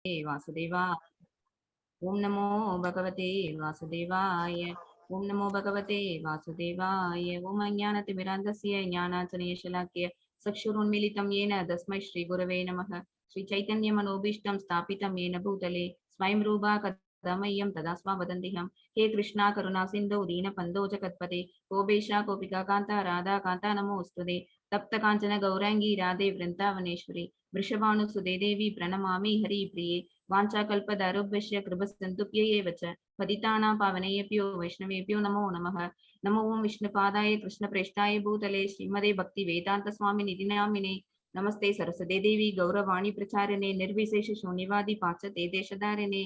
वासुदेवा ओम नमो भगवते वासुदेवाय ओम नमो भगवते वासुदेवाय ओम अज्ञानतिमिरान्धस्य ज्ञानाञ्जनशलाकय चक्षुरुन्मीलितं येन तस्मै श्रीगुरवे नमः। श्रीचैतन्यमनोभीष्टं स्थापितं येन भूतले स्वयं रूपा कदा मह्यं तदा स्वा वदन्तिहं। हे कृष्णा करुणा सिन्धो दीनबन्धो जगत्पते गोपेशा गोपिका कान्ता राधा कान्ता नमोऽस्तुते। तप्त काञ्चन गौराङ्गी राधे वृन्दावनेश्वरी वृषभानुसुते देवी प्रणमामि हरिप्रिये। वाञ्छाकल्पतरुभ्यश्च कृपसिन्धुभ्यैव च पतितानां पावनेभ्यो वैष्णवेभ्यो नमो नमः। नमो ओं विष्णुपादाय कृष्णप्रेष्ठाय भूतले श्रीमदे भक्तिवेदान्तस्वामिनिधि नामिने। नमस्ते सरस्वती देवी गौरवाणी प्रचारिणे निर्विशेष शून्यवादी पाश्चात्य देशधारिणे।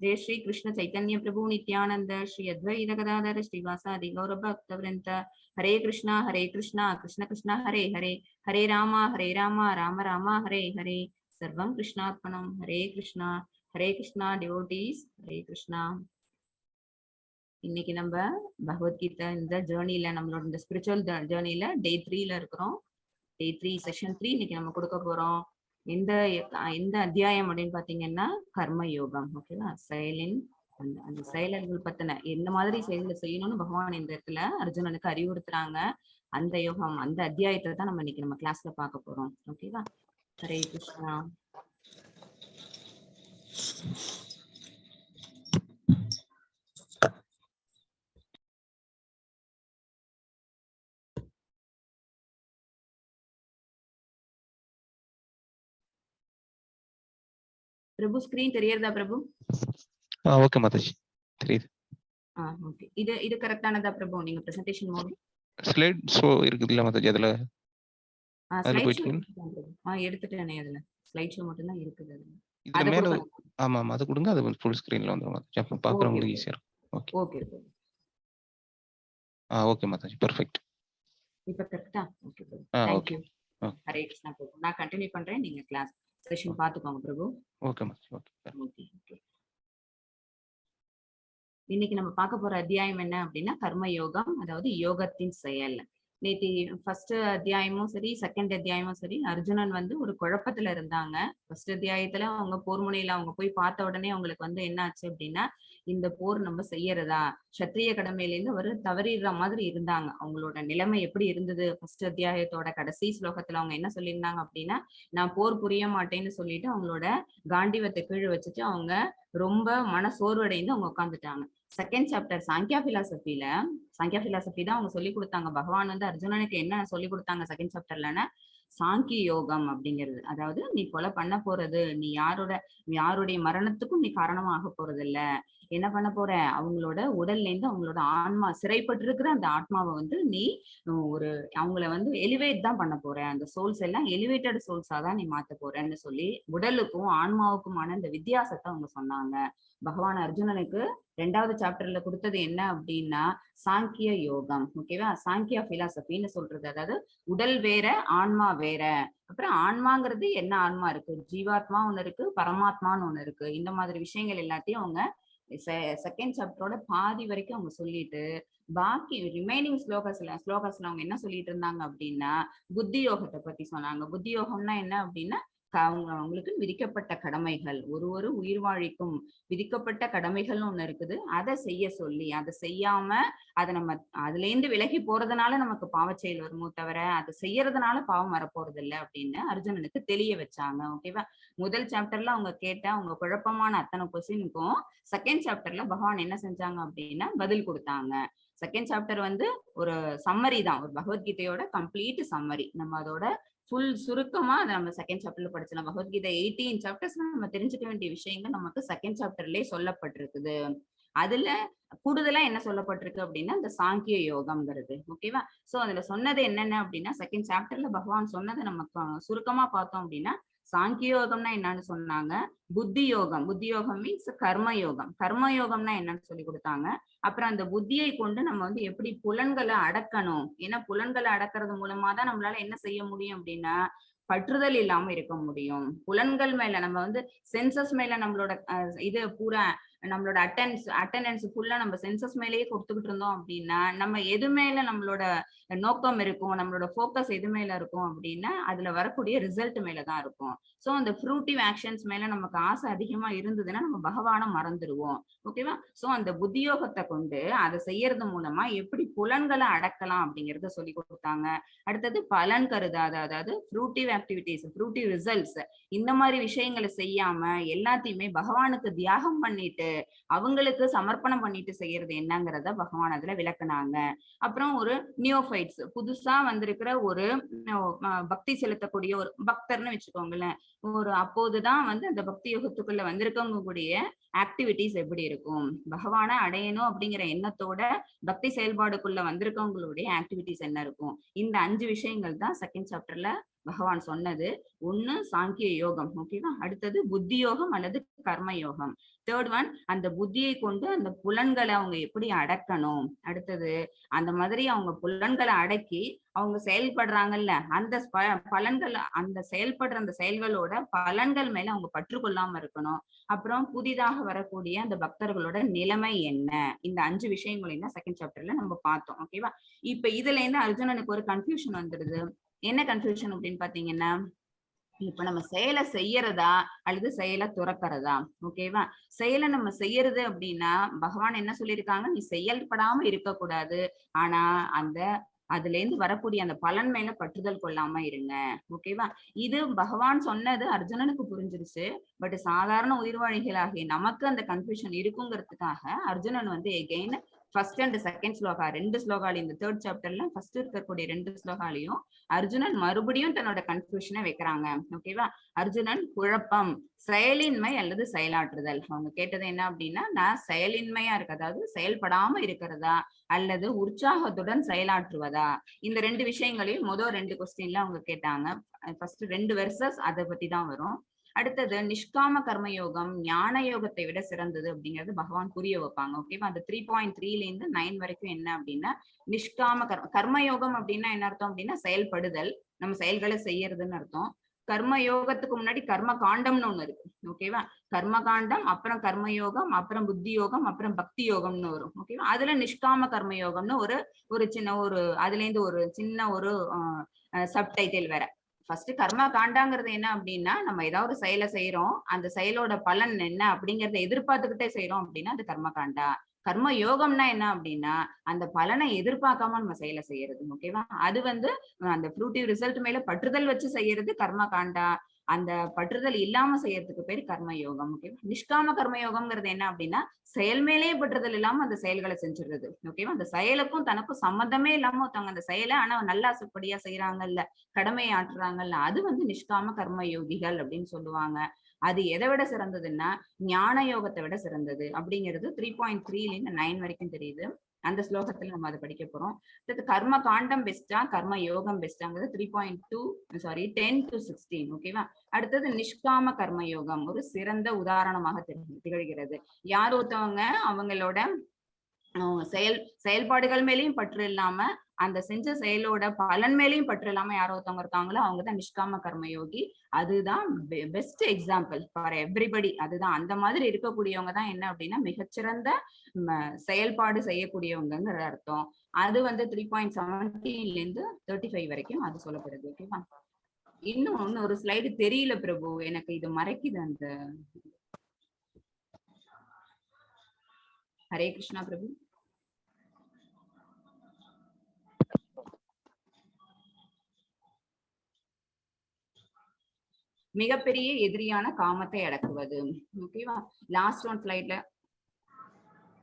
जय श्री कृष्ण चैतन्य प्रभु नित्यानंद श्री अद्वैत गदाधर श्रीवासादि गौर भक्तवृंद। हरे कृष्णा कृष्ण कृष्ण हरे हरे हरे राम राम राम हरे हरे। सर्वं कृष्णार्पणम। हरे कृष्णा டிவோட்டீஸ் ஹரே கிருஷ்ணா। இன்னைக்கு நம்ம பகவத்கீதை இந்த ஜேர்னில நம்மளோட இந்த ஸ்பிரிச்சுவல் ஜேர்னில டே 3ல இருக்கிறோம். டே 3 செஷன் 3 இன்னைக்கு நம்ம கொடுக்க போறோம். எந்த அத்தியாயம் அப்படின்னு பாத்தீங்கன்னா கர்ம யோகம். ஓகேவா? செயலின் அந்த செயல்கள் பத்தின எந்த மாதிரி செயல்களை செய்யணும்னு பகவான் இந்த இடத்துல அர்ஜுனனுக்கு அறிவுறுத்துறாங்க. அந்த யோகம் அந்த அத்தியாயத்தை தான் நம்ம இன்னைக்கு நம்ம கிளாஸ்ல பார்க்க போறோம். ஓகேவா? ஹரே கிருஷ்ணா. பிரபு ஸ்கிரீன் தெரியறதா பிரபு? ஓகே மாதாஜி, தெரியுது. ஓகே. இது கரெக்ட்டானதா பிரபு? நீங்க பிரசன்டேஷன் மோட் ஸ்லைட் ஷோ இருக்குதுல மாதாஜி, அதுல ஸ்லைட் ஷோ எடுத்துட்டேனே. அதுல ஸ்லைட் ஷோ மட்டும் தான் இருக்குது. இதுல மேல ஆமா அது கொடுங்க, அது ஃபுல் ஸ்கிரீன்ல வந்துரும் மாதாஜி. அப்ப பாக்குறவங்களுக்கு ஈஸியா இருக்கும். ஓகே ஓகே ஓகே மாதாஜி, பெர்ஃபெக்ட். இப்ப கரெக்ட்டா? ஓகே பிரபு, थैंक यू. ஹரே கிருஷ்ணா பிரபு. நான் கண்டினியூ பண்றேன், நீங்க கிளாஸ் செஷன் பாத்துக்கோங்க பிரபு. ஓகே மாதாஜி. ஓகே. இன்னைக்கு நம்ம பார்க்க போற அத்தியாயம் என்ன அப்படின்னா கர்ம யோகம், அதாவது யோகத்தின் செயல். நேத்தி ஃபர்ஸ்ட் அத்தியாயமும் சரி செகண்ட் அத்தியாயமும் சரி அர்ஜுனன் வந்து ஒரு குழப்பத்துல இருந்தாங்க. ஃபர்ஸ்ட் அத்தியாயத்துல அவங்க போர் முனையில அவங்க போய் பார்த்த உடனே அவங்களுக்கு என்ன ஆச்சு அப்படின்னா, இந்த போர் நம்ம செய்யறதா, சத்திரிய கடமையிலேருந்து ஒரு தவறிடுற மாதிரி இருந்தாங்க. அவங்களோட நிலைமை எப்படி இருந்தது? ஃபர்ஸ்ட் அத்தியாயத்தோட கடைசி ஸ்லோகத்துல அவங்க என்ன சொல்லியிருந்தாங்க அப்படின்னா, நான் போர் புரிய மாட்டேன்னு சொல்லிட்டு அவங்களோட காண்டிவத்தை கீழே வச்சுட்டு அவங்க ரொம்ப மன சோர்வடைந்து அவங்க உட்காந்துட்டாங்க. செகண்ட் சாப்டர் சாங்கியா பிலாசபி தான் அவங்க சொல்லி கொடுத்தாங்க. பகவான் வந்து அர்ஜுனனுக்கு என்ன சொல்லி கொடுத்தாங்க செகண்ட் சாப்டர்லன்னா, சாங்கிய யோகம் அப்படிங்கிறது. அதாவது நீ கொலை பண்ண போறது, நீ யாருடைய மரணத்துக்கும் நீ காரணமாக போறது இல்ல. என்ன பண்ண போற, அவங்களோட உடல்ல இருந்து அவங்களோட ஆன்மா சிறைப்பட்டு இருக்கிற அந்த ஆத்மாவை வந்து நீ ஒரு அவங்கள வந்து எலிவேட் தான் பண்ண போற. அந்த சோல்ஸ் எல்லாம் எலிவேட்டட் சோல்ஸா தான் நீ மாத்த போறன்னு சொல்லி உடலுக்கும் ஆன்மாவுக்குமான இந்த வித்தியாசத்தை அவங்க சொன்னாங்க. பகவான் அர்ஜுனனுக்கு 2வது சாப்டர்ல கொடுத்தது என்ன அப்படின்னா சாங்கிய யோகம். ஓகேவா? சாங்கியா பிலாசபின்னு சொல்றது. அதாவது உடல் வேற, ஆன்மா வேற. அப்புறம் ஆன்மாங்கிறது என்ன ஆன்மா இருக்கு, ஜீவாத்மா ஒண்ணு இருக்கு, பரமாத்மான்னு ஒண்ணு இருக்கு. இந்த மாதிரி விஷயங்கள் எல்லாத்தையும் அவங்க செகண்ட் சாப்டரோட பாதி வரைக்கும் அவங்க சொல்லிட்டு பாக்கி ரிமைனிங் ஸ்லோகஸ்ல அவங்க என்ன சொல்லிட்டு இருந்தாங்க அப்படின்னா புத்தி யோகத்தை பத்தி சொன்னாங்க. புத்தி யோகம்னா என்ன அப்படின்னா அவங்களுக்கு விதிக்கப்பட்ட கடமைகள், ஒரு உயிர் வாழிக்கும் விதிக்கப்பட்ட கடமைகள்னு ஒண்ணு இருக்குது. அதை செய்ய சொல்லி, அதை செய்யாம அதை நம்ம அதுல இருந்து விலகி போறதுனால நமக்கு பாவச்செயல் வருமோ தவிர அதை செய்யறதுனால பாவம் வரப்போறது இல்லை அப்படின்னு அர்ஜுனனுக்கு தெளிய வச்சாங்க. ஓகேவா? முதல் சாப்டர்ல அவங்க கேட்ட அவங்க குழப்பமான அத்தனை கொஸ்டினுக்கும் செகண்ட் சாப்டர்ல பகவான் என்ன செஞ்சாங்க அப்படின்னா பதில் கொடுத்தாங்க. செகண்ட் சாப்டர் வந்து ஒரு சம்மரி தான், ஒரு பகவத்கீதையோட கம்ப்ளீட் சம்மரி. நம்ம அதோட ஃபுல் சுருக்கமா அதை நம்ம செகண்ட் சாப்டர்ல படிச்சலாம். பகவத்கீதை 18 சாப்டர்ஸ் நம்ம தெரிஞ்சுக்க வேண்டிய விஷயங்கள் நமக்கு செகண்ட் சாப்டர்லயே சொல்லப்பட்டிருக்குது. அதுல கூடுதலா என்ன சொல்லப்பட்டிருக்கு அப்படின்னா இந்த சாங்கிய யோகம்ங்கிறது. ஓகேவா? சோ அதுல சொன்னது என்னென்ன அப்படின்னா செகண்ட் சாப்டர்ல பகவான் சொன்னதை நம்ம சுருக்கமா பார்த்தோம் அப்படின்னா சாங்கிய யோகம்னா என்னன்னு சொன்னாங்க. புத்தி யோகம் மீன்ஸ் கர்ம யோகம்னா என்னன்னு சொல்லி கொடுத்தாங்க. அப்புறம் அந்த புத்தியை கொண்டு நம்ம வந்து எப்படி புலன்களை அடக்கணும். ஏன்னா புலன்களை அடக்கிறது மூலமா தான் நம்மளால என்ன செய்ய முடியும் அப்படின்னா பற்றுதல் இல்லாம இருக்க முடியும். புலன்கள் மேல நம்ம வந்து சென்சஸ் மேல நம்மளோட இது பூரா நம்மளோட அட்டெண்டன்ஸ் ஃபுல்லா நம்ம சென்சஸ் மேலேயே கொடுத்துக்கிட்டு இருந்தோம் அப்படின்னா நம்ம எது மேல நம்மளோட நோக்கம் இருக்கும், நம்மளோட ஃபோக்கஸ் எது மேல இருக்கும் அப்படின்னா அதுல வரக்கூடிய ரிசல்ட் மேலதான் இருக்கும். சோ அந்த ஃப்ரூட்டிவ் ஆக்ஷன்ஸ் மேல நமக்கு ஆசை அதிகமா இருந்ததுன்னா நம்ம பகவானை மறந்துடுவோம். ஓகேவா? சோ அந்த புத்தியோகத்தை கொண்டு அதை செய்யறது மூலமா எப்படி புலன்களை அடக்கலாம் அப்படிங்கறத சொல்லி கொடுத்தாங்க. அடுத்தது பலன் கருதாத, அதாவது ஃப்ரூட்டிவ் ஆக்டிவிட்டிஸ், ஃப்ரூட்டிவ் ரிசல்ட்ஸ், இந்த மாதிரி விஷயங்களை செய்யாம எல்லாத்தையுமே பகவானுக்கு தியாகம் பண்ணிட்டு அவங்களுக்கு சமர்ப்பணம் பண்ணிட்டு செய்யறது என்னங்கிறத பகவான் அதுல விளக்குனாங்க. அப்புறம் ஒரு நியோஃபைட்ஸ், புதுசா வந்திருக்கிற ஒரு பக்தி செலுத்தக்கூடிய ஒரு பக்தர்னு வச்சுக்கோங்களேன். ஒரு அப்போதுதான் வந்து அந்த பக்தி யுகத்துக்குள்ள வந்திருக்கவங்க கூடிய ஆக்டிவிட்டிஸ் எப்படி இருக்கும், பகவானை அடையணும் அப்படிங்கிற எண்ணத்தோட பக்தி செயல்பாடுக்குள்ள வந்திருக்கவங்களுடைய ஆக்டிவிட்டிஸ் என்ன இருக்கும். இந்த 5 விஷயங்கள் தான் செகண்ட் சாப்டர்ல பகவான் சொன்னது. ஒண்ணு சாங்கிய யோகம், ஓகேவா? அடுத்தது புத்தி யோகம் அல்லது கர்ம யோகம். தேர்ட் ஒன், அந்த புத்தியை கொண்டு அந்த புலன்களை அவங்க எப்படி அடக்கணும். அடுத்தது அந்த மாதிரி அவங்க புலன்களை அடக்கி அவங்க செயல்படுறாங்கல்ல, அந்த பலன்கள், அந்த செயல்படுற அந்த செயல்களோட பலன்கள் மேல அவங்க பற்றுக்கொள்ளாம இருக்கணும். அப்புறம் புதிதாக வரக்கூடிய அந்த பக்தர்களோட நிலைமை என்ன, இந்த 5 விஷயங்களையும் தான் செகண்ட் சாப்டர்ல நம்ம பார்த்தோம். ஓகேவா? இப்ப இதுல இருந்து அர்ஜுனனுக்கு ஒரு கன்ஃபியூஷன் வந்துடுது. என்ன கன்ஃபியூஷன் அப்படின்னு பாத்தீங்கன்னா, இப்ப நம்ம செயலை செய்யறதா அல்லது செயலை துறக்கிறதா. ஓகேவா? செயலை நம்ம செய்யறது அப்படின்னா பகவான் என்ன சொல்லியிருக்காங்க, நீ செயல்படாம இருக்கக்கூடாது, ஆனா அந்த அதுல இருந்து வரக்கூடிய அந்த பலன் மேல பற்றுதல் கொள்ளாம இருங்க. ஓகேவா? இது பகவான் சொன்னது அர்ஜுனனுக்கு புரிஞ்சிருச்சு. பட் சாதாரண உயிர்வாழிகளாகிய நமக்கு அந்த கன்ஃபியூஷன் இருக்குங்கிறதுக்காக அர்ஜுனன் வந்து again first and second shloka 2 ஸ்லோகாலையும், இந்த தேர்ட் சாப்டர்ல ஃபர்ஸ்ட் இருக்கக்கூடிய 2 ஸ்லோகாலையும் அர்ஜுனன் மறுபடியும் தன்னோட கன்ஃபியூஷனை வைக்கிறாங்க. ஓகேவா? அர்ஜுனன் குழப்பம், செயலின்மை அல்லது செயலாற்றுதல். அவங்க கேட்டது என்ன அப்படின்னா, நான் செயலின்மையா இருக்கு, அதாவது செயல்படாம இருக்கிறதா அல்லது உற்சாகத்துடன் செயலாற்றுவதா, இந்த 2 விஷயங்களையும் முதல் 2 கொஸ்டின்ல அவங்க கேட்டாங்க. ஃபர்ஸ்ட் 2 வெர்சஸ் அதை பத்தி தான் வரும். அடுத்தது நிஷ்காம கர்மயோகம் ஞான யோகத்தை விட சிறந்தது அப்படிங்கிறது பகவான் புரிய வைப்பாங்க. ஓகேவா? அந்த 3.3ல இருந்து 9 வரைக்கும் என்ன அப்படின்னா, நிஷ்காம கர்மயோகம் அப்படின்னா என்ன அர்த்தம் அப்படின்னா செயல்படுதல், நம்ம செயல்களை செய்யறதுன்னு அர்த்தம். கர்ம யோகத்துக்கு முன்னாடி கர்ம காண்டம்னு ஒண்ணு இருக்கு. ஓகேவா? கர்ம காண்டம், அப்புறம் கர்மயோகம், அப்புறம் புத்தி யோகம், அப்புறம் பக்தி யோகம்னு வரும். ஓகேவா? அதுல நிஷ்காம கர்மயோகம்னு ஒரு சின்ன ஒரு அதுல இருந்து ஒரு சின்ன ஒரு சப்டைட்டில் வேற. ஃபர்ஸ்ட் கர்மா காண்டாங்கிறது என்ன அப்படின்னா, நம்ம ஏதாவது ஒரு செயலை செய்யறோம், அந்த செயலோட பலன் என்ன அப்படிங்கறத எதிர்பார்த்துக்கிட்டே செய்யறோம் அப்படின்னா அது கர்ம காண்டா. கர்ம யோகம்னா என்ன அப்படின்னா, அந்த பலனை எதிர்பார்க்காம நம்ம செயலை செய்யறது. ஓகேவா? அது வந்து அந்த ஃப்ரூட்டிவ் ரிசல்ட் மேல பற்றுதல் வச்சு செய்யறது கர்ம காண்டா. அந்த பற்றுதல் இல்லாம செய்யறதுக்கு பேர் கர்ம யோகம். ஓகேவா? நிஷ்காம கர்ம யோகம்ங்கிறது என்ன அப்படின்னா, செயல் மேலே பற்றுதல் இல்லாம அந்த செயல்களை செஞ்சுடுறது. ஓகேவா? அந்த செயலுக்கும் தனக்கும் சம்மந்தமே இல்லாம ஒருத்தவங்க அந்த செயலை ஆனா நல்லா ஆசைப்படியா செய்யறாங்கல்ல, கடமையை ஆற்றுறாங்கல்ல, அது வந்து நிஷ்காம கர்ம யோகிகள் அப்படின்னு சொல்லுவாங்க. அது எதை விட சிறந்ததுன்னா ஞான யோகத்தை விட சிறந்தது அப்படிங்கிறது 3.3ல இருந்து 9 வரைக்கும் தெரியுது. அந்த ஸ்லோகத்துல நம்ம அதை படிக்க போறோம். கர்ம காண்டம் பெஸ்டா கர்ம யோகம் பெஸ்டாங்கிறது 10 to 16. ஓகேவா? அடுத்தது நிஷ்காம கர்ம யோகம் ஒரு சிறந்த உதாரணமாக திகழ்கிறது. யார் ஒருத்தவங்க அவங்களோட செயல்பாடுகள் மேலேயும் பற்று இல்லாம அந்த செஞ்ச செயலோட பலன் மேலேயும் பற்று இல்லாம யாரோ ஒருத்தவங்க இருக்காங்களோ அவங்கதான் நிஷ்காம கர்மயோகி. அதுதான் பெஸ்ட் எக்ஸாம்பிள் ஃபார் எவ்ரிபடி. அதுதான் அந்த மாதிரி இருக்கக்கூடியவங்க தான் என்ன அப்படின்னா மிகச்சிறந்த செயல்பாடு செய்யக்கூடியவங்கிற அர்த்தம். அது வந்து 3.17ல இருந்து 35 வரைக்கும் அது சொல்லப்படுது. ஓகேவா? இன்னும் ஒரு ஸ்லைடு தெரியல பிரபு, எனக்கு இது மறைக்குது. அந்த ஹரே கிருஷ்ணா பிரபு. மிகப்பெரிய எதிரியான காமத்தை அடக்குவது. ஓகேவா? லாஸ்ட் ஒன் ஸ்லைட்ல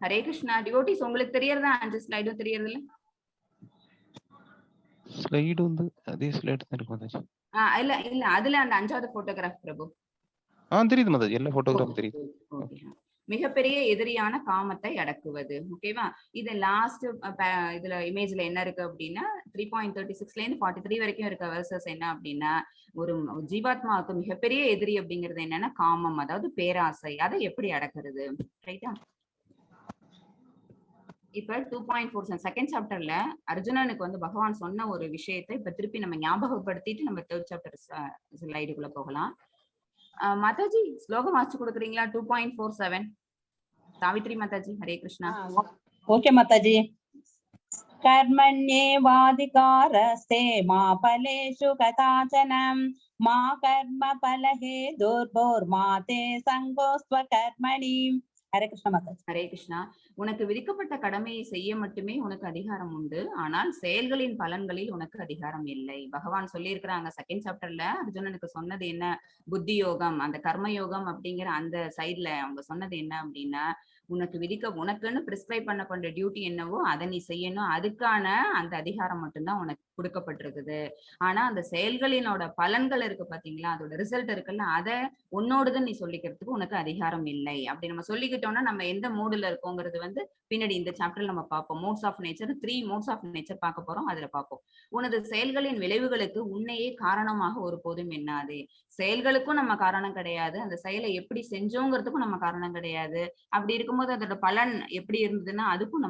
ஹரே கிருஷ்ணா டிவோட்டிஸ் உங்களுக்கு தெரியறதா? 5 ஸ்லைடும் தெரியறது இல்ல? ஸ்லைடு வந்து அதே ஸ்லைடு தான் இருக்கும். இல்ல அதுல அந்த 5வது போட்டோகிராஃப் பிரபு. தெரியுது மாதாஜி, எல்லா போட்டோகிராஃப் தெரியுது. மிகப்பெரிய எதிரியான காமத்தை அடக்குவது. ஓகேவா? இது லாஸ்ட் இதுல இமேஜ்ல என்ன இருக்கு அப்படின்னா 3.36ல இருந்து 43 வரைக்கும் இருக்க வெர்சஸ் என்ன அப்படின்னா, ஒரு ஜீவாத்மாவுக்கு மிகப்பெரிய எதிரி அப்படிங்கிறது என்னன்னா காமம், அதாவது பேராசை. அதை எப்படி அடக்குறது? ரைட்டா? இப்ப 2.4 செகண்ட் சாப்டர்ல அர்ஜுனனுக்கு வந்து பகவான் சொன்ன ஒரு விஷயத்தை இப்ப திருப்பி நம்ம ஞாபகப்படுத்திட்டு நம்ம தேர்ட் சாப்டர் ஸ்லைடுக்குள்ள போகலாம். மாதாஜி ஸ்லோகம் வாசிச்சு கொடுக்குறீங்களா? 2.47. சாவித்ரி மாதாஜி, ஹரே கிருஷ்ணா. ஓகே மாதாஜி. कर्मण्येवाधिकारस्ते मा फलेषु कदाचन मा कर्म फलहेतुर्भुर्मा ते सङ्गोऽस्त्व कर्मणि. ஹரே கிருஷ்ணா மாதாஜி. ஹரே கிருஷ்ணா. உனக்கு விதிக்கப்பட்ட கடமையை செய்ய மட்டுமே உனக்கு அதிகாரம் உண்டு, ஆனால் செயல்களின் பலன்களில் உனக்கு அதிகாரம் இல்லை. பகவான் சொல்லியிருக்கிறாங்க செகண்ட் சாப்டர்ல. அர்ஜுனனுக்கு சொன்னது என்ன? புத்தி யோகம், அந்த கர்ம யோகம் அப்படிங்கிற அந்த சைட்ல அவங்க சொன்னது என்ன அப்படின்னா, உனக்குன்னு பிரிஸ்கிரைப் பண்ணப்பட்ட டியூட்டி என்னவோ அதை நீ செய்யணும், அதுக்கான அந்த அதிகாரம் மட்டும்தான் உனக்கு கொடுக்கப்பட்டிருக்குது. ஆனா அந்த செயல்களினோட பலன்கள் இருக்கு பாத்தீங்களா, அதோட ரிசல்ட் இருக்குல்ல, அதை உன்னோடுதான் நீ சொல்லிக்கிறதுக்கு உனக்கு அதிகாரம் இல்லை. அப்படி நம்ம சொல்லிக்கிட்டோம்னா நம்ம எந்த மூடுல இருக்கோங்கிறது பின்னாடி இந்த சாப்டர்ல நம்ம பார்ப்போம். Modes of nature, 3 modes of nature பார்க்க போறோம். அதுல பார்ப்போம். உனது செயல்களின் விளைவுகளுக்கு உன்னையே காரணமாக ஒருபோதும் எண்ணாதே. செயல்களுக்கும் நம்ம காரணம் கிடையாது, அந்த செயலை எப்படி செஞ்சோங்கிறதுக்கும் நம்ம காரணம் கிடையாது. அப்படி இருக்கும்போது அதோட பலன் எப்படி இருந்ததுன்னா அதுக்கும்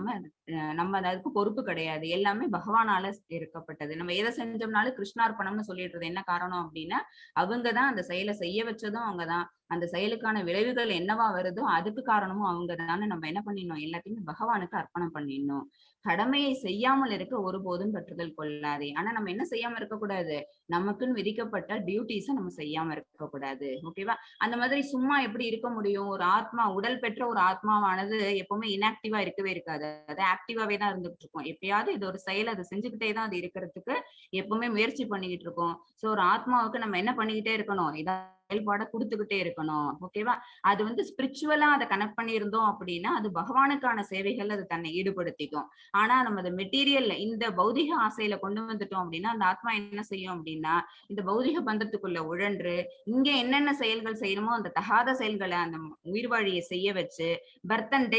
நம்ம அதுக்கு பொறுப்பு கிடையாது. எல்லாமே பகவானால இருக்கப்பட்டது. நம்ம எதை செஞ்சோம்னாலும் கிருஷ்ணார்ப்பணம்னு சொல்லிடுறது என்ன காரணம் அப்படின்னா, அவங்கதான் அந்த செயலை செய்ய வச்சதும் அவங்கதான், அந்த செயலுக்கான விளைவுகள் என்னவா வருதோ அதுக்கு காரணமும் அவங்கதானே. நம்ம என்ன பண்ணிடணும், எல்லாத்தையுமே பகவானுக்கு அர்ப்பணம் பண்ணிடணும். கடமையை செய்யாமல் இருக்க ஒருபோதும் பற்றுதல் கொள்ளாதே. ஆனா நம்ம என்ன செய்யாம இருக்கக்கூடாது, நமக்குன்னு விதிக்கப்பட்ட டியூட்டிஸை நம்ம செய்யாம இருக்கக்கூடாது. ஓகேவா? அந்த மாதிரி சும்மா எப்படி இருக்க முடியும்? ஒரு ஆத்மா, உடல் பெற்ற ஒரு ஆத்மாவானது எப்பவுமே இன்ஆக்டிவா இருக்கவே இருக்காது, அது ஆக்டிவாவே தான் இருந்துட்டு இருக்கும். எப்பயாவது இது ஒரு செயல் அதை செஞ்சுக்கிட்டே தான் அது இருக்கிறதுக்கு எப்பவுமே முயற்சி பண்ணிக்கிட்டு இருக்கோம். சோ ஒரு ஆத்மாவுக்கு நம்ம என்ன பண்ணிக்கிட்டே இருக்கணும், இதான் செயல்பாட கொடுத்துக்கிட்டே இருக்கணும். ஓகேவா? அது ஸ்பிரிச்சுவலா அதை கனெக்ட் பண்ணியிருந்தோம் அப்படின்னா அது பகவானுக்கான சேவைகள் அது தன்னை ஈடுபடுத்திக்கும். ஆனா நம்ம அந்த மெட்டீரியல்ல இந்த பௌதிக ஆசையில கொண்டு வந்துட்டோம் அப்படின்னா அந்த ஆத்மா என்ன செய்யும் அப்படின்னா, இந்த பௌதிக பந்தத்துக்குள்ள உழன்று இங்க என்னென்ன செயல்கள் செய்யணுமோ அந்த தகாத செயல்களை அந்த உயிர் வாழியை செய்ய வச்சு பர்த் அண்ட்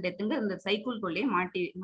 டெத்துங்க இந்த சைக்கிள்குள்ளேயே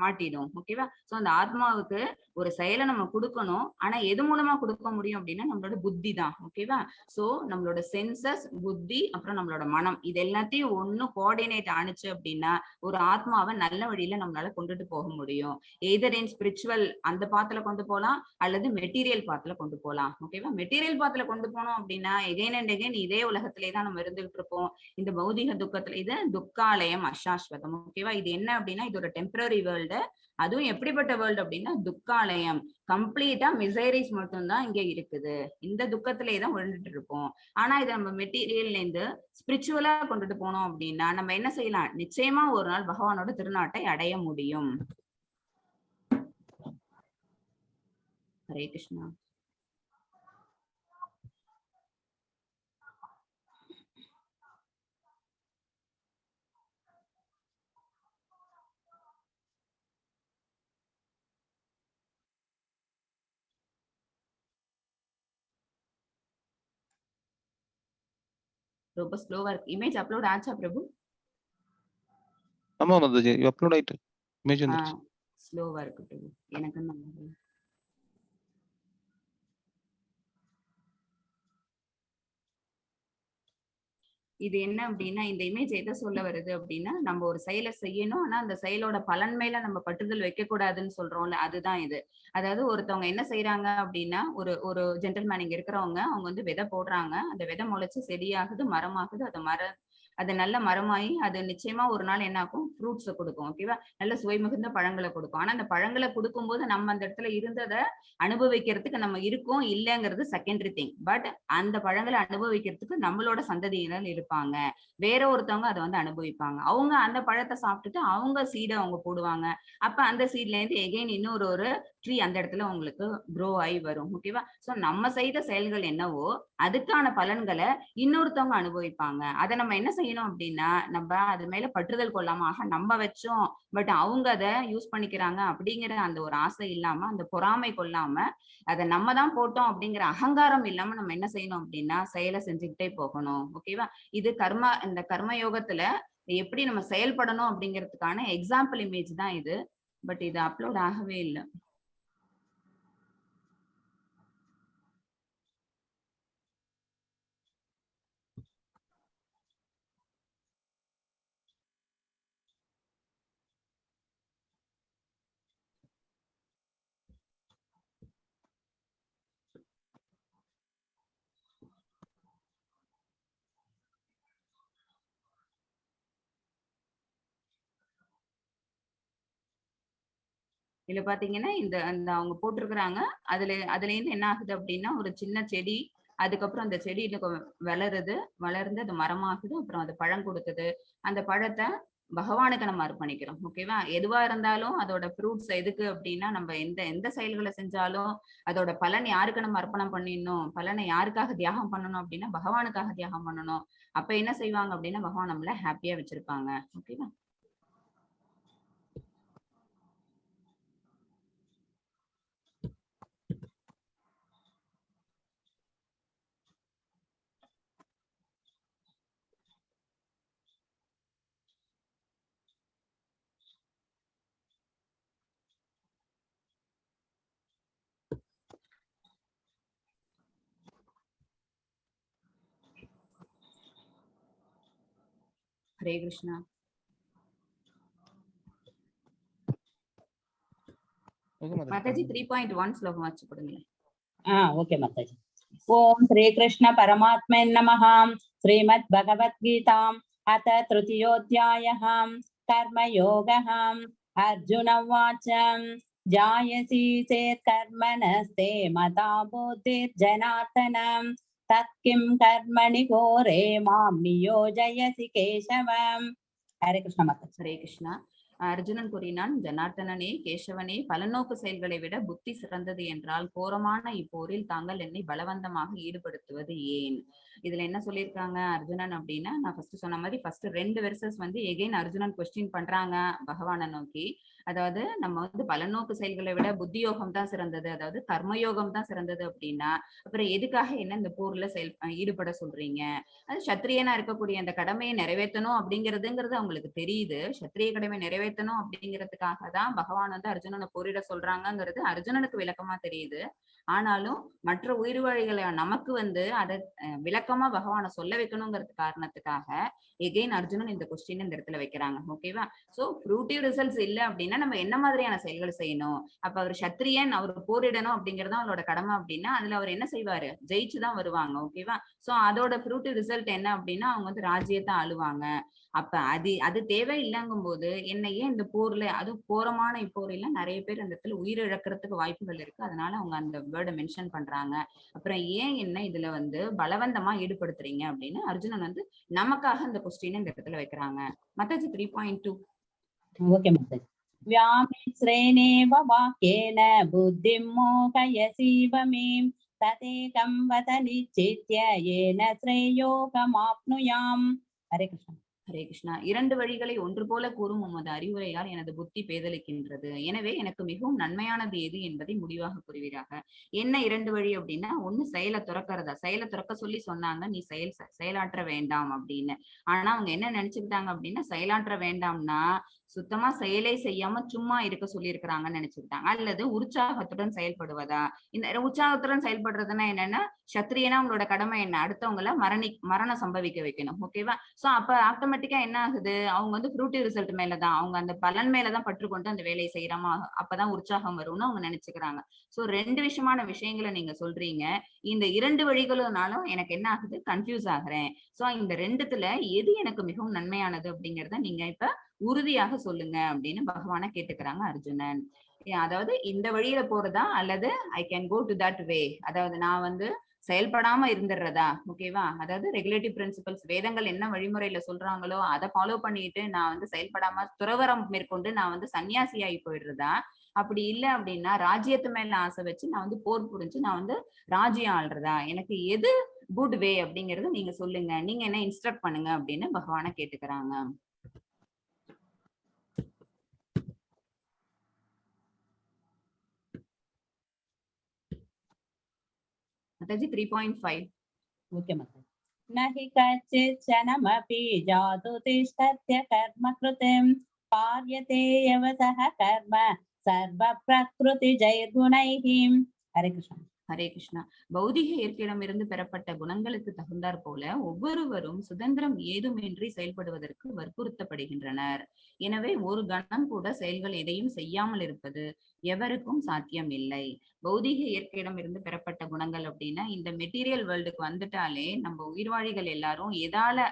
மாட்டிடும். ஓகேவா? சோ அந்த ஆத்மாவுக்கு ஒரு செயலை நம்ம கொடுக்கணும். ஆனா எது மூலமா கொடுக்க முடியும் அப்படின்னா நம்மளோட புத்தி தான். ஓகேவா? சோ நம்மளோட சென்சஸ், புத்தி, அப்புறம் நம்மளோட மனம், இது எல்லாத்தையும் ஒன்னும் கோஆர்டினேட் ஆனிச்சு அப்படின்னா ஒரு ஆத்மாவை நல்ல வழியில நம்மளால கொண்டுட்டு போக முடியும். எய்தர் இன் ஸ்பிரிச்சுவல் அந்த பாத்துல கொண்டு போகலாம், அல்லது மெட்டீரியல் பாத்துல கொண்டு போகலாம். ஓகேவா? மெட்டீரியல் பாத்துல கொண்டு போனோம் அப்படின்னா எகைன் அண்ட் எகைன் இதே உலகத்திலே தான் நம்ம இருந்துகிட்டு இருப்போம். இந்த பௌதிக துக்கத்துல, இது துக்காலயம் அசாஸ்வதம். ஓகேவா? இது என்ன அப்படின்னா இது ஒரு டெம்பரரி வேர்ல்டு. அதுவும் எப்படிப்பட்ட வேர்ல்டு அப்படின்னா துக்காலயம், கம்ப்ளீட்டா மிசைரிஸ் மட்டும்தான் இங்க இருக்குது. இந்த துக்கத்திலே தான் உழந்துட்டு இருப்போம். ஆனா இதை நம்ம மெட்டீரியல்ல இருந்து ஸ்பிரிச்சுவலா கொண்டுட்டு போனோம் அப்படின்னா நம்ம என்ன செய்யலாம், நிச்சயமா ஒரு நாள் பகவானோட திருநாட்டை அடைய முடியும். ஹரே கிருஷ்ணா. ரொம்ப ஸ்லோவா இருக்கு. இமேஜ் அப்லோட் ஆச்சா பிரபு? ஆமா மாதாஜி, அப்லோட் ஆயிட்டு இமேஜ் வந்துருச்சு. ஸ்லோவா இருக்கு பிரபு, எனக்கு நல்லா. இது என்ன அப்படின்னா இந்த இமேஜ் எதை சொல்ல வருது அப்படின்னா, நம்ம ஒரு செயலை செய்யணும், ஆனா அந்த செயலோட பலன் மேல நம்ம பற்றுதல் வைக்க கூடாதுன்னு சொல்றோம்ல, அதுதான் இது. அதாவது ஒருத்தவங்க என்ன செய்யறாங்க அப்படின்னா, ஒரு ஜென்டல்மேன் இங்க இருக்கிறவங்க, அவங்க விதை போடுறாங்க, அந்த விதை முளைச்சு செடியாகுது, மரமாகுது, அது நல்ல மரமாயி அது நிச்சயமா ஒரு நாள் என்ன ஆகும், ஃப்ரூட்ஸ் கொடுக்கும். ஓகேவா? நல்ல சுவை மிகுந்த பழங்களை கொடுக்கும். ஆனா அந்த பழங்களை கொடுக்கும்போது நம்ம அந்த இடத்துல இருந்ததை அனுபவிக்கிறதுக்கு நம்ம இருக்கோம் இல்லைங்கிறது செகண்டரி திங். பட் அந்த பழங்களை அனுபவிக்கிறதுக்கு நம்மளோட சந்ததியினர் இருப்பாங்க, வேற ஒருத்தவங்க அதை அனுபவிப்பாங்க. அவங்க அந்த பழத்தை சாப்பிட்டுட்டு அவங்க சீடை அவங்க போடுவாங்க. அப்ப அந்த சீட்ல இருந்து எகைன் இன்னொரு ட்ரீ அந்த இடத்துல உங்களுக்கு க்ரோ ஆகி வரும். ஓகேவா? சோ நம்ம செய்த செயல்கள் என்னவோ அதுக்கான பலன்களை இன்னொருத்தவங்க அனுபவிப்பாங்க. அதை நம்ம என்ன செய்யணும் அப்படின்னா, நம்ம அது மேல பற்றுதல் கொள்ளாம, நம்ம வச்சோம் பட் அவங்க அதை யூஸ் பண்ணிக்கிறாங்க அப்படிங்கிற அந்த ஒரு ஆசை இல்லாம, அந்த பொறாமை கொள்ளாம, அதை நம்ம தான் போட்டோம் அப்படிங்கிற அகங்காரம் இல்லாம நம்ம என்ன செய்யணும் அப்படின்னா செயலை செஞ்சுக்கிட்டே போகணும். ஓகேவா? இது இந்த கர்ம யோகத்துல எப்படி நம்ம செயல்படணும் அப்படிங்கிறதுக்கான எக்ஸாம்பிள் இமேஜ் தான் இது. பட் இது அப்லோட் ஆகவே இல்லை. இதுல பாத்தீங்கன்னா இந்த அந்த அவங்க போட்டிருக்கிறாங்க. அதுல இருந்து என்ன ஆகுது அப்படின்னா ஒரு சின்ன செடி, அதுக்கப்புறம் அந்த செடியில வளருது, வளர்ந்து அது மரமாகுது, அப்புறம் அது பழம் கொடுக்குது. அந்த பழத்தை பகவானுக்கு நம்ம அர்ப்பணிக்கிறோம். ஓகேவா? எதுவா இருந்தாலும் அதோட ஃப்ரூட்ஸ் எதுக்கு அப்படின்னா நம்ம எந்த எந்த செயல்களை செஞ்சாலும் அதோட பலன் யாருக்கு நம்ம அர்ப்பணம் பண்ணிடணும், பலனை யாருக்காக தியாகம் பண்ணணும் அப்படின்னா பகவானுக்காக தியாகம் பண்ணணும். அப்ப என்ன செய்வாங்க அப்படின்னா பகவான் நம்மள ஹாப்பியா வச்சிருப்பாங்க. ஓகேவா? ஹரே கிருஷ்ணா. மாதாஜி 3.1 ஸ்லோகம் வச்சு கொடுங்களேன். ஓகே மாதாஜி. ஓம் ஸ்ரீ கிருஷ்ண பரமாத்மே நமः. ஸ்ரீமத் பகவத்கீதாம் அத த்ருதியோத்யாயः கர்மயோகः. அர்ஜுன உவாச்ச ஜாயசி சேத் கர்மணஸ்தே மதா புத்திர்ஜனார்தன தத் கிம் கர்மணி கோரே மாம் நியோஜயசி கேசவ. ஹரே கிருஷ்ண மாதாஜி. ஹரே கிருஷ்ணா. அர்ஜுனன் கூறினான், ஜனார்த்தனனே, கேசவனே, பலநோக்கு செயல்களை விட புத்தி சிறந்தது என்றால் கோரமான இப்போரில் தாங்கள் என்னை பலவந்தமாக ஈடுபடுத்துவது ஏன்? இதுல என்ன சொல்லியிருக்காங்க அர்ஜுனன் அப்படின்னா, நான் ஃபர்ஸ்ட் சொன்ன மாதிரி ஃபர்ஸ்ட் 2 வெர்சஸ் வந்து எகைன் அர்ஜுனன் கொஸ்டின் பண்றாங்க பகவானை நோக்கி. அதாவது நம்ம வந்து பலநோக்கு செயல்களை விட புத்தி யோகம் தான் சிறந்தது, அதாவது கர்மயோகம் தான் சிறந்தது அப்படின்னா அப்புறம் எதுக்காக என்ன இந்த போர்ல ஈடுபட சொல்றீங்க? அது சத்திரியனா இருக்கக்கூடிய அந்த கடமையை நிறைவேற்றணும் அப்படிங்கிறதுங்கிறது அவங்களுக்கு தெரியுது. சத்திரிய கடமை நிறைவேற்றணும் அப்படிங்கிறதுக்காக தான் பகவான் வந்து அர்ஜுனனை போரிட சொல்றாங்கிறது அர்ஜுனனுக்கு விளக்கமா தெரியுது. ஆனாலும் மற்ற உயிர்வாழிகளை நமக்கு வந்து அதை விளக்கமா பகவானை சொல்ல வைக்கணுங்கிறது காரணத்துக்காக எகெயின் அர்ஜுனன் இந்த கொஸ்டின் இந்த இடத்துல வைக்கிறாங்க. ஓகேவா? சோ ஃப்ரூட்டிவ் ரிசல்ட்ஸ் இல்லை அப்படின்னா நம்ம என்ன மாதிரியான செயல்கள் செய்யணும்? அப்ப அவர் சத்திரியன், அவர் போரிடணும் அப்படிங்கறது அவரோட கடமை அப்படின்னா அதுல அவர் என்ன செய்வாரு? ஜெயிச்சுதான் வருவாங்க. ஓகேவா? சோ அதோட ஃப்ரூட்டிவ் ரிசல்ட் என்ன அப்படின்னா அவங்க வந்து ராஜ்யத்தை ஆளுவாங்க. அப்ப அது தேவை இல்லங்கும் போது என்ன ஏன் இந்த போர்ல, அதுவும் கோரமான இப்போர்ல நிறைய பேர் அந்த இடத்துல உயிரிழக்கிறதுக்கு வாய்ப்புகள் இருக்கு. அதனால அவங்க அந்த வேர்டை மென்ஷன் பண்றாங்க. அப்புறம் ஏன் என்ன இதுல வந்து பலவந்தமா ஈடுபடுத்துறீங்க அப்படின்னு அர்ஜுனன் வந்து நமக்காக இந்த கொஸ்டின் இந்த இடத்துல வைக்கிறாங்க. மாதாஜி 3.2. ஓகே மாதாஜி. व्यामिश्रेणेव वाक्येन बुद्धिं मोहयसीव मे तदेकं वद निश्चित्य येन श्रेयोगमाप्नुयाम्. हरे कृष्ण. ஹரே கிருஷ்ணா. 2 வழிகளை ஒன்று போல கூறும் உமது அறிவுரையால் எனது புத்தி பேதலிக்கின்றது. எனவே எனக்கு மிகவும் நன்மையானது எது என்பதை முடிவாக கூறுவீராக. என்ன 2 வழி அப்படின்னா, ஒண்ணு செயலை துறக்கிறதா, செயலை துறக்க சொல்லி சொன்னாங்க, நீ செயலாற்ற வேண்டாம் அப்படின்னு. ஆனா அவங்க என்ன நினைச்சுக்கிட்டாங்க அப்படின்னா, செயலாற்ற வேண்டாம்னா சுத்தமா செயலை செய்யாம சும்மா இருக்க சொல்லி இருக்கிறாங்கன்னு நினைச்சுக்கிட்டாங்க. அல்லது உற்சாகத்துடன் செயல்படுவதா. இந்த உற்சாகத்துடன் செயல்படுறதுன்னா என்னன்னா, சத்திரியனா அவங்களோட கடமை என்ன? அடுத்தவங்களை மரணம் சம்பவிக்க வைக்கணும். ஓகேவா? சோ அப்ப ஆட்டோமேட்டிக்கா என்ன ஆகுது? அவங்க வந்து ஃப்ரூட்டிவ் ரிசல்ட் மேலதான், அவங்க அந்த பலன் மேலதான் பற்றுக்கொண்டு அந்த வேலையை செய்யறாம, அப்பதான் உற்சாகம் வரும்னு அவங்க நினைச்சுக்கிறாங்க. சோ 2 விஷயங்களை நீங்க சொல்றீங்க. இந்த 2 வழிகளும்னாலும் எனக்கு என்ன ஆகுது? கன்ஃபியூஸ் ஆகுறேன். சோ இந்த 2த்துல எது எனக்கு மிகவும் நன்மையானது அப்படிங்கறத நீங்க இப்ப உறுதியாக சொல்லுங்க அப்படின்னு பகவானை கேட்டுக்கிறாங்க அர்ஜுனன். அதாவது இந்த வழியில போறதா அல்லது I can go to that way, அதாவது நான் வந்து செயல்படாம இருந்துடுறதா. ஓகேவா? அதாவது ரெகுலேட்டிவ் பிரின்சிபல்ஸ் வேதங்கள் என்ன வழிமுறையில சொல்றாங்களோ அதை ஃபாலோ பண்ணிட்டு நான் வந்து செயல்படாம துறவரம் மேற்கொண்டு நான் வந்து சன்னியாசியாகி போயிடுறதா. அப்படி இல்லை அப்படின்னா ராஜ்யத்து மேல ஆசை வச்சு நான் வந்து போர் புரிஞ்சு நான் வந்து ராஜ்யம் ஆள்றதா. எனக்கு எது குட் வே அப்படிங்கறது நீங்க சொல்லுங்க, நீங்க என்ன இன்ஸ்ட்ரக்ட் பண்ணுங்க அப்படின்னு பகவானை கேட்டுக்கிறாங்க. माताजी 3.5. ओके माताजी. नहि कच्चित् क्षणमपि जातु तिष्ठत्य कर्म कृतं पार्यते यवसः कर्म सर्वप्रकृतिजैर्गुणैः. हरे कृष्ण. ஹரே கிருஷ்ணா. பௌதிக இயற்கையிடமிருந்து பெறப்பட்ட குணங்களுக்கு தகுந்தாற் போல ஒவ்வொருவரும் சுதந்திரம் ஏதுமின்றி செயல்படுவதற்கு வற்புறுத்தப்படுகின்றனர். எனவே ஒரு கணம் கூட செயல்கள் எதையும் செய்யாமல் இருப்பது எவருக்கும் சாத்தியம் இல்லை. பௌதிக இயற்கையிடம் இருந்து பெறப்பட்ட குணங்கள் அப்படின்னா இந்த மெட்டீரியல் வேர்ல்டுக்கு வந்துட்டாலே நம்ம உயிர்வாழிகள் எல்லாரும் எதால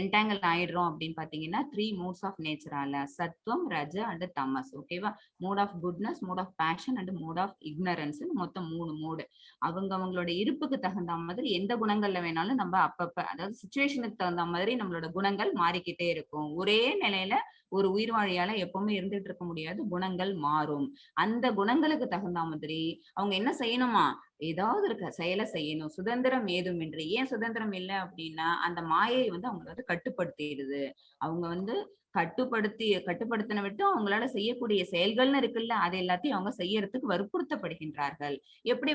என்டாங்கிள் ஆயிடுறோம் அப்படின்னு பாத்தீங்கன்னா 3 மூட்ஸ் ஆஃப் நேச்சரால சத்துவம், ரஜ அண்ட் தமஸ். ஓகேவா? Mode of goodness, mode of passion and mode of ignorance, மொத்தம் 3 மூடு. அவங்களோட இருப்புக்கு தகுந்த மாதிரி எந்த குணங்கள்ல வேணாலும் நம்ம அப்பப்ப, அதாவது சுச்சுவேஷனுக்கு தகுந்த மாதிரி நம்மளோட குணங்கள் மாறிக்கிட்டே இருக்கும். ஒரே நிலையில ஒரு உயிர்வாழியால எப்பவுமே இருந்துட்டு இருக்க முடியாது, குணங்கள் மாறும். அந்த குணங்களுக்கு தகுந்த மாதிரி அவங்க என்ன செய்யணுமா, ஏதாவது இருக்க செயலை செய்யணும். சுதந்திரம் ஏதுமின்றி. ஏன் சுதந்திரம் இல்லை அப்படின்னா அந்த மாயை வந்து அவங்களை வந்து கட்டுப்படுத்திடுது. அவங்க வந்து கட்டுப்படுத்தின விட்டு அவங்களால செய்யக்கூடிய செயல்கள்னு இருக்குல்ல, அது எல்லாத்தையும் அவங்க செய்யறதுக்கு வற்புறுத்தப்படுகின்றார்கள். எப்படி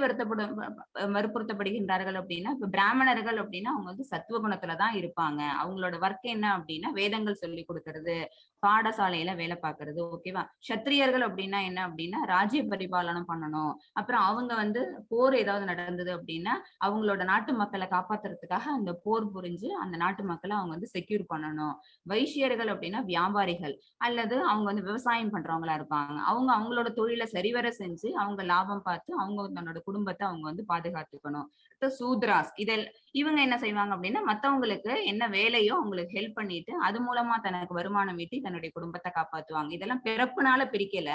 வற்புறுத்தப்படுகின்றார்கள் அப்படின்னா, இப்ப பிராமணர்கள் அப்படின்னா அவங்க வந்து சத்துவ குணத்துலதான் இருப்பாங்க. அவங்களோட ஒர்க் என்ன அப்படின்னா வேதங்கள் சொல்லி கொடுக்கறது, பாடசாலையில வேலை பார்க்கறது. ஓகேவா? சத்திரியர்கள் அப்படின்னா என்ன அப்படின்னா ராஜ்ய பரிபாலனம் பண்ணணும். அப்புறம் அவங்க வந்து போர் ஏதாவது நடந்தது அப்படின்னா அவங்களோட நாட்டு மக்களை காப்பாத்துறதுக்காக அந்த போர் புரிஞ்சு அந்த நாட்டு மக்களை அவங்க வந்து செக்யூர் பண்ணணும். வைசியர்கள் அப்படின்னா வியாபாரிகள் அல்லது அவங்க வந்து விவசாயம் பண்றவங்களா இருப்பாங்க. அவங்க அவங்களோட தொழிலை சரிவர செஞ்சு அவங்க லாபம் பார்த்து அவங்க தன்னோட குடும்பத்தை அவங்க வந்து பாதுகாத்துக்கணும். சூத்ராஸ் இவங்க என்ன செய்வாங்க அப்படின்னா மத்தவங்களுக்கு என்ன வேலையோ அவங்களுக்கு ஹெல்ப் பண்ணிட்டு அது மூலமா தனக்கு வருமானம் ஈட்டி தன்னுடைய குடும்பத்தை காப்பாத்துவாங்க. இதெல்லாம் பிறப்புனால பிரிக்கல.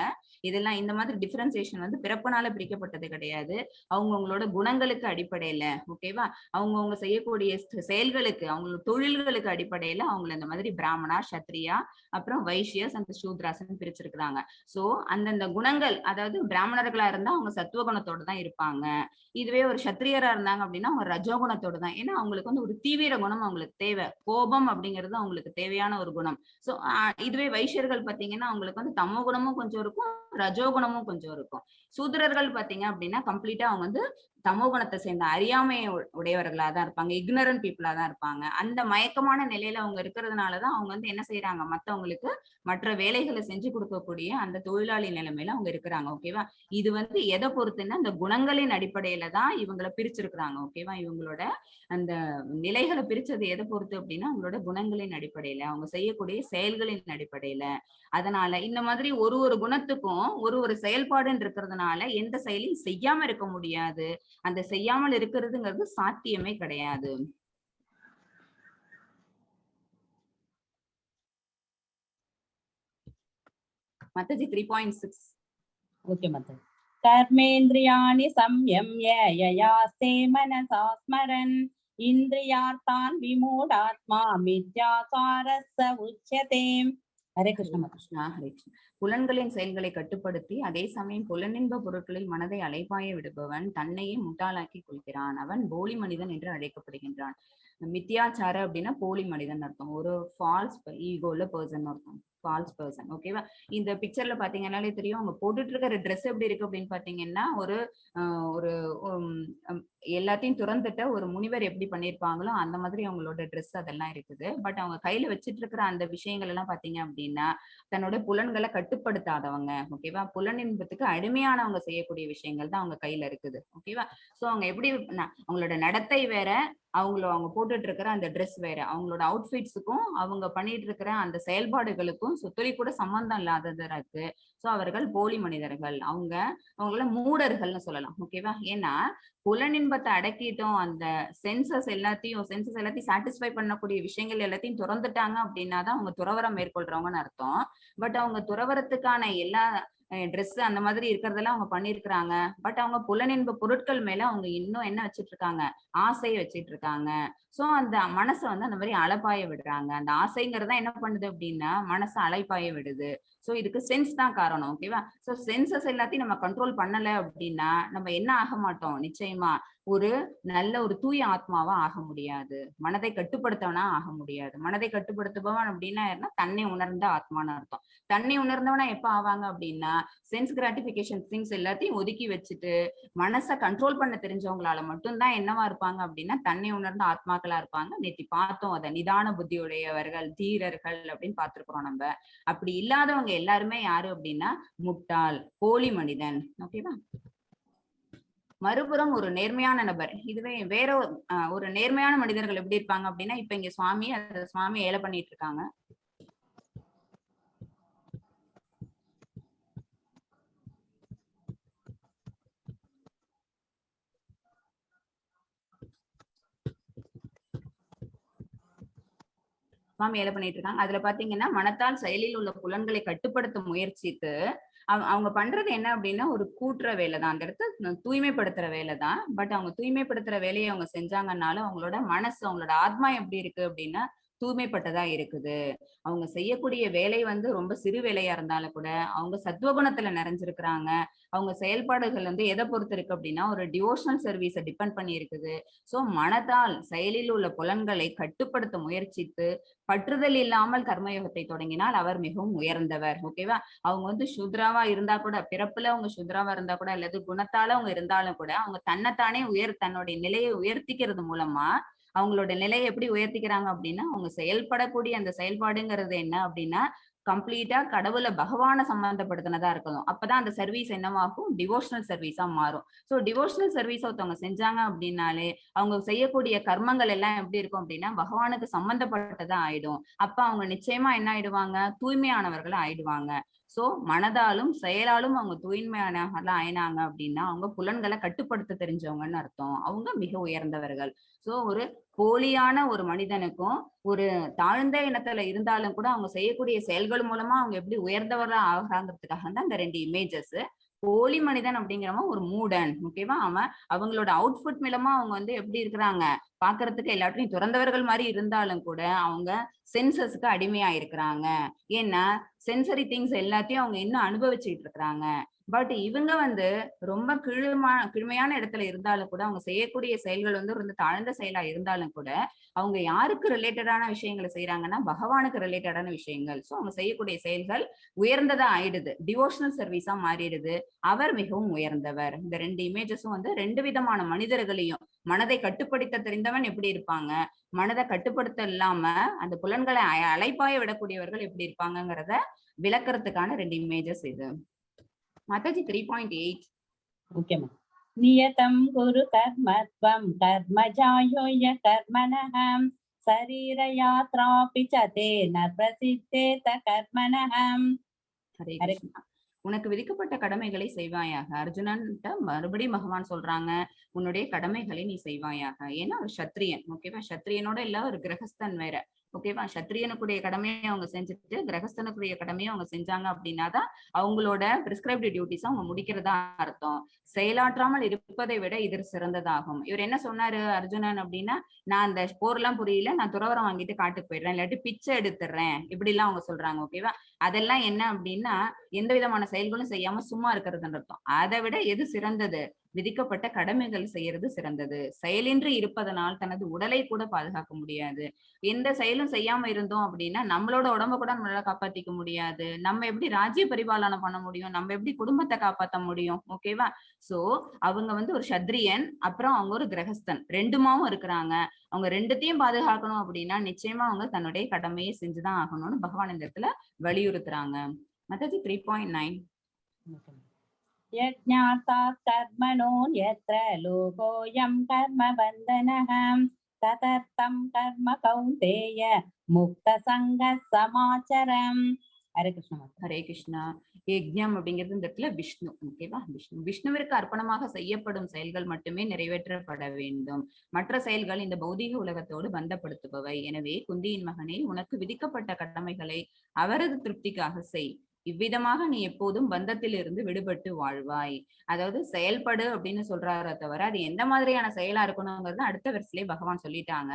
இதெல்லாம் இந்த மாதிரி டிஃபரன்சியேஷன் வந்து பிறப்புனால பிரிக்கப்பட்டது கிடையாது. அவங்கவுங்களோட குணங்களுக்கு அடிப்படையில, ஓகேவா, அவங்கவுங்க செய்யக்கூடிய செயல்களுக்கு, அவங்களோட தொழில்களுக்கு அடிப்படையில அவங்களை இந்த மாதிரி பிராமணா, சத்ரியா, அப்புறம் வைசியஸ் அந்த சூத்ராசன் பிரிச்சிருக்கிறாங்க. சோ அந்தந்த குணங்கள், அதாவது பிராமணர்களா இருந்தா அவங்க சத்துவ குணத்தோட தான் இருப்பாங்க. இதுவே ஒரு சத்திரியரா இருந்தாங்க அப்படின்னா அவங்க ரஜோகுணத்தோட தான். ஏன்னா அவங்களுக்கு வந்து ஒரு தீவிர குணம் அவங்களுக்கு தேவை. கோபம் அப்படிங்கிறது அவங்களுக்கு தேவையான ஒரு குணம். சோ இதுவே வைசியர்கள் பாத்தீங்கன்னா அவங்களுக்கு வந்து தமோ குணமும் கொஞ்சம் இருக்கும், ரஜோகுணமும் கொஞ்சம் இருக்கும். சூத்திரர்கள் பாத்தீங்க அப்படின்னா கம்ப்ளீட்டா அவங்க வந்து தமோ குணத்தை சேர்ந்த அறியாமையை உடையவர்களா தான் இருப்பாங்க, இக்னரன்ட் பீப்புளா தான் இருப்பாங்க. அந்த மயக்கமான நிலையில அவங்க இருக்கிறதுனாலதான் அவங்க வந்து என்ன செய்யறாங்க, மத்தவங்களுக்கு மற்ற வேலைகளை செஞ்சு கொடுக்கக்கூடிய அந்த தொழிலாளி நிலைமையில அவங்க இருக்கிறாங்க. ஓகேவா? இது வந்து எதை பொறுத்துன்னா அந்த குணங்களின் அடிப்படையில தான் இவங்களை பிரிச்சிருக்கிறாங்க. ஓகேவா? இவங்களோட அந்த நிலைகளை பிரிச்சது எதை பொறுத்து அப்படின்னா அவங்களோட குணங்களின் அடிப்படையில, அவங்க செய்யக்கூடிய செயல்களின் அடிப்படையில. அதனால இந்த மாதிரி ஒரு ஒரு குணத்துக்கும் ஒரு ஒரு செயல்பாடுன்னு இருக்கிறதுனால எந்த செயலையும் செய்யாம இருக்க முடியாது. அந்த செய்யாமல் இருக்கிறதுங்கிறது சாத்தியமே கிடையாது. மத்தஜி 3.6. ஓகே மாதா. கர்மேந்திரியாணி சம்யம்ய யயாஸ்தே மனசா ஸ்மரன் இந்திரியார்த்தான் விமூடாத்மா மித்யாசாரஸ்ஸ உச்யதே. ஹரே கிருஷ்ண மாதா. ஹரே கிருஷ்ணா. புலன்களின் செயல்களை கட்டுப்படுத்தி அதே சமயம் புலனின்ப பொருட்களில் மனதை அலைபாய விடுபவன் தன்னையே முட்டாளாக்கி கொள்கிறான். அவன் போலி மனிதன் என்று அழைக்கப்படுகின்றான். மித்தியாச்சார அப்படின்னா போலி மனிதன் அர்த்தம். ஒரு ஃபால்ஸ் ஈகோல பர்சன் அர்த்தம், ஃபால்ஸ் பர்சன். ஓகேவா? இந்த பிக்சர்ல பாத்தீங்கன்னாலே தெரியும் அவங்க போட்டுட்டு இருக்கிற ட்ரெஸ் எப்படி இருக்கு அப்படின்னு பாத்தீங்கன்னா ஒரு எல்லாத்தையும் துறந்துட்ட ஒரு முனிவர் எப்படி பண்ணிருப்பாங்களோ அந்த மாதிரி அவங்களோட ட்ரெஸ் அதெல்லாம் இருக்குது. பட் அவங்க கையில வச்சிட்டு இருக்கிற அந்த விஷயங்கள் எல்லாம் பாத்தீங்க அப்படின்னா தன்னோட புலன்களை கட்டுப்படுத்தாதவங்க. ஓகேவா? புலனின்பத்துக்கு அடிமையானவங்க செய்யக்கூடிய விஷயங்கள் தான் அவங்க கையில இருக்குது. ஓகேவா? சோ அவங்க எப்படி அவங்களோட நடத்தை வேற, அவங்க போட்டுட்டு இருக்கிற அந்த ட்ரெஸ் வேற, அவங்களோட அவுட்ஃபிட்ஸுக்கும் அவங்க பண்ணிட்டு இருக்கிற அந்த செயல்பாடுகளுக்கும் சுத்தலி கூட சம்பந்தம் இல்லாததா இருக்கு. சோ அவர்கள் போலி மனிதர்கள். அவங்கள மூடர்கள்னு சொல்லலாம். ஓகேவா? ஏன்னா புலனின்பத்தை அடக்கிட்டோம், அந்த சென்சஸ் எல்லாத்தையும் சாட்டிஸ்ஃபை பண்ணக்கூடிய விஷயங்கள் எல்லாத்தையும் துறந்துட்டாங்க அப்படின்னாதான் அவங்க துறவரம் மேற்கொள்றவங்கன்னு அர்த்தம். பட் அவங்க துறவரத்துக்கான எல்லா ட்ரெஸ் அந்த மாதிரி இருக்கிறதெல்லாம் அவங்க பண்ணிருக்கிறாங்க. பட் அவங்க புலனின்ப பொருட்கள் மேல அவங்க இன்னும் என்ன வச்சிட்டு இருக்காங்க, ஆசையை வச்சிட்டு இருக்காங்க. சோ அந்த மனசை வந்து அந்த மாதிரி அலைப்பாய விடுறாங்க. அந்த ஆசைங்கிறதா என்ன பண்ணுது அப்படின்னா மனசை அலைப்பாய விடுது. சோ இதுக்கு சென்ஸ் தான் காரணம். ஓகேவா? சோ சென்சஸ் எல்லாத்தையும் நம்ம கண்ட்ரோல் பண்ணல அப்படின்னா நம்ம என்ன ஆக மாட்டோம், நிச்சயமா ஒரு நல்ல ஒரு தூய ஆத்மாவா ஆக முடியாது. மனதை கட்டுப்படுத்தவனா ஆக முடியாது. மனதை கட்டுப்படுத்துபவன் அப்படின்னா என்ன, தன்னை உணர்ந்த ஆத்மான்னு அர்த்தம். தன்னை உணர்ந்தவனா எப்ப ஆவாங்க அப்படின்னா சென்ஸ் கிராட்டிபிகேஷன் திங்ஸ் எல்லாத்தையும் ஒதுக்கி வச்சுட்டு மனசை கண்ட்ரோல் பண்ண தெரிஞ்சவங்களால மட்டும்தான் என்னவா இருப்பாங்க அப்படின்னா தன்னை உணர்ந்த ஆத்மாக்களா இருப்பாங்க. நேத்தி பார்த்தோம் அத, நிதான புத்தியுடையவர்கள், தீரர்கள் அப்படின்னு பார்த்திருக்கிறோம் நம்ம. அப்படி இல்லாதவங்க எல்லாருமே யாரு அப்படின்னா முட்டாள், போலி மனிதன். ஓகேவா? மறுபுறம் ஒரு நேர்மையான நபர், இதுவே வேற ஒரு நேர்மையான மனிதர்கள் எப்படி இருப்பாங்க அப்படின்னா இப்ப இங்க சுவாமி ஏழை பண்ணிட்டு இருக்காங்க. சுவாமி வேலை பண்ணிட்டு இருக்காங்க. அதுல பாத்தீங்கன்னா மனத்தால் செயலில் உள்ள புலன்களை கட்டுப்படுத்த முயற்சித்து அவங்க பண்றது என்ன அப்படின்னா ஒரு கூட்டுற வேலை தான், அந்த இடத்த தூய்மைப்படுத்துற வேலை தான். பட் அவங்க தூய்மைப்படுத்துற வேலையை அவங்க செஞ்சாங்கன்னாலும் அவங்களோட மனசு, அவங்களோட ஆத்மா எப்படி இருக்கு அப்படின்னா தூய்மைப்பட்டதா இருக்குது. அவங்க செய்யக்கூடிய வேலை வந்து ரொம்ப சிறு வேலையா இருந்தாலும் கூட அவங்க சத்துவகுணத்துல நிறைஞ்சிருக்கிறாங்க. அவங்க செயல்பாடுகள் வந்து எதை பொறுத்து இருக்கு அப்படின்னா ஒரு டிவோஷனல் சர்வீஸை டிபெண்ட் பண்ணி இருக்குது. சோ மனதால் செயலில் உள்ள புலன்களை கட்டுப்படுத்த முயற்சித்து பற்றுதல் இல்லாமல் கர்மயோகத்தை தொடங்கினால் அவர் மிகவும் உயர்ந்தவர். ஓகேவா? அவங்க வந்து சுத்ராவா இருந்தா கூட, பிறப்புல அவங்க சுத்ராவா இருந்தா கூட அல்லது குணத்தால அவங்க இருந்தாலும் கூட அவங்க தன்னைத்தானே தன்னுடைய நிலையை உயர்த்திக்கிறது மூலமா அவங்களோட நிலையை எப்படி உயர்த்திக்கிறாங்க அப்படின்னா அவங்க செயல்படக்கூடிய அந்த செயல்பாடுங்கிறது என்ன அப்படின்னா கம்ப்ளீட்டா கடவுளை பகவானை சம்பந்தப்படுத்தினதா இருக்கணும். அப்பதான் அந்த சர்வீஸ் என்னவாகும், டிவோஷனல் சர்வீஸா மாறும். சோ டிவோஷனல் சர்வீஸ் ஒருத்தவங்க செஞ்சாங்க அப்படின்னாலே அவங்க செய்யக்கூடிய கர்மங்கள் எல்லாம் எப்படி இருக்கும் அப்படின்னா பகவானுக்கு சம்பந்தப்பட்டதா ஆயிடும். அப்ப அவங்க நிச்சயமா என்ன ஆயிடுவாங்க, தூய்மையானவர்களா ஆயிடுவாங்க. சோ மனதாலும் செயலாலும் அவங்க தூய்மையானவர்களா ஆயினாங்க அப்படின்னா அவங்க புலன்களை கட்டுப்படுத்த தெரிஞ்சவங்கன்னு அர்த்தம். அவங்க மிக உயர்ந்தவர்கள். சோ ஒரு போலியான ஒரு மனிதனுக்கும் ஒரு தாழ்ந்த இனத்துல இருந்தாலும் கூட அவங்க செய்யக்கூடிய செயல்கள் மூலமா அவங்க எப்படி உயர்ந்தவர்களா ஆகிறாங்கிறதுக்காக தான் இந்த 2 இமேஜஸ். போலி மனிதன் அப்படிங்கிறவன் ஒரு மூடன். ஓகேவா? அவங்களோட அவுட்ஃபுட் மூலமா அவங்க வந்து எப்படி இருக்கிறாங்க, பாக்குறதுக்கு எல்லாத்தையும் துறந்தவர்கள் மாதிரி இருந்தாலும் கூட அவங்க சென்சஸ்க்கு அடிமையா இருக்கிறாங்க. ஏன்னா சென்சரி திங்ஸ் எல்லாத்தையும் அவங்க இன்னும் அனுபவிச்சுட்டு இருக்கிறாங்க. பட் இவங்க வந்து ரொம்ப கீழ்மையான இடத்துல இருந்தாலும் கூட அவங்க செய்யக்கூடிய செயல்கள் வந்து ரொம்ப தாழ்ந்த செயலா இருந்தாலும் கூட அவங்க யாருக்கு ரிலேட்டடான விஷயங்களை செய்யறாங்கன்னா பகவானுக்கு ரிலேட்டடான விஷயங்கள். சோ அவங்க செய்யக்கூடிய செயல்கள் உயர்ந்ததா ஆயிடுது, டிவோஷனல் சர்வீஸா மாறிடுது. அவர் மிகவும் உயர்ந்தவர். இந்த 2 இமேஜஸும் வந்து 2 விதமான மனிதர்களையும், மனதை கட்டுப்படுத்த தெரிந்தவன் எப்படி இருப்பாங்க, மனதை கட்டுப்படுத்த இல்லாம அந்த புலன்களை அலைப்பாய விடக்கூடியவர்கள் எப்படி இருப்பாங்கிறத விளக்கறதுக்கான 2 இமேஜஸ் இது. மாதாஜி 3.8. Okay ma'am. நியதம் குரு கர்மத்வம் கர்மஜாயோய கர்மணஹ சரீர யாத்ராபி ச தேன பிரசித்தேத கர்மணஹ. ஹரே கிருஷ்ணா. உனக்கு விதிக்கப்பட்ட கடமைகளை செய்வாயாக. அர்ஜுனன்ட்ட மறுபடியும் பகவான் சொல்றாங்க உன்னுடைய கடமைகளை நீ செய்வாயாக. ஏன்னா ஒரு சத்திரியன். ஓகேவா? சத்திரியனோட இல்ல ஒரு கிரகஸ்தன் வேற. ஓகேவா? சத்திரியனுக்குரிய கடமையை அவங்க செஞ்சுட்டு கிரகஸ்தனுக்குரிய கடமையை அவங்க செஞ்சாங்க அப்படின்னாதான் அவங்களோட பிரிஸ்கிரைப்டு டியூட்டிஸ் அவங்க முடிக்கிறதா அர்த்தம். செயலாற்றாமல் இருப்பதை விட இது சிறந்ததாகும். இவர் என்ன சொன்னாரு அர்ஜுனன் அப்படின்னா, நான் அந்த போர்லாம் புரியல, நான் துறவரம் வாங்கிட்டு காட்டுக்கு போயிடுறேன், இல்லாட்டி பிச்சை எடுத்துடுறேன், இப்படி எல்லாம் அவங்க சொல்றாங்க. ஓகேவா? அதெல்லாம் என்ன அப்படின்னா எந்த விதமான செயல்களும் செய்யாம சும்மா இருக்கிறதுன்னு அர்த்தம். அதை விட எது சிறந்தது, விதிக்கப்பட்ட கடமைகள் செய்யறது சிறந்தது. செயலின்றி இருப்பதனால் தனது உடலை கூட பாதுகாக்க முடியாது. எந்த செயலும் செய்யாம இருந்தோம் அப்படின்னா நம்மளோட உடம்ப கூட நம்மளால காப்பாத்திக்க முடியாது. நம்ம எப்படி ராஜ்ய பரிபாலனம் பண்ண முடியும், நம்ம எப்படி குடும்பத்தை காப்பாற்ற முடியும்? ஓகேவா? சோ அவங்க வந்து ஒரு சத்ரியன், அப்புறம் அவங்க ஒரு கிரகஸ்தன், ரெண்டுமாவும் இருக்கிறாங்க. அவங்க ரெண்டுத்தையும் பாதுகாக்கணும் அப்படின்னா நிச்சயமா அவங்க தன்னுடைய கடமையை செஞ்சுதான் ஆகணும்னு பகவான் இந்த இடத்துல வலியுறுத்துறாங்க. மாதாஜி 3.9. யஜ்ஞார்த்தாத் கர்மணோ யத்ர லோகோயம் கர்ம பந்தனஹ ததர்த்தம் கர்ம கௌந்தேய முக்த சங்க சமாச்சரம். ஹரே கிருஷ்ணா. ஹரே கிருஷ்ணா. யஜ்ஞம் அப்படிங்கிறது இந்த இடத்துல விஷ்ணு. ஓகேவா? விஷ்ணுவிற்கு அர்ப்பணமாக செய்யப்படும் செயல்கள் மட்டுமே நிறைவேற்றப்பட வேண்டும். மற்ற செயல்கள் இந்த பௌதீக உலகத்தோடு பந்தப்படுத்துபவை. எனவே குந்தியின் மகனே, உனக்கு விதிக்கப்பட்ட கடமைகளை அவரது திருப்திக்காக செய். இவ்விதமாக நீ எப்போதும் பந்தத்தில் இருந்து விடுபட்டு வாழ்வாய். அதாவது செயல்படு அப்படின்னு சொல்றாரே தவிர அது எந்த மாதிரியான செயலா இருக்கணுங்கிறது அடுத்த வரிசையிலே பகவான் சொல்லிட்டாங்க.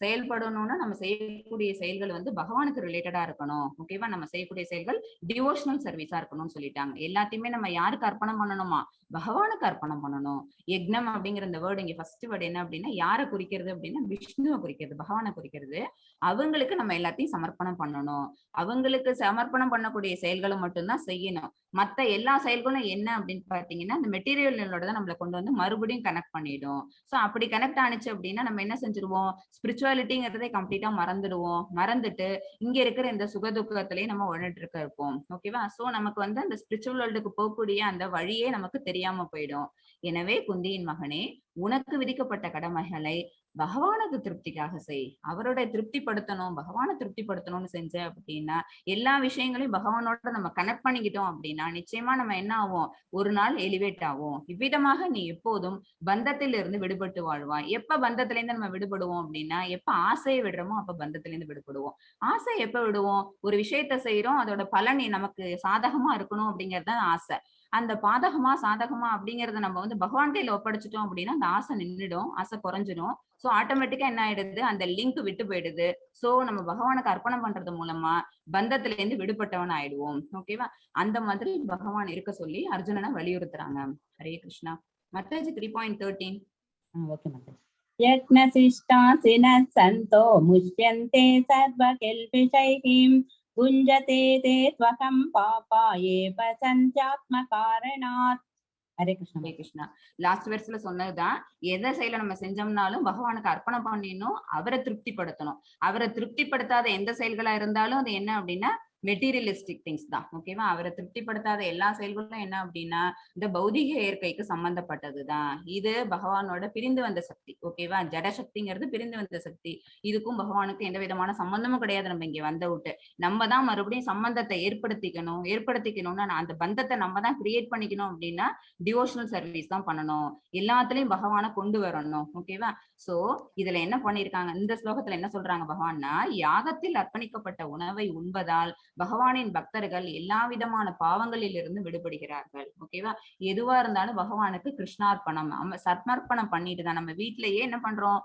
செயல்படணும்னா நம்ம செய்யக்கூடிய செயல்கள் வந்து பகவானுக்கு ரிலேட்டடா இருக்கணும். ஓகேவா? நம்ம செய்யக்கூடிய செயல்கள் டிவோஷனல் சர்வீஸா இருக்கணும்னு சொல்லிட்டாங்க. எல்லாத்தையுமே நம்ம யாருக்கு அர்ப்பணம் பண்ணணுமா, பகவானுக்கு அர்ப்பணம் பண்ணணும். யக்னம் அப்படிங்கிற இந்த வேர்டு இங்க ஃபர்ஸ்ட் வேர்டு என்ன அப்படின்னா யாரை குறிக்கிறது அப்படின்னா விஷ்ணுவை குறிக்கிறது, பகவானை குறிக்கிறது. அவங்களுக்கு நம்ம எல்லாத்தையும் சமர்ப்பணம் பண்ணணும். அவங்களுக்கு சமர்ப்பணம் பண்ணக்கூடிய செயல்களை மட்டும்தான் செய்யணும். மத்த எல்லா செயல்களும் என்ன அப்படின்னு பாத்தீங்கன்னா இந்த மெட்டீரியலோட தான் நம்மளை கொண்டு வந்து மறுபடியும் கனெக்ட் பண்ணிடும். சோ அப்படி கனெக்ட் ஆனிச்சு அப்படின்னா நம்ம என்ன செஞ்சிருவோம், ஸ்பிரிச்சுவாலிட்டிங்கிறதை கம்ப்ளீட்டா மறந்துடுவோம். மறந்துட்டு இங்க இருக்கிற இந்த சுகதுக்கத்திலேயே நம்ம உழட்டு இருப்போம். ஓகேவா? சோ நமக்கு வந்து அந்த ஸ்பிரிச்சுவல் வேர்ல்டுக்கு போகக்கூடிய அந்த வழியே நமக்கு தெரியாம போயிடும். எனவே குந்தியின் மகனே, உனக்கு விதிக்கப்பட்ட கடமைகளை பகவானது திருப்திக்காக செய். அவரோட திருப்திப்படுத்தணும், பகவானை திருப்திப்படுத்தணும்னு செஞ்ச அப்படின்னா எல்லா விஷயங்களையும் பகவானோட நம்ம கனெக்ட் பண்ணிக்கிட்டோம் அப்படின்னா நிச்சயமா நம்ம என்ன ஆகும், ஒரு நாள் எலிவேட் ஆகும். இவ்விதமாக நீ எப்போதும் பந்தத்திலிருந்து விடுபட்டு வாழ்வாய். எப்ப பந்தத்துல இருந்து நம்ம விடுபடுவோம் அப்படின்னா, எப்ப ஆசையை விடுறோமோ அப்ப பந்தத்துல இருந்து விடுபடுவோம். ஆசை எப்ப விடுவோம், ஒரு விஷயத்த செய்யறோம், அதோட பலன் நமக்கு சாதகமா இருக்கணும் அப்படிங்கறது தான் ஆசை. அந்த பாதகமா சாதகமா அப்படிங்கறத நம்ம வந்து பகவான் கையில ஒப்படைச்சிட்டோம் அப்படின்னா அந்த ஆசை நின்னுடும், ஆசை குறைஞ்சிடும். சோ ஆட்டோமேட்டிக்கா என்ன ஆயிடுது, அந்த லிங்க் விட்டு போயிடுது. சோ நம்ம பகவானுக்கு அர்ப்பணம் பண்றது மூலமா பந்தத்துல இருந்து விடுபட்டவன் ஆயிடுவோம். ஓகேவா? அந்த மாதிரி பகவான் இருக்க சொல்லி அர்ஜுனனை வலியுறுத்துறாங்க. ஹரே கிருஷ்ணா. மத்தாஜி 3.13. ஓகே மாதாஜி. யக்ஞசிஷ்டாசினः சந்தோ முஷ்யந்தே சர்வகில்பிஷைஹிம் புஞ்சதே தே த்வகம் பாபா ஏவ சந்த்யாத்ம காரணாத். ஹரே கிருஷ்ணா. ஹரே கிருஷ்ணா. லாஸ்ட் வெர்ஸ்ல சொன்னதுதான், எதை செயல நம்ம செஞ்சோம்னாலும் பகவானுக்கு அர்ப்பணம் பண்ணிடணும், அவரை திருப்திப்படுத்தணும். அவரை திருப்திப்படுத்தாத எந்த செயல்களா இருந்தாலும் அது என்ன அப்படின்னா மெட்டீரியலிஸ்டிக் திங்ஸ் தான். ஓகேவா? அவரை திருப்திப்படுத்தாத எல்லா செயல்களும் என்ன அப்படின்னா இந்த பௌதிக இயற்கைக்கு சம்பந்தப்பட்டதுதான். இது பகவானோட பிரிந்து வந்த சக்தி. ஓகேவா? ஜட சக்திங்கிறது பிரிந்து வந்த சக்தி. இதுக்கும் பகவானுக்கு எந்த விதமான சம்பந்தமும் கிடையாது. நம்ம இங்க வந்த விட்டு நம்ம தான் மறுபடியும் சம்பந்தத்தை ஏற்படுத்திக்கணும்னா அந்த பந்தத்தை நம்ம தான் கிரியேட் பண்ணிக்கணும் அப்படின்னா டிவோஷனல் சர்வீஸ் தான் பண்ணணும். எல்லாத்துலயும் பகவானை கொண்டு வரணும். ஓகேவா? சோ இதுல என்ன பண்ணிருக்காங்க, இந்த ஸ்லோகத்துல என்ன சொல்றாங்க பகவான்னா, யாகத்தில் அர்ப்பணிக்கப்பட்ட உணவை உண்பதால் பகவானின் பக்தர்கள் எல்லா விதமான பாவங்களில் இருந்து விடுபடுகிறார்கள். ஓகேவா? எதுவா இருந்தாலும் பகவானுக்கு கிருஷ்ணார்ப்பணம், நம்ம சர்மர்ப்பணம் பண்ணிட்டு தான். நம்ம வீட்லயே என்ன பண்றோம்,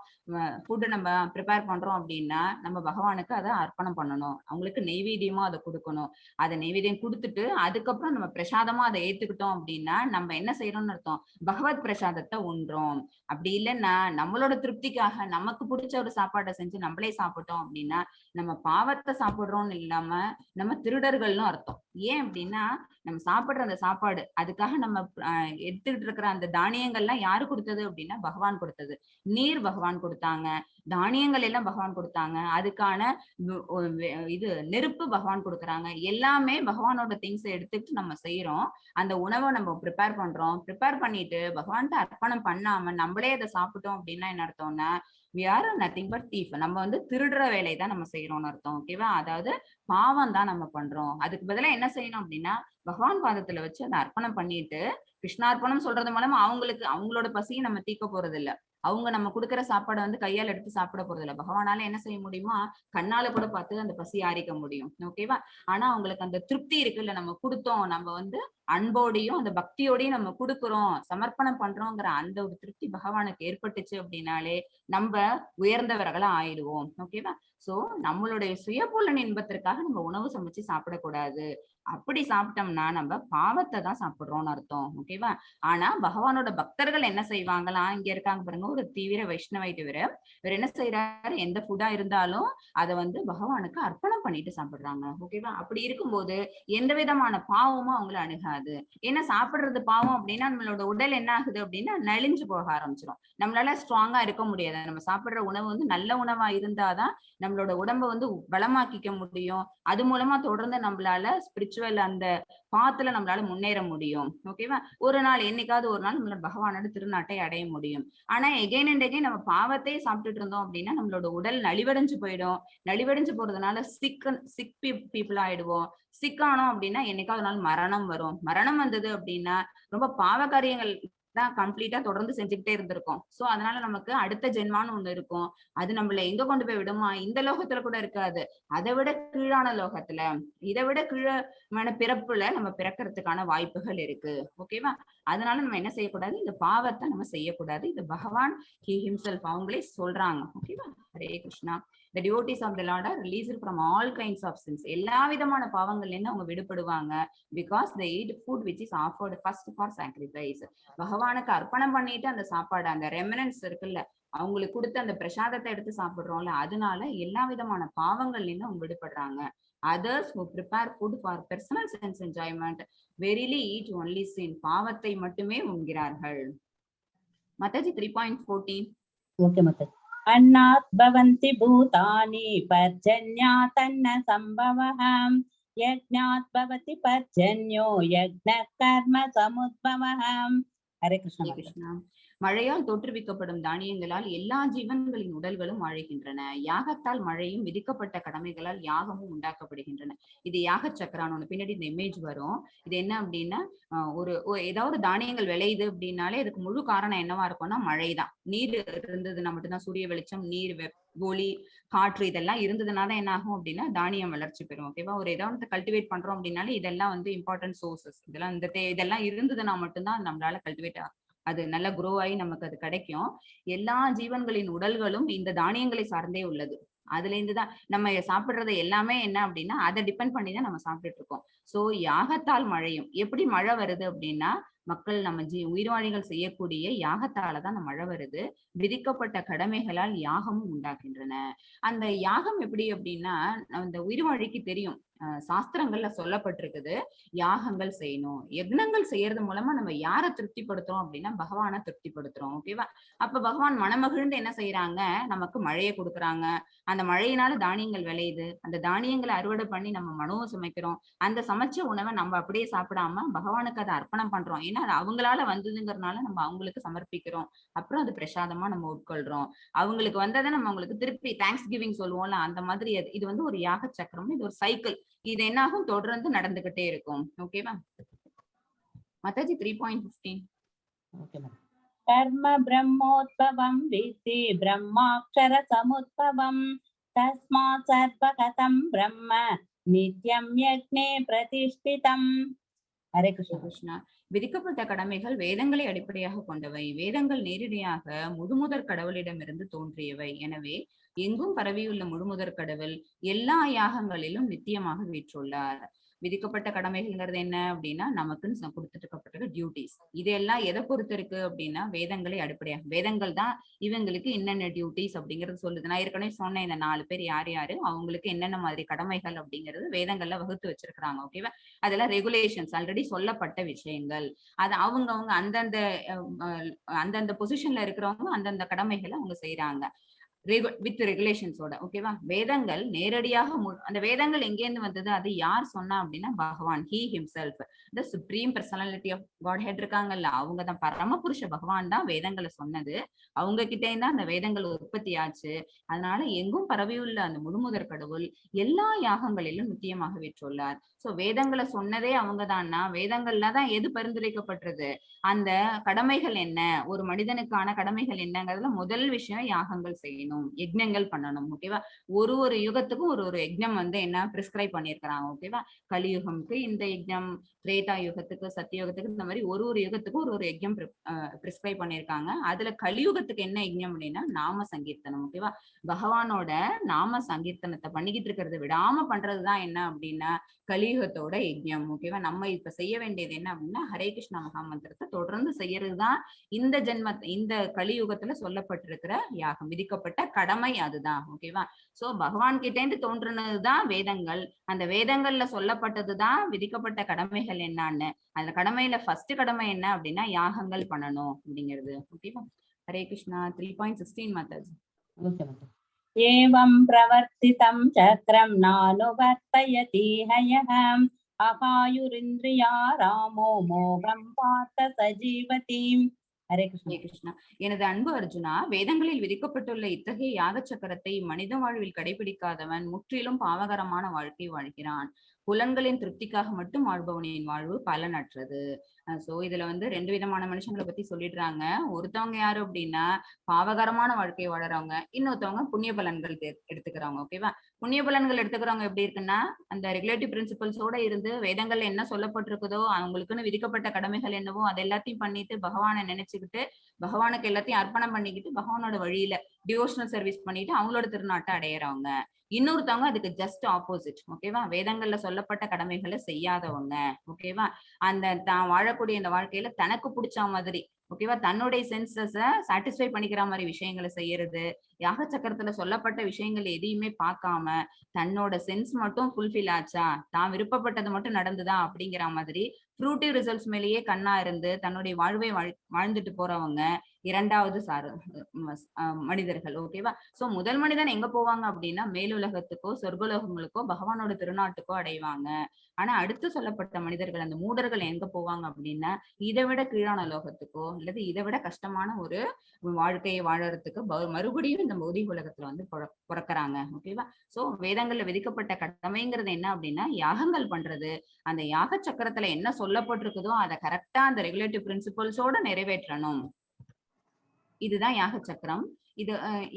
ஃபுட் நம்ம ப்ரிப்பேர் பண்றோம் அப்படின்னா நம்ம பகவானுக்கு அதை அர்ப்பணம் பண்ணணும். அவங்களுக்கு நெய்வேத்தியமா அதை கொடுக்கணும். அதை நெய்வேத்தியம் கொடுத்துட்டு அதுக்கப்புறம் நம்ம பிரசாதமா அதை ஏத்துக்கிட்டோம் அப்படின்னா நம்ம என்ன செய்யறோம்னு அர்த்தம், பகவத் பிரசாதத்தை உண்றோம். அப்படி இல்லைன்னா நம்மளோட திருப்திக்காக நமக்கு பிடிச்ச ஒரு சாப்பாட்டை செஞ்சு நம்மளே சாப்பிட்டோம் அப்படின்னா நம்ம பாவத்தை சாப்பிடுறோம்னு இல்லாம நம்ம திருடர்கள்னு அர்த்தம். ஏன் அப்படின்னா நம்ம சாப்பிடுற அந்த சாப்பாடு, அதுக்காக நம்ம எடுத்துக்கிட்டு இருக்கிற அந்த தானியங்கள்லாம் யாரு கொடுத்தது அப்படின்னா பகவான் கொடுத்தது. நீர் பகவான் கொடுத்தாங்க, தானியங்கள் எல்லாம் பகவான் கொடுத்தாங்க, அதுக்கான இது நெருப்பு பகவான் கொடுக்குறாங்க. எல்லாமே பகவானோட திங்ஸ் எடுத்துக்கிட்டு நம்ம செய்யறோம். அந்த உணவை நம்ம ப்ரிப்பேர் பண்ணிட்டு பகவான்கிட்ட அர்ப்பணம் பண்ணாம நம்மளே அதை சாப்பிட்டோம் அப்படின்னா என்ன அர்த்தம்னா we are nothing but thief. நம்ம வந்து திருடுற வேலையை தான் நம்ம செய்யறோம்னு அர்த்தம். ஓகேவா? அதாவது பாவம் தான் நம்ம பண்றோம். அதுக்கு பதிலா என்ன செய்யணும் அப்படின்னா பகவான் பாதத்துல வச்சு அதை அர்ப்பணம் பண்ணிட்டு கிருஷ்ணார்ப்பணம் சொல்றது மூலமா அவங்களோட பசியை நம்ம தீர்க்க போறது இல்ல. அவங்க நம்ம கொடுக்குற சாப்பாடை வந்து கையால் எடுத்து சாப்பிட போறது இல்ல. பகவானால என்ன செய்ய முடியுமா, கண்ணால கூட பார்த்து அந்த பசி ஆறிக்க முடியும். ஓகேவா? ஆனா அவங்களுக்கு அந்த திருப்தி இருக்குல்ல, நம்ம கொடுத்தோம், நம்ம வந்து அன்போடையும் அந்த பக்தியோடையும் நம்ம கொடுக்குறோம், சமர்ப்பணம் பண்றோங்கிற அந்த ஒரு திருப்தி பகவானுக்கு ஏற்பட்டுச்சு அப்படின்னாலே நம்ம உயர்ந்தவர்களா ஆயிடுவோம். ஓகேவா? சோ நம்மளுடைய சுயபூலன் இன்பத்திற்காக நம்ம உணவு சமைச்சு சாப்பிடக்கூடாது. அப்படி சாப்பிட்டோம்னா நம்ம பாவத்தை தான் சாப்பிடுறோம்னு அர்த்தம். ஓகேவா? ஆனா பகவானோட பக்தர்கள் என்ன செய்வாங்களாம், இங்க இருக்காங்க பாருங்க ஒரு தீவிர வைஷ்ணவைட்டு இவர் என்ன செய்யறாரு, எந்த ஃபுட்டா இருந்தாலும் அதை வந்து பகவானுக்கு அர்ப்பணம் பண்ணிட்டு சாப்பிடுறாங்க. ஓகேவா? அப்படி இருக்கும்போது எந்த விதமான பாவமும் அவங்கள அணுகாது. ஏன்னா சாப்பிடுறது பாவம் அப்படின்னா நம்மளோட உடல் என்ன ஆகுது அப்படின்னா நலிஞ்சு போக ஆரம்பிச்சிடும். நம்மளால ஸ்ட்ராங்கா இருக்க முடியாது. நம்ம சாப்பிடுற உணவு வந்து நல்ல உணவா இருந்தாதான் நம்மளோட உடம்ப வந்து பலமாக்கிக்க முடியும். அது மூலமா தொடர்ந்து நம்மளால ஸ்பிரிச்சுவல் அந்த பாத்துல நம்மளால முன்னேற முடியும். ஓகேவா? ஒரு நாள் என்னைக்காவது ஒரு நாள் நம்மளோட பகவானோட திருநாட்டை அடைய முடியும். ஆனா எகைன் அண்ட் எகைன் நம்ம பாவத்தையே சாப்பிட்டுட்டு இருந்தோம் அப்படின்னா நம்மளோட உடல் நலிவடைஞ்சு போயிடும். நலிவடைஞ்சு போறதுனால சிக் பீப்புள் ஆயிடுவோம். சிக்கானோம் அப்படின்னா என்னைக்காவது நாள் மரணம் வரும். மரணம் வந்தது அப்படின்னா ரொம்ப பாவ காரியங்கள் தான் கம்ப்ளீட்டா தொடர்ந்து செஞ்சுக்கிட்டே இருந்திருக்கோம். சோ அதனால நமக்கு அடுத்த ஜென்மான்னு ஒண்ணு இருக்கும். அது நம்மள எங்க கொண்டு போய் விடுமா, இந்த லோகத்துல கூட இருக்காது, அதை விட கீழான லோகத்துல, இதை விட கீழான பிறப்புல நம்ம பிறக்கிறதுக்கான வாய்ப்புகள் இருக்கு. ஓகேவா? அதனால நம்ம என்ன செய்யக்கூடாது, இந்த பாவத்தை நம்ம செய்யக்கூடாது. இது பகவான் ஹி ஹிம்செல்ஃப் அவங்களே சொல்றாங்க. ஓகேவா? Hare Krishna. The devotees of the Lord are released from all kinds of sins. எல்லா விதமான பாவங்கள்ல இருந்து அவங்க விடுபடுவாங்க. Because they eat food which is offered first for sacrifice. பகவானுக்கு அர்ப்பணம் பண்ணிட்டு அந்த சாப்பாடு, அந்த ரெமினன்ஸ் இருக்குல்ல, அவங்களுக்கு கொடுத்து அந்த பிரசாதத்தை எடுத்து சாப்பிடுறோம்ல, அதனால எல்லா விதமான பாவங்கள்ல இருந்து அவங்க விடுபடுறாங்க. Others who prepare food for personal sense enjoyment verily eat only sin. பாவத்தை மட்டுமே உண்கிறார்கள். மத்தாஜி 3.14. ஓகே மாதாஜி. அன்னாத் பவந்தி பூதானி பர்ஜன்யாத் அன்ன சம்பவः யஜ்ஞாத் பவதி பர்ஜன்யோ யஜ்ஞ கர்ம சமுத்பவः. ஹரே கிருஷ்ணா. மழையால் தோற்றுவிக்கப்படும் தானியங்களால் எல்லா ஜீவன்களின் உடல்களும் வாழுகின்றன. யாகத்தால் மழையும் விதிக்கப்பட்ட கடமைகளால் யாகமும் உண்டாக்கப்படுகின்றன. இது யாக சக்கரான்னு ஒண்ணு. பின்னாடி இந்த இமேஜ் வரும். இது என்ன அப்படின்னா ஏதாவது தானியங்கள் விளையுது அப்படின்னாலே அதுக்கு முழு காரணம் என்னவா இருக்கும்னா மழைதான். நீர் இருந்ததுன்னா மட்டும்தான், சூரிய வெளிச்சம், நீர், ஒளி, காற்று இதெல்லாம் இருந்ததுனால என்ன ஆகும் அப்படின்னா தானியம் வளர்ச்சி பெறும். ஓகேவா? ஒரு ஏதாவது கல்டிவேட் பண்றோம் அப்படின்னாலே இதெல்லாம் வந்து இம்பார்ட்டன்ட் சோர்சஸ். இதெல்லாம் இருந்ததுன்னா மட்டும்தான் நம்மளால கல்டிவேட் அது நல்லா குரோ ஆகி நமக்கு அது கிடைக்கும். எல்லா ஜீவன்களின் உடல்களும் இந்த தானியங்களை சார்ந்தே உள்ளது. அதுல இருந்துதான் நம்ம சாப்பிடுறது எல்லாமே என்ன அப்படின்னா அதை டிபெண்ட் பண்ணி தான் நம்ம சாப்பிட்டுட்டு இருக்கோம். சோ யாகத்தால் மழையும். எப்படி மழை வருது அப்படின்னா மக்கள் நம்ம உயிர்வாழிகள் செய்யக்கூடிய யாகத்தாலதான் அந்த மழை வருது. விதிக்கப்பட்ட கடமைகளால் யாகமும் உண்டாகின்றன. அந்த யாகம் எப்படி அப்படின்னா அந்த உயிர்வாழிக்கு தெரியும். சாஸ்திரங்கள்ல சொல்லப்பட்டிருக்குது யாகங்கள் செய்யணும். யக்னங்கள் செய்யறது மூலமா நம்ம யாரை திருப்திப்படுத்துறோம் அப்படின்னா பகவானை திருப்திப்படுத்துறோம். ஓகேவா? அப்ப பகவான் மனமகிழ்ந்து என்ன செய்யறாங்க, நமக்கு மழையை கொடுக்குறாங்க. அந்த மழையினால தானியங்கள் விளையுது. அந்த தானியங்களை அறுவடை பண்ணி நம்ம மனவும் சமைக்கிறோம். அந்த சமைச்ச உணவை நம்ம அப்படியே சாப்பிடாம பகவானுக்கு அதை அர்ப்பணம் பண்றோம். ஏன்னா அது அவங்களால வந்ததுங்கிறதுனால நம்ம அவங்களுக்கு சமர்ப்பிக்கிறோம். அப்புறம் அது பிரசாதமா நம்ம உட்கொள்றோம். அவங்களுக்கு வந்ததை நம்ம அவங்களுக்கு திருப்பி தேங்க்ஸ் கிவிங் சொல்லுவோம்ல, அந்த மாதிரி இது வந்து ஒரு யாக சக்கரம். இது ஒரு சைக்கிள். இது என்னாகும், தொடர்ந்து நடந்துகிட்டே இருக்கும். ஓகேவா மாதாஜி? 3.15. Okay ma'am. கர்ம பிரம்மோத்பவம் வித்தி பிரம்மாக்ஷர சமுத்பவம் தஸ்மாத் சர்வகதம் பிரம்ம நித்யம் யக்ஞே பிரதிஷ்டிதம். ஹரே கிருஷ்ணா. விதிக்கப்பட்ட கடமைகள் வேதங்களை அடிப்படையாக கொண்டவை. வேதங்கள் நேரடியாக முழுமுதற் கடவுளிடமிருந்து தோன்றியவை. எனவே எங்கும் பரவியுள்ள முழுமுதற் கடவுள் எல்லா யாகங்களிலும் நித்தியமாக வீற்றுள்ளார். விதிக்கப்பட்ட கடமைகள்ங்கிறது என்ன அப்படின்னா நமக்குன்னு கொடுத்துட்டு டியூட்டிஸ். இதெல்லாம் எதை பொறுத்து இருக்கு அப்படின்னா வேதங்களை அடிப்படையாக. வேதங்கள் தான் இவங்களுக்கு என்னென்ன டியூட்டிஸ் அப்படிங்கிறது சொல்லுது. நான் ஏற்கனவே சொன்னேன், இந்த 4 பேர் யார் யாரு, அவங்களுக்கு என்னென்ன மாதிரி கடமைகள் அப்படிங்கிறது வேதங்கள்ல வகுத்து வச்சிருக்கிறாங்க. ஓகேவா? அதெல்லாம் ரெகுலேஷன்ஸ், ஆல்ரெடி சொல்லப்பட்ட விஷயங்கள். அது அவங்க அந்தந்த பொசிஷன்ல இருக்கிறவங்க அந்தந்த கடமைகளை அவங்க செய்யறாங்க வித் ரெகுலேஷன்ஸோட. ஓகேவா? வேதங்கள் நேரடியாக அந்த வேதங்கள் எங்கேருந்து வந்தது, அது யார் சொன்னா அப்படின்னா Bhagavan, he himself, the supreme personality of Godhead இருக்காங்கல்ல, அவங்கதான் பரமபுருஷ பகவான் தான் வேதங்களை சொன்னது. அவங்க கிட்டே தான் அந்த வேதங்கள் உற்பத்தி ஆச்சு. அதனால எங்கும் பரவியுள்ள அந்த முழுமுதற் கடவுள் எல்லா யாகங்களிலும் நித்தியமாக வீற்றுள்ளார். சோ வேதங்களை சொன்னதே அவங்கதான்னா வேதங்கள்ல தான் எது பரிந்துரைக்கப்பட்டது, அந்த கடமைகள் என்ன, ஒரு மனிதனுக்கான கடமைகள் என்னங்கிறதுல முதல் விஷயம் யாகங்கள் செய்யணும், யஜ்ஞங்கள் பண்ணணும். ஓகேவா? ஒரு யுகத்துக்கும் ஒரு யஜ்ஞம் வந்து என்ன பிரிஸ்கிரைப் பண்ணியிருக்கிறாங்க. ஓகேவா? கலியுகம்க்கு இந்த யஜ்ஞம், திரேதா யுகத்துக்கு, சத்தியுகத்துக்கு, இந்த மாதிரி ஒரு யுகத்துக்கும் ஒரு யஜ்ஞம் பிரிஸ்கிரைப் பண்ணியிருக்காங்க. அதுல கலியுகத்துக்கு என்ன யஜ்ஞம் அப்படின்னா நாம சங்கீர்த்தனம். ஓகேவா? பகவானோட நாம சங்கீர்த்தனத்தை பண்ணிக்கிட்டு இருக்கிறத விடாம பண்றதுதான் என்ன அப்படின்னா கலியுகத்தோட யஜ்ஞம். ஓகேவா? நம்ம இப்ப செய்ய வேண்டியது என்ன அப்படின்னா ஹரே கிருஷ்ணா மகாமந்திரத்தை தொடர்ந்து செய்யறதுதான் இந்த இந்த கலியுகத்துல சொல்லப்பட்டிருக்கிற யாகம். விதிக்கப்பட்ட கடமை அதுதான். ஓகேவா? சோ பகவான் கிட்ட இருந்து தோன்றுனதுதான் வேதங்கள். அந்த வேதங்கள்ல சொல்லப்பட்டதுதான் விதிக்கப்பட்ட கடமைகள் என்னன்னு. அந்த கடமையில ஃபர்ஸ்ட் கடமை என்ன அப்படின்னா யாகங்கள் பண்ணணும் அப்படிங்கிறது. ஓகேவா? ஹரே கிருஷ்ணா. 3.16 மாதாஜி. ஏவம் பிரவர்த்திதம் சக்ரம் நானுவர்த்தயதி ஹயஹம் அகாயுரிந்திரியா ராமோ மோகம் பார்த்த சஜீவதீம். ஹரே கிருஷ்ணா. எனது அன்பு அர்ஜுனா, வேதங்களில் விதிக்கப்பட்டுள்ள இத்தகைய யாக சக்கரத்தை மனித வாழ்வில் கடைபிடிக்காதவன் முற்றிலும் பாவகரமான வாழ்க்கை வாழ்கிறான். புலன்களின் திருப்திக்காக மட்டும் வாழ்பவனின் வாழ்வு பலனற்றது. சோ இதுல வந்து 2 விதமான மனுஷங்களை பத்தி சொல்லிடுறாங்க. ஒருத்தவங்க யாரு அப்படின்னா பாவகரமான வாழ்க்கை வாழறவங்க, இன்னொருத்தவங்க புண்ணிய பலன்கள் எடுத்துக்கிறவங்க. ஓகேவா? புண்ணிய பலன்கள் எடுத்துக்கிறவங்க எப்படி இருக்குன்னா அந்த ரெகுலேட்டிவ் பிரின்சிபல்ஸோட இருந்து வேதங்கள்ல என்ன சொல்லப்பட்டிருக்குதோ அவங்களுக்குன்னு விதிக்கப்பட்ட கடமைகள் என்னவோ அது எல்லாத்தையும் பண்ணிட்டு பகவானை நினைச்சுக்கிட்டு பகவானுக்கு எல்லாத்தையும் அர்ப்பணம் பண்ணிக்கிட்டு பகவானோட வழியில டிவோஷனல் சர்வீஸ் பண்ணிட்டு அவங்களோட திருநாட்டை அடையறவங்க. இன்னொருத்தவங்க அதுக்கு ஜஸ்ட் ஆப்போசிட். ஓகேவா? வேதங்கள்ல சொல்லப்பட்ட கடமைகளை செய்யாதவங்க. ஓகேவா? அந்த தான் வாழக்கூடிய இந்த வாழ்க்கையில தனக்கு பிடிச்ச மாதிரி, ஓகேவா, தன்னுடைய சென்சஸ சாட்டிஸ்ஃபை பண்ணிக்கிற மாதிரி விஷயங்களை செய்யறது, யாக சக்கரத்துல சொல்லப்பட்ட விஷயங்கள் எதையுமே பார்க்காம தன்னோட சென்ஸ் மட்டும் ஃபுல்ஃபில் ஆச்சா, தான் விருப்பப்பட்டது மட்டும் நடந்துதா அப்படிங்கிற மாதிரி ஃப்ரூட்டிவ் ரிசல்ட்ஸ் மேலேயே கண்ணா இருந்து தன்னுடைய வாழ்வை வாழ்ந்துட்டு போறவங்க இரண்டாவது மனிதர்கள். ஓகேவா? சோ முதல் மனிதன் எங்க போவாங்க அப்படின்னா மேலுலகத்துக்கோ சொர்க்கலோகங்களுக்கோ பகவானோட திருநாட்டுக்கோ அடைவாங்க. ஆனா அடுத்து சொல்லப்பட்ட மனிதர்கள் அந்த மூடர்கள் எங்க போவாங்க அப்படின்னா இதை விட கீழான லோகத்துக்கோ அல்லது இதை விட கஷ்டமான ஒரு வாழ்க்கையை வாழறதுக்கு மறுபடியும் இந்த பௌதிக உலகத்துல வந்து பிறக்கிறாங்க. ஓகேவா? சோ வேதங்கள்ல விதிக்கப்பட்ட கடமைங்கிறது என்ன அப்படின்னா யாகங்கள் பண்றது. அந்த யாக சக்கரத்துல என்ன சொல்லப்பட்டிருக்குதோ அதை கரெக்டா அந்த ரெகுலேட்டிவ் பிரின்சிபல்ஸோட நிறைவேற்றணும். இதுதான் யாக சக்கரம். இது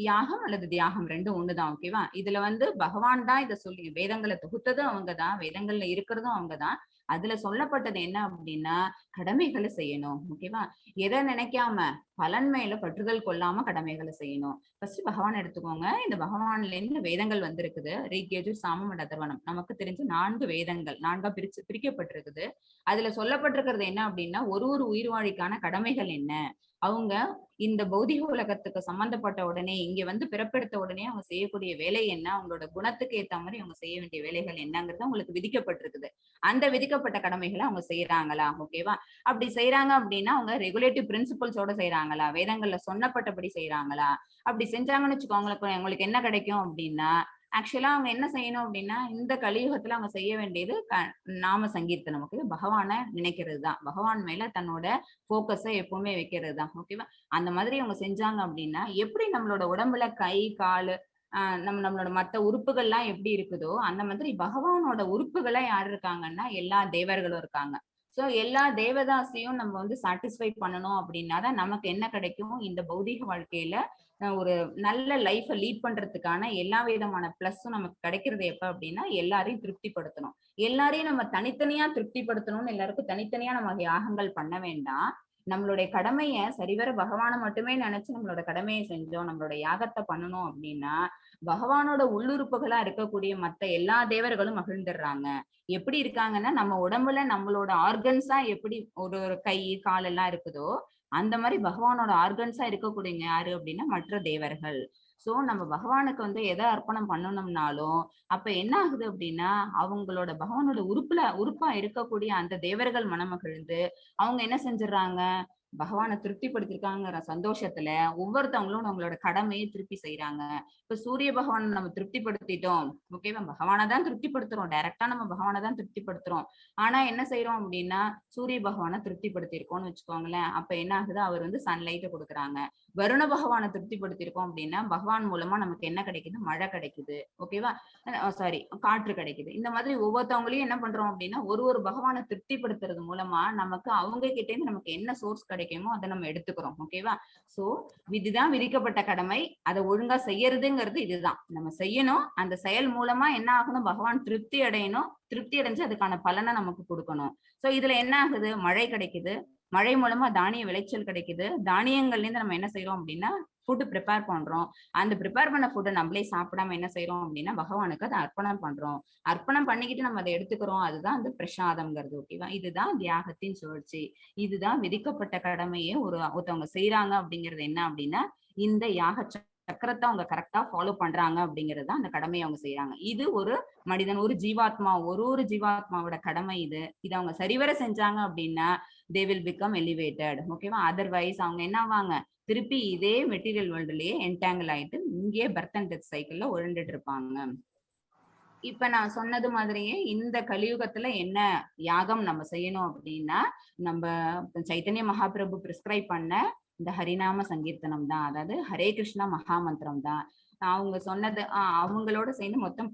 யாகம் அல்லது தியாகம் ரெண்டும் ஒண்ணுதான். ஓகேவா? இதுல வந்து பகவான் தான் இதை சொல்லி வேதங்களை தொகுத்ததும் அவங்கதான், வேதங்கள்ல இருக்கிறதும் அவங்கதான். அதுல சொல்லப்பட்டது என்ன அப்படின்னா கடமைகளை செய்யணும். ஓகேவா? எதை நினைக்காம பலன் மேல பற்றுதல் கொள்ளாம கடமைகளை செய்யணும். ஃபர்ஸ்ட் பகவான் எடுத்துக்கோங்க. இந்த பகவான்ல இருந்து வேதங்கள் வந்திருக்குது. ரிக்யஜுர் சாமம் அதர்வனம். நமக்கு தெரிஞ்ச 4 வேதங்கள் 4ஆ பிரிக்கப்பட்டிருக்குது. அதுல சொல்லப்பட்டிருக்கிறது என்ன அப்படின்னா ஒரு உயிர்வாழிக்கான கடமைகள் என்ன, அவங்க இந்த பௌதிக உலகத்துக்கு சம்பந்தப்பட்ட உடனே இங்க வந்து பிறப்பெடுத்த உடனே அவங்க செய்யக்கூடிய வேலை என்ன, அவங்களோட குணத்துக்கு ஏத்த மாதிரி அவங்க செய்ய வேண்டிய வேலைகள் என்னங்கிறது அவங்களுக்கு விதிக்கப்பட்டிருக்குது. அந்த விதிக்கப்பட்ட கடமைகளை அவங்க செய்யறாங்களா? ஓகேவா? அப்படி செய்யறாங்க அப்படின்னா அவங்க ரெகுலேட்டிவ் பிரின்சிபல்ஸோட செய்யறாங்களா, வேதங்கள்ல சொன்னப்பட்டபடி செய்யறாங்களா? அப்படி செஞ்சாங்கன்னு வச்சுக்கோங்களேன், உங்களுக்கு என்ன கிடைக்கும் அப்படின்னா ஆக்சுவலா அவங்க என்ன செய்யணும் அப்படின்னா இந்த கலியுகத்துல அவங்க செய்ய வேண்டியது நாம சங்கீர்த்தனம். ஓகே, பகவானை நினைக்கிறது தான், பகவான் மேல தன்னோட போக்கஸை எப்பவுமே வைக்கிறது தான். ஓகேவா? அந்த மாதிரி அவங்க செஞ்சாங்க அப்படின்னா எப்படி நம்மளோட உடம்புல கை காலு நம்மளோட மத்த உறுப்புகள்லாம் எப்படி இருக்குதோ அந்த மாதிரி பகவானோட உறுப்புகளா யாரு இருக்காங்கன்னா எல்லா தேவர்களும் இருக்காங்க. சோ எல்லா தேவதாசியும் நம்ம வந்து சாட்டிஸ்ஃபை பண்ணணும் அப்படின்னா தான் நமக்கு என்ன கிடைக்கும், இந்த பௌதிக வாழ்க்கையில ஒரு நல்ல லைஃபை லீட் பண்றதுக்கான எல்லா விதமான பிளஸும் நமக்கு கிடைக்கிறது எப்ப அப்படின்னா எல்லாரையும் திருப்திப்படுத்தணும். எல்லாரையும் நம்ம தனித்தனியா திருப்திப்படுத்தணும்னு எல்லாருக்கும் தனித்தனியா நம்ம யாகங்கள் பண்ண வேண்டாம். நம்மளுடைய கடமையை சரிவர பகவானை மட்டுமே நினைச்சு நம்மளோட கடமையை செஞ்சோம், நம்மளோட யாகத்தை பண்ணணும் அப்படின்னா பகவானோட உள்ளுறுப்புகளா இருக்கக்கூடிய மத்த எல்லா தேவர்களும் மகிழ்ந்துடுறாங்க. எப்படி இருக்காங்கன்னா நம்ம உடம்புல நம்மளோட ஆர்கன்ஸா எப்படி ஒரு கை கால் எல்லாம் இருக்குதோ அந்த மாதிரி பகவானோட ஆர்கன்ஸா இருக்கக்கூடிய யாரு அப்படின்னா மற்ற தேவர்கள். சோ நம்ம பகவானுக்கு வந்து எதை அர்ப்பணம் பண்ணணும்னாலும் அப்ப என்ன ஆகுது அப்படின்னா அவங்களோட பகவானோட உறுப்பா இருக்கக்கூடிய அந்த தேவர்கள் மனமகிழ்ந்து அவங்க என்ன செஞ்சிடறாங்க, பகவானை திருப்திப்படுத்திருக்காங்கிற சந்தோஷத்துல ஒவ்வொருத்தவங்களும் நம்மளோட கடமையை திருப்பி செய்யறாங்க. இப்ப சூரிய பகவானை நம்ம திருப்திப்படுத்திட்டோம். ஓகேவா? பகவானை தான் திருப்திப்படுத்துறோம், டைரக்டா நம்ம பகவானை தான் திருப்திப்படுத்துறோம். ஆனா என்ன செய்யறோம் அப்படின்னா சூரிய பகவானை திருப்திப்படுத்திருக்கோம்னு வச்சுக்கோங்களேன், அப்ப என்ன ஆகுது, அவர் வந்து சன்லைட்டை கொடுக்குறாங்க. வருண பகவானை திருப்திப்படுத்திருக்கோம் அப்படின்னா பகவான் மூலமா நமக்கு என்ன கிடைக்குது, மழை கிடைக்குது. ஓகேவா? சாரி, காற்று கிடைக்குது. இந்த மாதிரி ஒவ்வொருத்தவங்களையும் என்ன பண்றோம் அப்படின்னா ஒரு பகவானை திருப்திப்படுத்துறது மூலமா நமக்கு அவங்க கிட்ட இருந்து நமக்கு என்ன சோர்ஸ் கிடைக்குமோ அதை நம்ம எடுத்துக்கிறோம். ஓகேவா? சோ இதுதான் விதிக்கப்பட்ட கடமை. அதை ஒழுங்கா செய்யறதுங்கிறது இதுதான் நம்ம செய்யணும். அந்த செயல் மூலமா என்ன ஆகணும், பகவான் திருப்தி அடையணும். திருப்தி அடைஞ்சு அதுக்கான பலனை நமக்கு கொடுக்கணும். சோ இதுல என்ன ஆகுது, மழை கிடைக்குது. மழை மூலமா தானிய விளைச்சல் கிடைக்குது. தானியங்கள்ல இருந்து நம்ம என்ன செய்யறோம் அப்படின்னா ஃபுட் ப்ரிப்பேர் பண்றோம். அந்த ப்ரிப்பேர் பண்ண ஃபுட்டை நம்மளே சாப்பிடாம என்ன செய்யறோம் அப்படின்னா பகவானுக்கு அதை அர்ப்பணம் பண்றோம். அர்ப்பணம் பண்ணிக்கிட்டு நம்ம அதை எடுத்துக்கிறோம். அதுதான் அந்த பிரசாதம்ங்கிறது. ஓகேவா? இதுதான் தியாகத்தின் சுழற்சி. இதுதான் விதிக்கப்பட்ட கடமையே ஒருத்தவங்க செய்யறாங்க அப்படிங்கிறது என்ன அப்படின்னா இந்த யாக சக்கரத்தை அவங்க கரெக்டா ஃபாலோ பண்றாங்க அப்படிங்கிறது தான் அந்த கடமையை அவங்க செய்யறாங்க. இது ஒரு மனிதன், ஒரு ஜீவாத்மா, ஒரு ஜீவாத்மாவோட கடமை இது. இதை அவங்க சரிவர செஞ்சாங்க அப்படின்னா they will become elevated. ஓகேவா? அதர்வைஸ் அவங்க என்ன ஆவாங்க, திருப்பி இதே மெட்டீரியல் வேர்ல்டுலயே என்டாங்கிள் ஆயிட்டு இங்கேயே பர்த் அண்ட் டெத் சைக்கிள்ல உருண்டுட்டு இருப்பாங்க. இப்ப நான் சொன்னது மாதிரியே இந்த கலியுகத்துல என்ன யாகம் நம்ம செய்யணும் அப்படின்னா நம்ம சைத்தன்ய மகாபிரபு பிரிஸ்கிரைப் பண்ண இந்த ஹரிநாம சங்கீர்த்தனம் தான், அதாவது ஹரே கிருஷ்ணா மகாமந்திரம் தான். அவங்க சொன்னது அவங்களோட சேர்ந்து மொத்தம்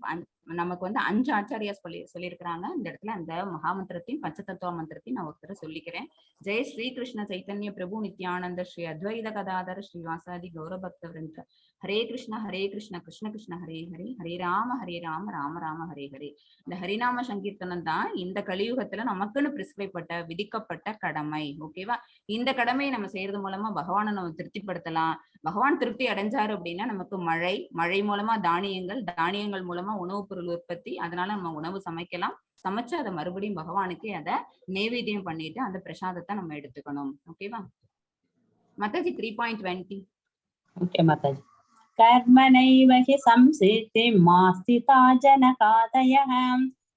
நமக்கு வந்து 5 ஆச்சாரியா சொல்லியிருக்கிறாங்க. இந்த இடத்துல அந்த மகாமந்திரத்தின் பஞ்சதத்துவ மந்திரத்தையும் நான் ஒருத்தர சொல்லிக்கிறேன். ஜெய் ஸ்ரீ கிருஷ்ண சைத்தன்ய பிரபு நித்யானந்த ஸ்ரீ அத்வைத கதாதர ஸ்ரீவாசாதி கௌரபக்த விருந்த ஹரே கிருஷ்ண கிருஷ்ண கிருஷ்ண ஹரே ஹரே ஹரே ராம ராம ராம ஹரே ஹரே. இந்த ஹரிநாம சங்கீர்த்தனம் தான் இந்த கலியுகத்துல நமக்குன்னு பிரிஸ்கிரைப் விதிக்கப்பட்ட கடமை. ஓகேவா? இந்த கடமையை நம்ம செய்யறது மூலமா பகவானை நம்ம திருப்திப்படுத்தலாம். பகவான் திருப்தி அடைஞ்சாரு அப்படின்னா நமக்கு மழை மூலமா தானியங்கள் மூலமா உணவுப் பொருள் உற்பத்தி, அதனால நம்ம உணவு சமைக்கலாம். சமைச்சு அதை மறுபடியும் பகவானுக்கு அதை நைவேத்தியம் பண்ணிட்டு அந்த பிரசாதத்தை நம்ம எடுத்துக்கணும். ஓகேவா? மாதாஜி 3.20. ஓகே மாதாஜி. கர்மனைவ ஹி சம்சித்திம் மாஸ்திதா ஜனகாதயः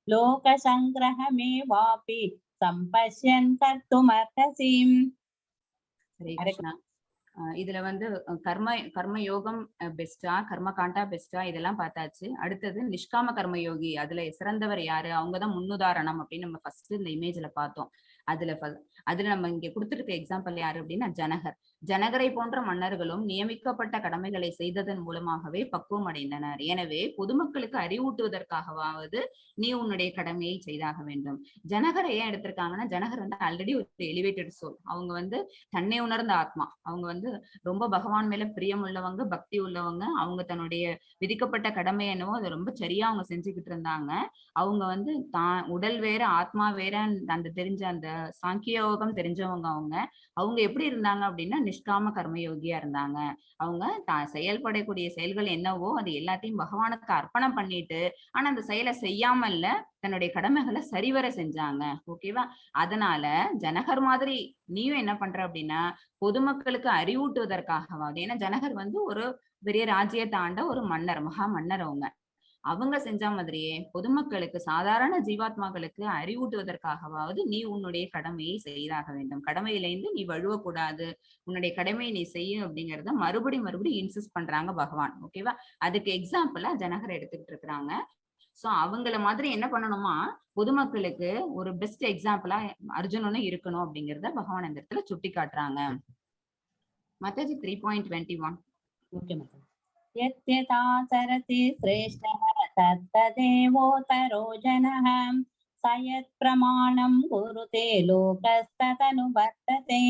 லோக சங்கிரஹமேவாபி சம்பஷ்யன் கர்த்துமர்ஹசிம். ஹரே கிருஷ்ணா. இதுல வந்து கர்ம யோகம் பெஸ்டா, கர்ம காண்டா பெஸ்டா, இதெல்லாம் பார்த்தாச்சு. அடுத்தது நிஷ்காம கர்ம யோகி, அதுல சிறந்தவர் யாரு, அவங்கதான் முன்னுதாரணம் அப்படின்னு நம்ம ஃபர்ஸ்ட் இந்த இமேஜ்ல பார்த்தோம். அதுல நம்ம இங்க கொடுத்திருக்க எக்ஸாம்பிள் யாரு அப்படின்னா ஜனகர். ஜனகரை போன்ற மன்னர்களும் நியமிக்கப்பட்ட கடமைகளை செய்ததன் மூலமாகவே பக்குவம் அடைந்தனர். எனவே பொதுமக்களுக்கு அறிவூட்டுவதற்காகவாவது நீ உன்னுடைய கடமையை செய்தாக வேண்டும். ஜனகரை ஏன் எடுத்திருக்காங்கன்னா, ஜனகர் வந்து ஆல்ரெடி ஒரு எலிவேட்டட் சோல். அவங்க வந்து தன்னை உணர்ந்த ஆத்மா. அவங்க வந்து ரொம்ப பகவான் மேல பிரியம் உள்ளவங்க, பக்தி உள்ளவங்க. அவங்க தன்னுடைய விதிக்கப்பட்ட கடமை என்னவோ அதை ரொம்ப சரியா அவங்க செஞ்சுக்கிட்டு இருந்தாங்க. அவங்க வந்து தான் உடல் வேற ஆத்மா வேற அந்த தெரிஞ்ச அந்த சாங்கியோகம் தெரிஞ்சவங்க. அவங்க எப்படி இருந்தாங்க அப்படின்னா நிஷ்காம கர்மயோகியா இருந்தாங்க. அவங்க தான் செயல்படக்கூடிய செயல்கள் என்னவோ அது எல்லாத்தையும் பகவானுக்கு அர்ப்பணம் பண்ணிட்டு, ஆனா அந்த செயலை செய்யாமல்ல தன்னுடைய கடமைகளை சரிவர செஞ்சாங்க. ஓகேவா? அதனால ஜனகர் மாதிரி நீயும் என்ன பண்ற அப்படின்னா பொதுமக்களுக்கு அறிவூட்டுவதற்காகவாது. ஏன்னா ஜனகர் வந்து ஒரு பெரிய ராஜ்யத்தை ஆண்ட ஒரு மன்னர், மகா மன்னர். அவங்க செஞ்ச மாதிரியே பொதுமக்களுக்கு சாதாரண ஜீவாத்மாக்களுக்கு அறிவூட்டுவதற்காகவாவது நீ உன்னுடைய கடமையை செய்தாக வேண்டும். கடமையிலேருந்து நீ வழுவக்கூடாது, உன்னுடைய கடமையை நீ செய்யும் அப்படிங்கறத மறுபடியும் இன்சிஸ்ட் பண்றாங்க பகவான். ஓகேவா? அதுக்கு எக்ஸாம்பிளா ஜனகர் எடுத்துக்கிட்டு இருக்கிறாங்க. சோ அவங்கள மாதிரி என்ன பண்ணணுமா, பொதுமக்களுக்கு ஒரு பெஸ்ட் எக்ஸாம்பிளா அர்ஜுனனும் இருக்கணும் அப்படிங்கறத பகவான் இந்த இடத்துல சுட்டி காட்டுறாங்க. மாதாஜி 3.21. ஓகே மாதாஜி. यत्यथाचरति श्रेष्ठः तत्तदेवोत्तरो जनः सयत् प्रमाणं कुरुते लोकस्तदनुवर्तते.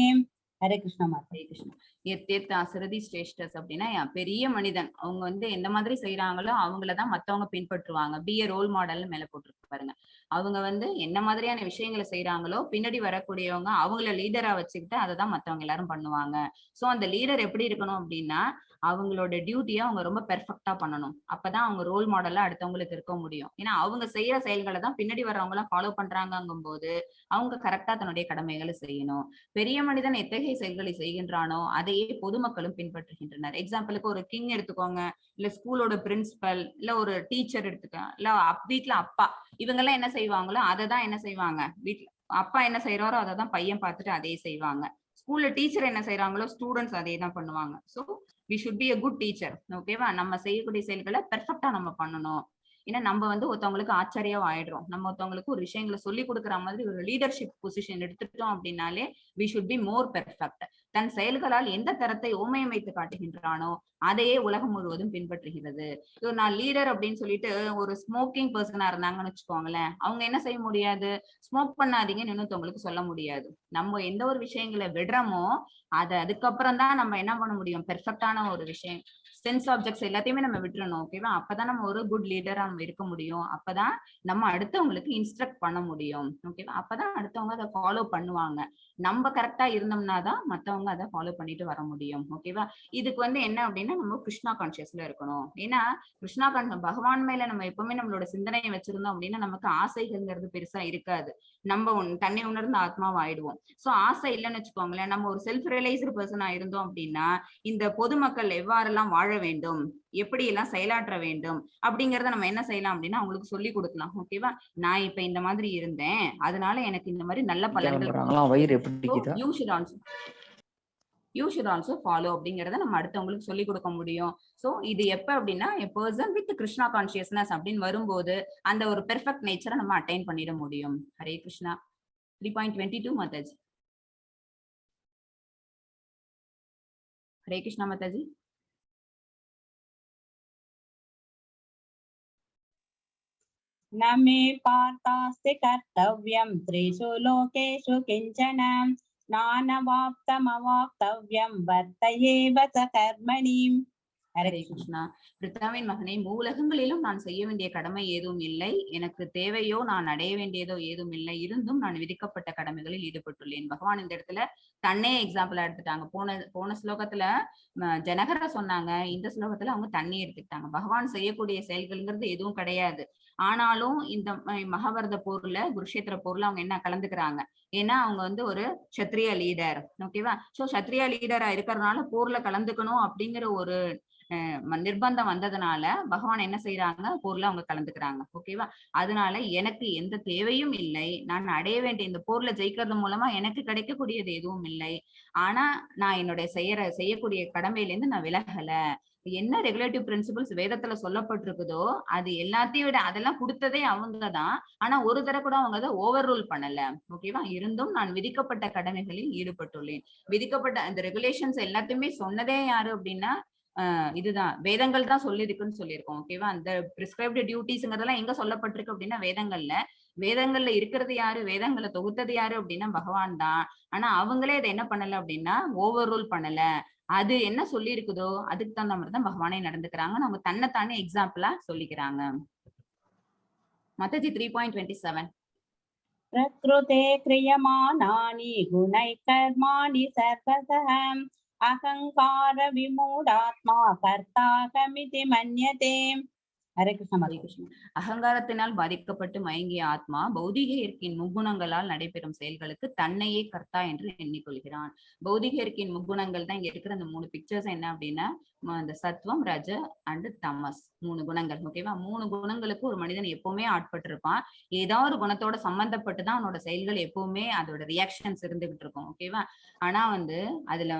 ஹரே கிருஷ்ணா மாதா. ஹரே கிருஷ்ணா. எத்தேத்த அசரதி ஸ்ரேஷ்டஸ் அப்படின்னா பெரிய மனிதன். அவங்க வந்து எந்த மாதிரி செய்யறாங்களோ அவங்களதான் மத்தவங்க பின்பற்றுவாங்க. பி ஏ ரோல் மாடல்னு மேல போட்டிருக்கு பாருங்க. அவங்க வந்து என்ன மாதிரியான விஷயங்களை செய்யறாங்களோ பின்னாடி வரக்கூடியவங்க அவங்கள லீடரா வச்சுக்கிட்டு அதை தான் மத்தவங்க எல்லாரும் பண்ணுவாங்க. சோ அந்த லீடர் எப்படி இருக்கணும் அப்படின்னா அவங்களோட டியூட்டியை அவங்க ரொம்ப பெர்ஃபெக்டா பண்ணணும். அப்பதான் அவங்க ரோல் மாடலா அடுத்தவங்களுக்கு இருக்க முடியும். ஏன்னா அவங்க செய்யற செயல்களை தான் பின்னாடி வர்றவங்க எல்லாம் ஃபாலோ பண்றாங்கும் போது அவங்க கரெக்டா தன்னுடைய கடமைகளை செய்யணும். பெரிய மனிதன் எத்தகைய செயல்களை செய்கின்றானோ அதையே பொதுமக்களும் பின்பற்றுகின்றனர். எக்ஸாம்பிளுக்கு ஒரு கிங் எடுத்துக்கோங்க, இல்ல ஸ்கூலோட பிரின்சிபல், இல்ல ஒரு டீச்சர் எடுத்துக்கோங்க, இல்ல வீட்டுல அப்பா, இவங்க எல்லாம் என்ன செய்வாங்களோ அதை தான் என்ன செய்வாங்க, வீட்டுல அப்பா என்ன செய்யறாரோ அதை தான் பையன் பார்த்துட்டு அதே செய்வாங்க. ஸ்கூல்ல டீச்சர் என்ன செய்யறாங்களோ ஸ்டூடெண்ட்ஸ் அதே தான் பண்ணுவாங்க. So we should be a good teacher. ஓகேவா? நம்ம செய்யக்கூடிய செயல்களை பெர்ஃபெக்டா நம்ம பண்ணணும். ஏன்னா நம்ம வந்து ஒருத்தவங்களுக்கு ஆச்சரியம் ஆயிடுறோம். நம்ம ஒருத்தவங்களுக்கு ஒரு விஷயங்களை சொல்லி கொடுக்குற மாதிரி ஒரு லீடர்ஷிப் பொசிஷன் எடுத்துட்டோம் அப்படின்னாலே we should be more perfect. தன் செயல்களால் எந்த தரத்தை ஓமயமைத்து காட்டுகின்றானோ அதையே உலகம் முழுவதும் பின்பற்றுகிறது. நான் லீடர் அப்படின்னு சொல்லிட்டு ஒரு ஸ்மோக்கிங் பர்சனா இருந்தாங்கன்னு வச்சுக்கோங்களேன், அவங்க என்ன செய்ய முடியாது, ஸ்மோக் பண்ணாதீங்கன்னு இன்னொருத்தவங்களுக்கு சொல்ல முடியாது. நம்ம எந்த ஒரு விஷயங்களை விடுறோமோ அதுக்கப்புறம் தான் நம்ம என்ன பண்ண முடியும், பெர்ஃபெக்டான ஒரு விஷயம் சென்ஸ் ஆப்ஜெக்ட்ஸ் எல்லாத்தையுமே நம்ம விட்டுறணும். ஓகேவா? அப்பதான் நம்ம ஒரு குட் லீடரா நம்ம இருக்க முடியும். அப்பதான் நம்ம அடுத்தவங்களுக்கு இன்ஸ்ட்ரக்ட் பண்ண முடியும். ஓகேவா? அப்பதான் அடுத்தவங்க அதை ஃபாலோ பண்ணுவாங்க. நம்ம கரெக்டா இருந்தோம்னா தான் மத்தவங்க அதை ஃபாலோ பண்ணிட்டு வர முடியும். ஓகேவா? இதுக்கு வந்து என்ன அப்படின்னா நம்ம கிருஷ்ணா கான்சியஸ்ல இருக்கணும். ஏன்னா கிருஷ்ணா பகவான் மேல நம்ம எப்பவுமே நம்மளோட சிந்தனையை வச்சிருந்தோம் அப்படின்னா நமக்கு ஆசைகள்ங்கிறது பெருசா இருக்காது. நம்ம தன்னை உணர்ந்த ஆத்மாவா ஆயிடுவோம். சோ ஆசை இல்லைன்னு வச்சுக்கோங்களேன், நம்ம ஒரு செல்ஃப் ரியலைஸ்டு பர்சனா இருந்தோம் அப்படின்னா இந்த பொதுமக்கள் எவ்வாறெல்லாம் வாழ வேண்டும், எப்படி எல்லாம் செயலாற்ற வேண்டும் அப்படிங்கறத நம்ம என்ன செய்யலாம் அப்படின்னா அவங்களுக்கு சொல்லி கொடுக்கலாம். ஓகேவா? நான் இப்ப இந்த மாதிரி இருந்தேன், அதனால எனக்கு இந்த மாதிரி நல்ல பலன்கள் you should also follow அப்படிங்கறத நம்ம அடுத்தவங்களுக்கு சொல்லி கொடுக்க முடியும். சோ இது எப்ப அப்படின்னா a person with Krishna consciousness அப்படின்னு வரும்போது அந்த ஒரு பெர்ஃபெக்ட் நேச்சரை நம்ம அட்டைன் பண்ணிட முடியும். ஹரே கிருஷ்ணா. 3.22 மாதாஜி. ஹரே கிருஷ்ணா மாதாஜி. न मे पार्थास्ति कर्तव्यं त्रिषु लोकेषु किञ्चन नानवाप्तमवाप्तव्यं वर्तयेव च कर्मणि. ஹரே கிருஷ்ணா. பிரித்தாவின் மகனே, மூலகங்களிலும் நான் செய்ய வேண்டிய கடமை ஏதும் இல்லை, எனக்கு தேவையோ நான் அடைய வேண்டியதோ ஏதும் இல்லை, இருந்தும் நான் விதிக்கப்பட்ட கடமைகளில் ஈடுபட்டுள்ளேன். பகவான் இந்த இடத்துல தன்னே எக்ஸாம்பிளா எடுத்துட்டாங்க. போன ஸ்லோகத்துல ஜனகர சொன்னாங்க, இந்த ஸ்லோகத்துல அவங்க தண்ணி எடுத்துக்கிட்டாங்க. பகவான் செய்யக்கூடிய செயல்கள்ங்கிறது எதுவும் கிடையாது. ஆனாலும் இந்த மகாபாரத போர்ல, குருஷேத்திர போர்ல அவங்க என்ன கலந்துக்கிறாங்க, ஏன்னா அவங்க வந்து ஒரு சத்திரிய லீடர். ஓகேவா? சோ சத்திரிய லீடரா இருக்கிறதுனால போர்ல கலந்துக்கணும் அப்படிங்கிற ஒரு நிர்பந்தம் வந்ததுனால பகவான் என்ன செய்யறாங்க, போர்ல அவங்க கலந்துக்கிறாங்க. ஓகேவா? அதனால எனக்கு எந்த தேவையும் இல்லை, நான் அடைய வேண்டிய இந்த போர்ல ஜெயிக்கிறது மூலமா எனக்கு கிடைக்கக்கூடியது எதுவும் இல்லை. ஆனா நான் என்னுடைய செய்யக்கூடிய கடமையில இருந்து நான் விலகல. என்ன ரெகுலேட்டிவ் பிரின்சிபல்ஸ் வேதத்துல சொல்லப்பட்டிருக்குதோ அது எல்லாத்தையும் விட அதெல்லாம் கொடுத்ததே அவங்கதான். ஆனா ஒரு தடவை கூட அவங்க அதை ஓவர் ரூல் பண்ணல. ஓகேவா? இருந்தும் நான் விதிக்கப்பட்ட கடமைகளில் ஈடுபட்டுள்ளேன். விதிக்கப்பட்ட அந்த ரெகுலேஷன்ஸ் எல்லாத்தையுமே சொன்னதே யாரு அப்படின்னா இதுதான் வேதங்கள் தான் சொல்லியிருக்குன்னு சொல்லியிருக்கோம். ஓகேவா? அந்த பிரிஸ்கிரைப்டு டியூட்டிஸ்ங்கிறதெல்லாம் எங்க சொல்லப்பட்டிருக்கு அப்படின்னா வேதங்கள்ல. வேதங்கள்ல இருக்கிறது யாரு, வேதங்களை தொகுத்தது யாரு அப்படின்னா பகவான் தான். ஆனா அவங்களே அதை என்ன பண்ணல அப்படின்னா ஓவர் ரூல் பண்ணல. அது என்ன சொல்லி இருக்குதோ அதுக்கு தகுந்த மாதிரி தான் பகவானே நடந்துக்கிறாங்க. அவங்க தன்னைத்தானே எக்ஸாம்பிளா சொல்லிக்கிறாங்க. மத்தஜி 3.27 प्रकृते क्रियमाणानि गुणैः कर्माणि सर्वशः अहङ्कार विमूढात्मा कर्ताहमिति मन्यते. हरे कृष्ण ஹரே கிருஷ்ணா. அகங்காரத்தினால் பாதிக்கப்பட்டு மயங்கிய ஆத்மா பௌதிக இயற்கையின் முக்குணங்களால் நடைபெறும் செயல்களுக்கு தன்னையே கர்த்தா என்று எண்ணிக்கொள்கிறான். பௌதிக இயற்கையின் முக்குணங்கள் தான் இங்க இருக்கிற அந்த 3 பிக்சர்ஸ் என்ன அப்படின்னா இந்த சத்வம், ரஜ அண்ட் தமஸ் 3 குணங்கள். ஓகேவா? 3 குணங்களுக்கு ஒரு மனிதன் எப்பவுமே ஆட்பட்டிருப்பான். ஏதாவது ஒரு குணத்தோட சம்பந்தப்பட்டுதான் அவனோட செயல்கள் எப்பவுமே அதோட ரியாக்ஷன்ஸ் இருந்துகிட்டு இருக்கும். ஓகேவா? ஆனா அதுல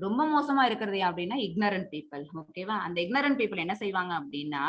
ரொம்ப மோசமா இருக்கிறது அப்படின்னா இக்னரண்ட் பீப்புள். ஓகேவா? அந்த இக்னரண்ட் பீப்புள் என்ன செய்வாங்க அப்படின்னா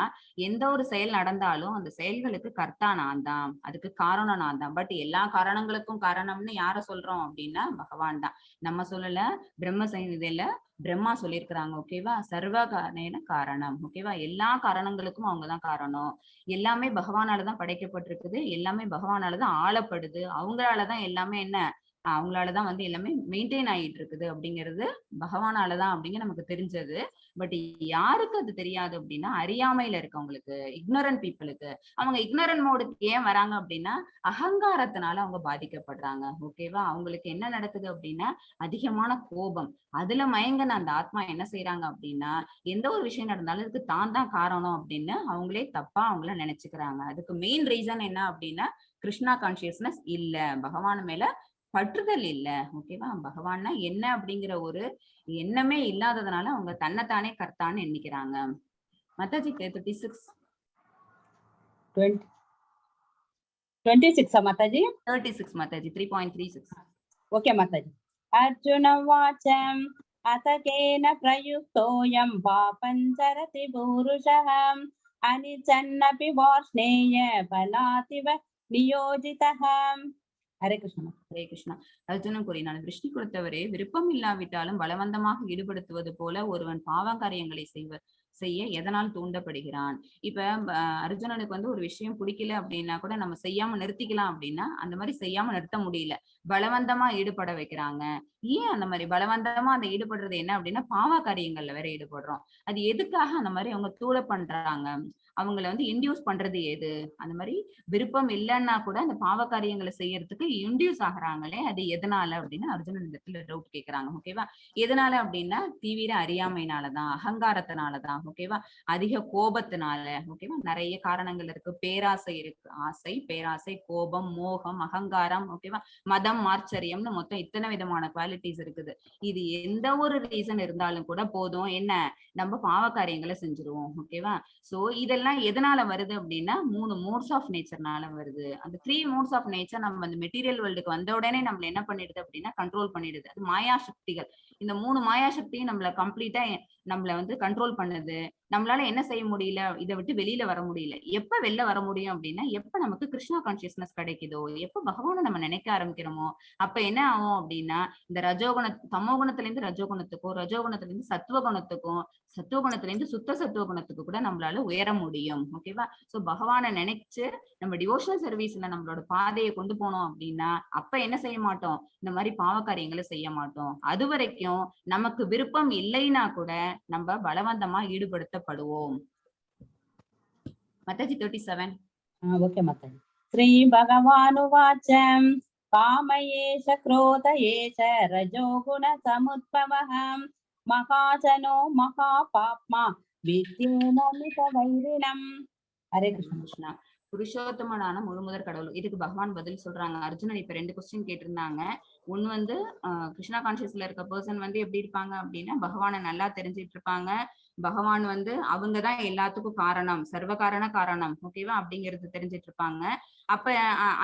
எந்த ஒரு செயல் நடந்தாலும் அந்த செயல்களுக்கு கர்த்தா நான் தான், அதுக்கு காரணம் நான் தான். பட் எல்லா காரணங்களுக்கும் காரணம்னு யார சொல்றோம் அப்படின்னா பகவான் தான். நம்ம சொல்லல, பிரம்ம சங்கீதையில பிரம்மா சொல்லியிருக்கிறாங்க. ஓகேவா? சர்வ காரணேன காரணம். ஓகேவா? எல்லா காரணங்களுக்கும் அவங்கதான் காரணம். எல்லாமே பகவானாலதான் படைக்கப்பட்டிருக்குது. எல்லாமே பகவானாலதான் ஆளப்படுது. அவங்களாலதான் எல்லாமே என்ன அவங்களாலதான் எல்லாமே மெயின்டைன் ஆயிட்டு இருக்குது அப்படிங்கிறது பகவானாலதான் அப்படிங்க நமக்கு தெரிஞ்சது. பட் யாருக்கு அது தெரியாது அப்படின்னா அறியாமையில இருக்கவங்களுக்கு, இக்னரண்ட் பீப்புளுக்கு. அவங்க இக்னரண்ட் மோடுக்கு ஏன் வராங்க அப்படின்னா அகங்காரத்தினால அவங்க பாதிக்கப்படுறாங்க. ஓகேவா? அவங்களுக்கு என்ன நடக்குது அப்படின்னா அதிகமான கோபம். அதுல மயங்கின அந்த ஆத்மா என்ன செய்யறாங்க அப்படின்னா எந்த ஒரு விஷயம் நடந்தாலும் அதுக்கு தான் தான் காரணம் அப்படின்னு அவங்களே தப்பா அவங்கள நினைச்சுக்கிறாங்க. அதுக்கு மெயின் ரீசன் என்ன அப்படின்னா கிருஷ்ணா கான்சியஸ்னஸ் இல்ல, பகவான் மேல பற்றுதல் இல்ல. ஓகேவா? பகவான்னா என்ன அப்படிங்கிற ஒரு எண்ணமே இல்லாததுனால அவங்க தன்னைத்தானே கர்த்தான்னு எண்ணிக்கிறாங்க. மத்தாஜி 36 26 माताजी 36 माताजी 3.36 ओके माताजी. अर्जुन उवाच अथ केन प्रयुक्तोऽयं पापं चरति पूरुषः अनिच्छन्नपि वार्ष्णेय बलातिव नियोजितः. हरे कृष्ण. ஹரே கிருஷ்ணா. அர்ஜுனன் கூறினான், விஷ்ணு கொடுத்தவரே, விருப்பம் இல்லாவிட்டாலும் பலவந்தமாக ஈடுபடுத்துவது போல ஒருவன் பாவகாரியங்களை செய்ய எதனால் தூண்டப்படுகிறான்? இப்ப அர்ஜுனனுக்கு ஒரு விஷயம் பிடிக்கல அப்படின்னா கூட நம்ம செய்யாம நிறுத்திக்கலாம் அப்படின்னா அந்த மாதிரி செய்யாம நிறுத்த முடியல. பலவந்தமா ஈடுபட வைக்கிறாங்க. ஏன் அந்த மாதிரி பலவந்தமா அந்த ஈடுபடுறது என்ன அப்படின்னா பாவ காரியங்கள்ல வேற ஈடுபடுறோம். அது எதுக்காக அந்த மாதிரி அவங்க தூட பண்றாங்க? அவங்கள இன்டியூஸ் பண்றது எது? அந்த மாதிரி விருப்பம் இல்லைன்னா கூட அந்த பாவ காரியங்களை செய்யறதுக்கு இன்டியூஸ் ஆகுறாங்களே, அது எதனால அப்படின்னு அர்ஜுனன் இடத்துல டவுட் கேட்கிறாங்க. ஓகேவா? எதனால அப்படின்னா தீவிர அறியாமையினாலதான், அகங்காரத்தினாலதான். ஓகேவா? அதிக கோபத்தினால. ஓகேவா? நிறைய காரணங்கள் இருக்கு. பேராசை இருக்கு. ஆசை, பேராசை, கோபம், மோகம், அகங்காரம். ஓகேவா? மதம், ஆச்சரியம்னு மொத்தம் இத்தனை விதமான குவாலிட்டிஸ் இருக்குது. இது எந்த ஒரு ரீசன் இருந்தாலும் கூட போதும், என்ன நம்ம பாவ காரியங்களை செஞ்சிருவோம். ஓகேவா? சோ இதெல்லாம் எதனால வருது அப்படின்னா 3 மோட்ஸ் ஆஃப் நேச்சர்னால வருது. அந்த 3 மோட்ஸ் ஆஃப் நேச்சர் நம்ம அந்த மெட்டீரியல் வேர்ல்டுக்கு வந்த உடனே நம்மள என்ன பண்ணிடுது அப்படின்னா கண்ட்ரோல் பண்ணிடுது. அது மாயா சக்திகள். இந்த 3 மாயா சக்தியும் நம்மள கம்ப்ளீட்டா நம்மள கண்ட்ரோல் பண்ணுது. நம்மளால என்ன செய்ய முடியல, இதை விட்டு வெளியில வர முடியல. எப்ப வெளில வர முடியும் அப்படின்னா எப்ப நமக்கு கிருஷ்ணா கான்சியஸ்னஸ் கிடைக்குதோ, எப்ப பகவானை நம்ம நினைக்க ஆரம்பிக்கிறோமோ அப்ப என்ன ஆகும் அப்படின்னா இந்த தமோ குணத்துல இருந்து ரஜோகுணத்துக்கும், ரஜோகுணத்துல இருந்து சத்துவகுணத்துக்கும், சத்துவகுணத்துல இருந்து சுத்த சத்துவகுணத்துக்கு கூட நம்மளால உயர முடியும். ஓகேவா? சோ பகவானை நினைச்சு நம்ம டிவோஷனல் சர்வீஸ்ல நம்மளோட பாதையை கொண்டு போனோம் அப்படின்னா அப்ப என்ன செய்ய மாட்டோம், இந்த மாதிரி பாவ காரியங்களை செய்ய மாட்டோம். அது வரைக்கும் நமக்கு விருப்பம் இல்லைன்னா கூட நம்ம பலவந்தமா ஈடுபடுத்தப்படுவோம். மத்தாஜி 37 ओके माताजी. श्री भगवानुवाच काम एष क्रोध एष रजोगुण समुद्भवः महाजनो महापाप्मा विद्येन मितवैरिणम्. हरे कृष्ण. புருஷோத்தமனான முழுமுதற் கடவுள். இதுக்கு பகவான் பதில் சொல்றாங்க. அர்ஜுனன் இப்ப 2 கொஸ்டின் கேட்டிருந்தாங்க. ஒண்ணு கிருஷ்ணா கான்சியஸ்ல இருக்க பர்சன் எப்படி இருப்பாங்க அப்படின்னா பகவானை நல்லா தெரிஞ்சிட்டு இருப்பாங்க. பகவான் அவங்கதான் எல்லாத்துக்கும் காரணம், சர்வ காரணம். ஓகேவா? அப்படிங்கிறது தெரிஞ்சிட்டு இருப்பாங்க. அப்ப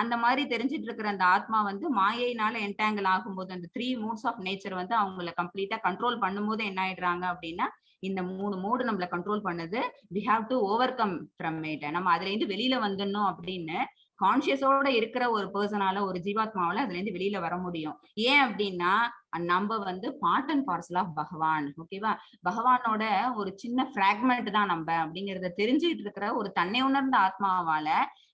அந்த மாதிரி தெரிஞ்சிட்டு இருக்கிற அந்த ஆத்மா மாயையினால என்டாங்கிள் ஆகும்போது அந்த 3 மோட்ஸ் ஆஃப் நேச்சர் அவங்களை கம்ப்ளீட்டா கண்ட்ரோல் பண்ணும்போது என்ன ஆயிடுறாங்க அப்படின்னா இந்த 3 மோடு நம்மள கண்ட்ரோல் பண்ணுது. we have to overcome from it. நம்ம அதுல இருந்து வெளியில வந்துடணும் அப்படின்னு கான்சியஸோட இருக்கிற ஒரு பர்சனால, ஒரு ஜீவாத்மாவால அதுல இருந்து வெளியில வர முடியும். ஏன் அப்படின்னா நம்ம வந்து part and parcel of Bhagavan. ஓகேவா? பகவானோட ஒரு சின்ன பிராக்மெண்ட் தான் நம்ம அப்படிங்கறத தெரிஞ்சுக்கிட்டு இருக்கிற ஒரு தன்னை உணர்ந்த ஆத்மாவால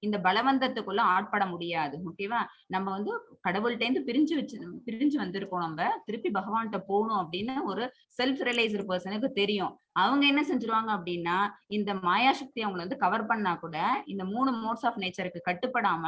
இந்த பலவந்தத்துக்குள்ள ஆட்பட முடியாது. ஓகேவா? நம்ம வந்து கடவுள்கிட்ட இருந்து பிரிஞ்சு வந்திருக்கோம். நம்ம திருப்பி பகவான்கிட்ட போகணும் அப்படின்னு ஒரு செல்ஃப் ரியலைஸ்டு பர்சனுக்கு தெரியும். அவங்க என்ன செஞ்சிருவாங்க அப்படின்னா இந்த மாயாசக்தி அவங்களை வந்து கவர் பண்ணா கூட இந்த 3 மோட்ஸ் ஆஃப் நேச்சருக்கு கட்டுப்படாம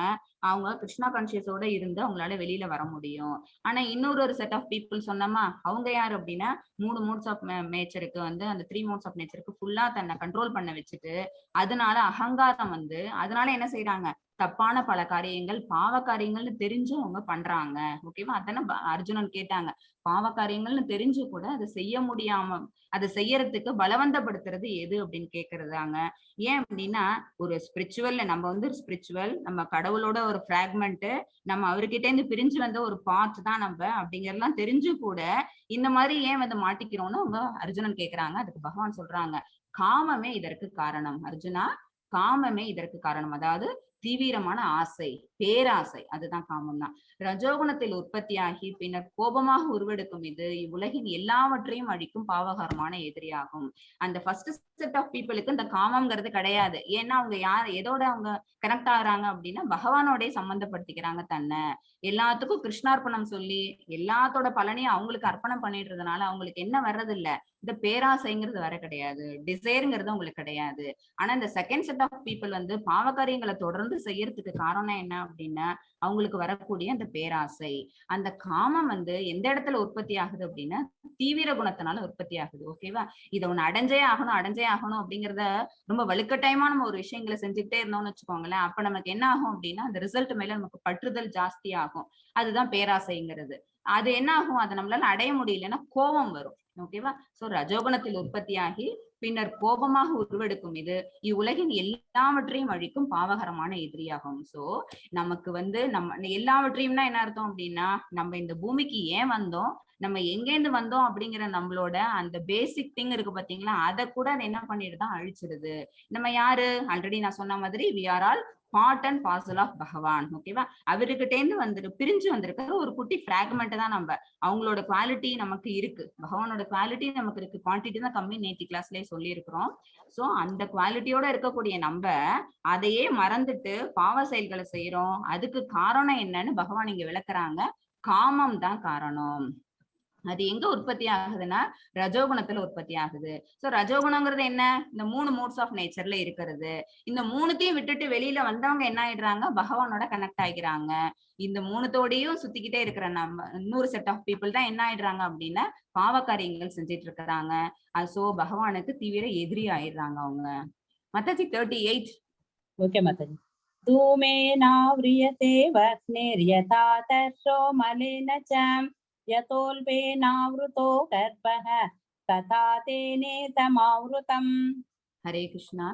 அவங்க கிருஷ்ணா கான்சியஸோட இருந்து அவங்களால வெளியில வர முடியும். ஆனா இன்னொரு செட் ஆஃப் பீப்புள் சொன்னோமா, அவங்க யாரு அப்படின்னா 3 மோட்ஸ் ஆஃப் நேச்சருக்கு வந்து அந்த 3 மோட்ஸ் ஆஃப் நேச்சருக்கு ஃபுல்லா தன்னை கண்ட்ரோல் பண்ண வச்சுட்டு அதனால அகங்காரம் வந்து அதனால என்ன செய்யறாங்க, தப்பான பல காரியங்கள் பாவ காரியங்கள்னு தெரிஞ்சும் அவங்க பண்றாங்க. ஓகேவா? அதானே அர்ஜுனன் கேட்டாங்க. பாவ காரியங்கள்னு தெரிஞ்சு கூட அதை செய்ய முடியாம அதை செய்யறதுக்கு பலவந்தப்படுத்துறது எது அப்படின்னு கேக்குறதாங்க. ஏன் அப்படின்னா ஒரு ஸ்பிரிச்சுவல், நம்ம வந்து ஸ்பிரிச்சுவல், நம்ம கடவுளோட ஒரு பிராக்மெண்ட், நம்ம அவர்கிட்ட இருந்து பிரிஞ்சு வந்த ஒரு பாத் தான் நம்ம அப்படிங்கறதெல்லாம் தெரிஞ்சு கூட இந்த மாதிரி ஏன் வந்து மாட்டிக்கிறோம்னு அவங்க அர்ஜுனன் கேக்குறாங்க. அதுக்கு பகவான் சொல்றாங்க, காமமே இதற்கு காரணம் அர்ஜுனா, காமமே இதற்கு காரணம். அதாவது தீவிரமான ஆசை, பேராசை, அதுதான் காமம் தான். ரஜோகுணத்தில் உற்பத்தியாகி பின்னர் கோபமாக உருவெடுக்கும் இது இவ்வுலகின் எல்லாவற்றையும் அழிக்கும் பாவகரமான எதிரியாகும். அந்த ஃபர்ஸ்ட் செட் ஆஃப் பீப்புளுக்கு இந்த காமம்ங்கிறது கிடையாது. ஏன்னா அவங்க எதோட அவங்க கனெக்ட் ஆகுறாங்க அப்படின்னா பகவானோடய சம்பந்தப்படுத்திக்கிறாங்க தன்னை. எல்லாத்துக்கும் கிருஷ்ணார்ப்பணம் சொல்லி எல்லாத்தோட பலனையும் அவங்களுக்கு அர்ப்பணம் பண்ணிடுறதுனால அவங்களுக்கு என்ன வர்றது இல்ல, இந்த பேராசைங்கிறது வர கிடையாது, டிசைருங்கிறது உங்களுக்கு கிடையாது. ஆனா இந்த செகண்ட் செட் ஆஃப் பீப்புள் வந்து பாவகாரியங்களை தொடர்ந்து செய்யறதுக்கு காரணம் என்ன அப்படின்னா அவங்களுக்கு வரக்கூடிய அந்த பேராசை. அந்த காமம் வந்து எந்த இடத்துல உற்பத்தி ஆகுது அப்படின்னா தீவிர குணத்தினால உற்பத்தி ஆகுது. ஓகேவா? இதை ஒண்ணு அடைஞ்சே ஆகணும் அப்படிங்கறத ரொம்ப வலுக்கட்டாயமா நம்ம ஒரு விஷயங்களை செஞ்சுக்கிட்டே இருந்தோம்னு வச்சுக்கோங்களேன், அப்ப நமக்கு என்ன ஆகும் அப்படின்னா அந்த ரிசல்ட் மேல நமக்கு பற்றுதல் ஜாஸ்தி ஆகும். அதுதான் பேராசைங்கிறது. அது என்ன ஆகும், அதை நம்மளால அடைய முடியலன்னா கோபம் வரும். ஓகேவா? சோ ரஜோகுணத்தில் உற்பத்தியாகி பின்னர் கோபமாக உருவெடுக்கும் இது இவ்வுலகின் எல்லாவற்றையும் அழிக்கும் பாவகரமான எதிரியாகும். சோ நமக்கு வந்து நம்ம எல்லாவற்றையும்னா என்ன அர்த்தம் அப்படின்னா நம்ம இந்த பூமிக்கு ஏன் வந்தோம், நம்ம எங்கேருந்து வந்தோம் அப்படிங்கிற நம்மளோட அந்த பேசிக் திங் இருக்கு பாத்தீங்களா, அதை கூட என்ன பண்ணிட்டுதான் அழிச்சிடுது. நம்ம யாரு, ஆல்ரெடி நான் சொன்ன மாதிரி we are all part and parcel of Bhagavan. ஓகேவா? அவர்கிட்ட இருந்து பிரிஞ்சு வந்திருக்கிற ஒரு குட்டி பிராக்மெண்ட் தான் நம்ம. அவங்களோட குவாலிட்டி நமக்கு இருக்கு, பகவானோட குவாலிட்டி நமக்கு இருக்கு, குவான்டிட்டி தான் கம்மி, நேத்தி கிளாஸ்லயே சொல்லி இருக்கிறோம். சோ அந்த குவாலிட்டியோட இருக்கக்கூடிய நம்ம அதையே மறந்துட்டு பாவ செயல்களை செய்யறோம். அதுக்கு காரணம் என்னன்னு பகவான் இங்க விளக்குறாங்க, காமம் தான் காரணம். அது எங்க உற்பத்தி ஆகுதுன்னா ரஜோகுணத்துல உற்பத்தி ஆகுது. சோ ரஜோகுணங்கிறது என்ன, இந்த 3 மோட்ஸ் ஆஃப் நேச்சர்ல இருக்கிறது. இந்த 3த்தையும் விட்டுட்டு வெளியில வந்தவங்க என்ன ஆயிடுறாங்க, பகவானோட கனெக்ட் ஆகிக்கிறாங்க. இந்த 3தோடையும் சுத்திக்கிட்டே இருக்கிற நம்ம இன்னொரு செட் ஆஃப் பீப்புள் தான் என்ன ஆயிடுறாங்க அப்படின்னா பாவகாரியங்கள் செஞ்சிட்டு இருக்கிறாங்க. சோ பகவானுக்கு தீவிர எதிரி ஆயிடுறாங்க அவங்க. மத்தாஜி 38. ஓகே மாதாஜி. தூமேனாவ்ரியதே வக்னிர்யதா தர்ஷோ மலினசம் யதோல்பேனாவ்ருதோ கர்ப்பஹ ததா தேனேதமாவ்ருதம். ஹரே கிருஷ்ணா.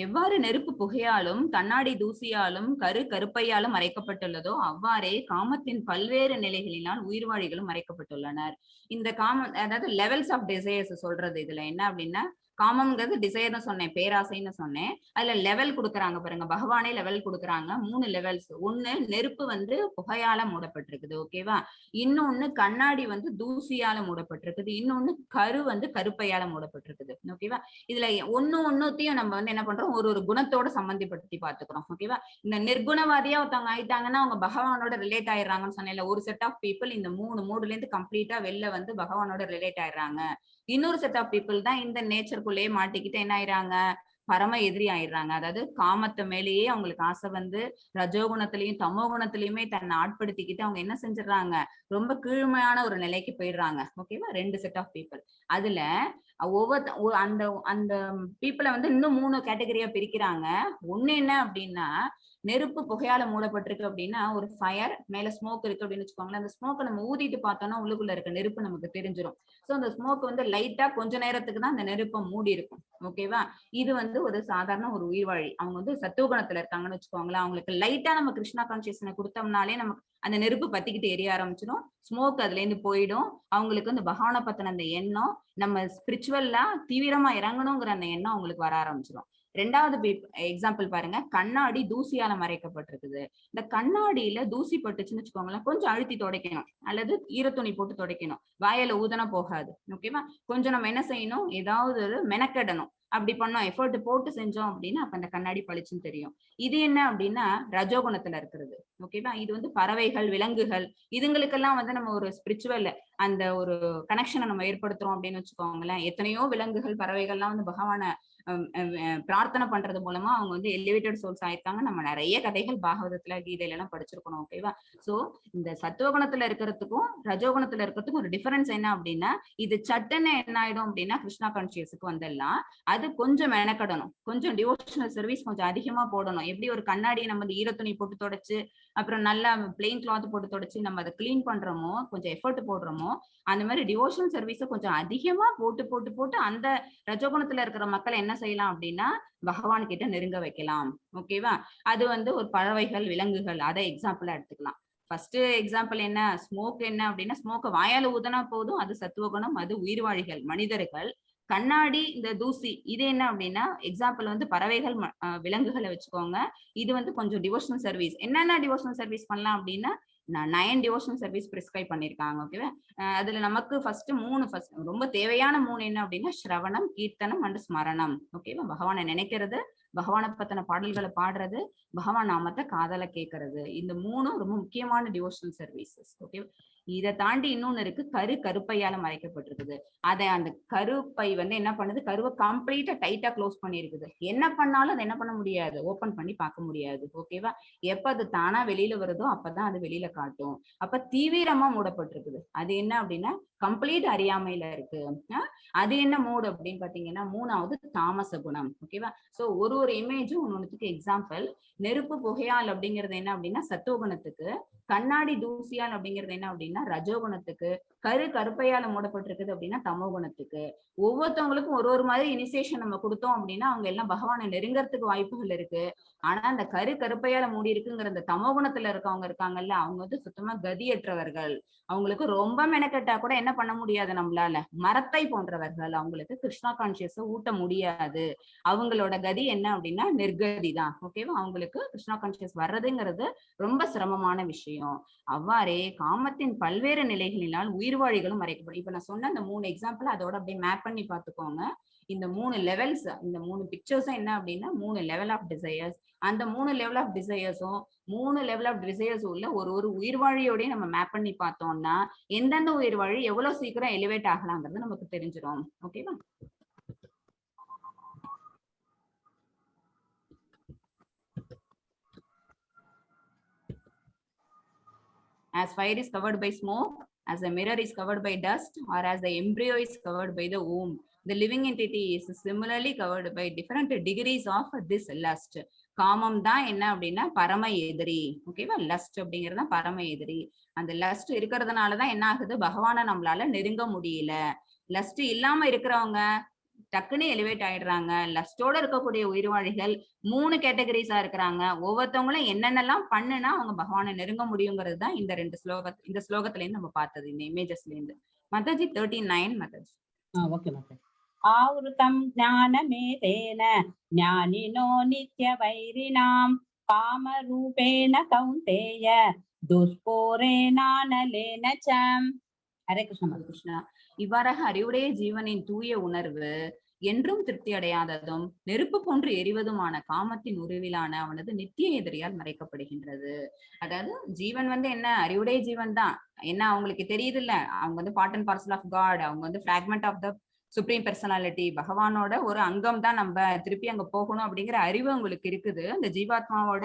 எவ்வாறு நெருப்பு புகையாலும் கண்ணாடி தூசியாலும் கருப்பையாலும் மறைக்கப்பட்டுள்ளதோ அவ்வாறே காமத்தின் பல்வேறு நிலைகளினால் உயிர்வாழிகளும் மறைக்கப்பட்டுள்ளனர். இந்த காமம் அதாவது லெவல்ஸ் ஆஃப் டிசைர்ஸ் சொல்றது. இதுல என்ன அப்படின்னா காமம்ங்கிறது டிசைர்னு சொன்னேன், பேராசைன்னு சொன்னேன். அதுல லெவல் கொடுக்குறாங்க பாருங்க, பகவானே லெவல் கொடுக்குறாங்க. 3 லெவல்ஸ். ஒண்ணு நெருப்பு வந்து புகையால மூடப்பட்டிருக்குது. ஓகேவா? இன்னொன்னு கண்ணாடி வந்து தூசியால மூடப்பட்டிருக்குது. இன்னொன்னு கரு வந்து கருப்பையால மூடப்பட்டிருக்குது. ஓகேவா? இதுல ஒன்னொத்தையும் நம்ம வந்து என்ன பண்றோம், ஒரு குணத்தோட சம்பந்தப்படுத்தி பாத்துக்கிறோம். ஓகேவா? இந்த நிர்குணவாதியா ஒருத்தவங்க ஆயிட்டாங்கன்னா அவங்க பகவானோட ரிலேட் ஆயிடுறாங்கன்னு சொன்னேன்ல. ஒரு செட் ஆஃப் பீப்புள் இந்த 3 மூடுல இருந்து கம்ப்ளீட்டா வெளில வந்து பகவானோட ரிலேட் ஆயிடுறாங்க. இன்னொரு செட் ஆஃப் பீப்புள் தான் இந்த நேச்சருக்குள்ளேயே மாட்டிக்கிட்டு என்ன ஆயிடுறாங்க, பரம எதிரி ஆயிடுறாங்க. அதாவது காமத்தை மேலேயே அவங்களுக்கு ஆசை வந்து ரஜோகுணத்திலையும் தமோ குணத்திலயுமே தன்னை ஆட்படுத்திக்கிட்டு அவங்க என்ன செஞ்சிடறாங்க, ரொம்ப கீழ்மையான ஒரு நிலைக்கு போயிடுறாங்க. ஓகேவா? 2 செட் ஆஃப் பீப்புள். அதுல அந்த அந்த பீப்புளை வந்து இன்னும் 3 கேட்டகரியா பிரிக்கிறாங்க. ஒண்ணு என்ன அப்படின்னா நெருப்பு புகையால மூடப்பட்டிருக்கு அப்படின்னா ஒரு ஃபயர் மேல ஸ்மோக் இருக்கு அப்படின்னு வச்சுக்கோங்களேன். அந்த ஸ்மோக்கை நம்ம ஊதிட்டு பார்த்தோம்னா உள்ளுக்குள்ள இருக்க நெருப்பு நமக்கு தெரிஞ்சிடும். சோ அந்த ஸ்மோக் வந்து லைட்டா கொஞ்ச நேரத்துக்கு தான் அந்த நெருப்பை மூடி இருக்கும். ஓகேவா? இது வந்து ஒரு சாதாரண ஒரு உயிர்வாழி. அவங்க வந்து சத்துவகுணத்துல இருக்காங்கன்னு வச்சுக்கோங்களேன். அவங்களுக்கு லைட்டா நம்ம கிருஷ்ணா கான்சியஸ்னை கொடுத்தோம்னாலே நமக்கு அந்த நெருப்பு பத்திக்கிட்டு எரிய ஆரம்பிச்சிடும். ஸ்மோக் அதுல இருந்து போயிடும். அவங்களுக்கு வந்து பகவானை பத்தின அந்த எண்ணம், நம்ம ஸ்பிரிச்சுவல்லா தீவிரமா இறங்கணுங்கிற அந்த எண்ணம் அவங்களுக்கு வர ஆரம்பிச்சிடும். ரெண்டாவது எக்ஸாம்பிள் பாருங்க, கண்ணாடி தூசியால மறைக்கப்பட்டிருக்குது. இந்த கண்ணாடியில தூசி பட்டுச்சுன்னு வச்சுக்கோங்களேன், கொஞ்சம் அழுத்தி துடைக்கணும் அல்லது ஈரத்துணி போட்டு துடைக்கணும். வாயில ஊதனா போகாது. ஓகேவா? கொஞ்சம் நம்ம என்ன செய்யணும், ஏதாவது மெனக்கெடணும். அப்படி பண்ணோம், எஃபர்ட் போட்டு செஞ்சோம் அப்படின்னா அப்ப அந்த கண்ணாடி பளிச்சுன்னு தெரியும். இது என்ன அப்படின்னா ரஜோகுணத்துல இருக்கிறது. ஓகேவா? இது வந்து பறவைகள், விலங்குகள், இதுங்களுக்கெல்லாம் வந்து நம்ம ஒரு ஸ்பிரிச்சுவல் அந்த ஒரு கனெக்ஷனை நம்ம ஏற்படுத்துறோம் அப்படின்னு வச்சுக்கோங்களேன். எத்தனையோ விலங்குகள், பறவைகள்லாம் வந்து பகவான பிரார்த்தனை பண்றது மூலமா அவங்க வந்து எலிவேட்டட் சோல்ஸ் ஆயிருக்காங்க. நம்ம நிறைய கதைகள் பாகவதத்துல, கீதையில எல்லாம் படிச்சிருக்கணும். ஓகேவா? சோ இந்த சத்துவகுணத்துல இருக்கிறதுக்கும் ரஜோகுணத்துல இருக்கிறதுக்கும் ஒரு டிஃபரன்ஸ் என்ன அப்படின்னா, இது சட்டுன்னு என்ன ஆயிடும் அப்படின்னா கிருஷ்ணா கான்சியஸுக்கு வந்துடலாம். அது கொஞ்சம் மெனக்கடணும், கொஞ்சம் டிவோஷனல் சர்வீஸ் கொஞ்சம் அதிகமா போடணும். எப்படி ஒரு கண்ணாடியை நம்ம ஈரத்துணி போட்டு தொடச்சு அப்புறம் நல்லா பிளெயின் கிளாத் போட்டு தொடச்சு நம்ம அதை கிளீன் பண்றோமோ, கொஞ்சம் எஃபர்ட் போடுறோமோ, அந்த மாதிரி டிவோஷனல் சர்வீஸை கொஞ்சம் அதிகமா போட்டு போட்டு போட்டு அந்த ரஜோகுணத்துல இருக்கிற மக்களை என்ன செய்யலாம் அப்படின்னா பகவான் கிட்ட நெருங்க வைக்கலாம். ஓகேவா? அது வந்து ஒரு பறவைகள், விலங்குகள், அதை எக்ஸாம்பிளா எடுத்துக்கலாம். ஃபர்ஸ்ட் எக்ஸாம்பிள் என்ன, ஸ்மோக் என்ன அப்படின்னா ஸ்மோக்கை வாயால ஊதனா போதும், அது சத்துவகுணம், அது உயிர்வாழிகள், மனிதர்கள். கண்ணாடி, இந்த தூசி, இது என்ன அப்படின்னா எக்ஸாம்பிள் வந்து பறவைகள், விலங்குகளை வச்சுக்கோங்க. இது வந்து கொஞ்சம் டிவோஷனல் சர்வீஸ். என்னென்ன டிவோஷனல் சர்வீஸ் பண்ணலாம் அப்படின்னா 9 டிவோஷனல் சர்வீஸ் பிரிஸ்கிரைப் பண்ணிருக்காங்க. ஓகேவா? அதுல நமக்கு ஃபர்ஸ்ட் ரொம்ப தேவையான 3 என்ன அப்படின்னா ஸ்ரவணம், கீர்த்தனம் அண்ட் ஸ்மரணம். ஓகேவா? பகவானை நினைக்கிறது, பகவானை பத்தின பாடல்களை பாடுறது, பகவான் நாமத்தை காதல கேட்கறது. இந்த 3 ரொம்ப முக்கியமான டிவோஷனல் சர்வீசஸ். ஓகே. இதை தாண்டி இன்னொன்னு இருக்கு, கருப்பையால மறைக்கப்பட்டிருக்குது. அதை அந்த கருப்பை வந்து என்ன பண்ணுது, கருவை கம்ப்ளீட்டா டைட்டா க்ளோஸ் பண்ணிருக்குது. என்ன பண்ணாலும் அதை என்ன பண்ண முடியாது, ஓபன் பண்ணி பார்க்க முடியாது. ஓகேவா? எப்ப அது தானா வெளியில வருதோ அப்பதான் அது வெளியில காட்டும். அப்ப தீவிரமா மூடப்பட்டிருக்குது. அது என்ன அப்படின்னா கம்ப்ளீட் அறியாமையில இருக்கு. அது என்ன மூடு அப்படின்னு பாத்தீங்கன்னா 3வது தாமச குணம். ஓகேவா? சோ ஒரு இமேஜும் ஒன்னுக்கு எக்ஸாம்பிள். நெருப்பு புகையால் அப்படிங்கிறது என்ன அப்படின்னா சத்துவகுணத்துக்கு, கண்ணாடி தூசியால் அப்படிங்கிறது என்ன அப்படின்னா ரஜோகுணத்துக்கு, கருப்பையால மூடப்பட்டிருக்குது அப்படின்னா தமோகுணத்துக்கு. ஒவ்வொருத்தவங்களுக்கும் ஒரு மாதிரி இனிஷியேஷன் நம்ம கொடுத்தோம் அப்படின்னா அவங்க எல்லாம் பகவானை நெருங்கறதுக்கு வாய்ப்புகள் இருக்கு. ஆனா அந்த கருப்பையால மூடி இருக்குங்கிற அந்த தமோகுணத்துல இருக்கவங்க இருக்காங்கல்ல, அவங்க வந்து சுத்தமா கதியற்றவர்கள். அவங்களுக்கு ரொம்ப மெனக்கெட்டா கூட என்ன பண்ண முடியாது நம்மளால, மரத்தை போன்றவர்கள். அவங்களுக்கு கிருஷ்ணா கான்சியஸ ஊட்ட முடியாது. அவங்களோட கதி என்ன அப்படின்னா நிர்கதி தான். ஓகேவா? அவங்களுக்கு கிருஷ்ணா கான்சியஸ் வர்றதுங்கிறது ரொம்ப சிரமமான விஷயம். அவ்வாறே காமத்தின் பல்வேறு நிலைகளினால் உயிர்வாழிகளும் மறைக்கப்படும். இப்ப நான் சொன்ன அந்த 3 எக்ஸாம்பிள் அதோட அப்படியே மேப் பண்ணி பார்த்துக்கோங்க. இந்த 3 லெவல்ஸ், இந்த 3 பிக்சர்ஸும் என்ன அப்படின்னா 3 லெவல் ஆஃப் டிசையர்ஸ். அந்த 3 லெவல் ஆஃப் டிசையர்ஸும் 3 லெவல் ஆஃப் டிசையர்ஸ் உள்ள ஒரு உயிர்வாழியோடய நம்ம மேப் பண்ணி பார்த்தோம்னா எந்தெந்த உயிர்வாழி எவ்வளவு சீக்கிரம் எலிவேட் ஆகலாங்கிறது நமக்கு தெரிஞ்சிடும். ஓகேவா? As fire is covered by smoke, as the mirror is covered by dust, or as the embryo is covered by the womb, the living entity is similarly covered by different degrees of this lust. காமம் தான் என்ன அப்படின்னா பரம எதிரி. ஓகேவா? Lost அப்படிங்கிறது பரம எதிரி. அந்த லஸ்ட் இருக்கிறதுனாலதான் என்ன ஆகுது, பகவானை நம்மளால நெருங்க முடியல. லஸ்ட் இல்லாம இருக்கிறவங்க டக்குன்னு எலிவேட் ஆயிடுறாங்க. லஸ்டோட இருக்கக்கூடிய உயிர்வாழிகள் 3 கேட்டகரிஸா இருக்கிறாங்க. ஒவ்வொருத்தவங்களும் என்னென்னலாம் பண்ணுனா அவங்க பகவானை நெருங்க முடியுங்கிறது தான் இந்த ஸ்லோகத்துல இருந்து நம்ம பார்த்தது, இந்த இமேஜஸ்ல இருந்து. மதஜி 39 மதஜி. ஓகே மதஜி. ஆவృతం ஞானமேதேன ஞானினோ நித்ய வைரிணாம் காமரூபேண கௌந்தேய துஷ்போரேனானலேன ச. ஹரே கிருஷ்ணா. இவ்வாறாக அறிவுடைய ஜீவனின் தூய உணர்வு என்றும் திருப்தி அடையாததும் நெருப்பு போன்று எரிவதுமான காமத்தின் உருவிலான அவனது நித்திய எதிரியால் மறைக்கப்படுகின்றது. அதாவது ஜீவன் வந்து என்ன, அறிவுடைய ஜீவன் தான். என்ன அவங்களுக்கு தெரியுது இல்ல, அவங்க வந்து part and parcel of God, அவங்க வந்து fragment of the supreme personality, பகவானோட ஒரு அங்கம் தான். நம்ம திருப்பி அங்க போகணும் அப்படிங்கிற அறிவு உங்களுக்கு இருக்குது. அந்த ஜீவாத்மாவோட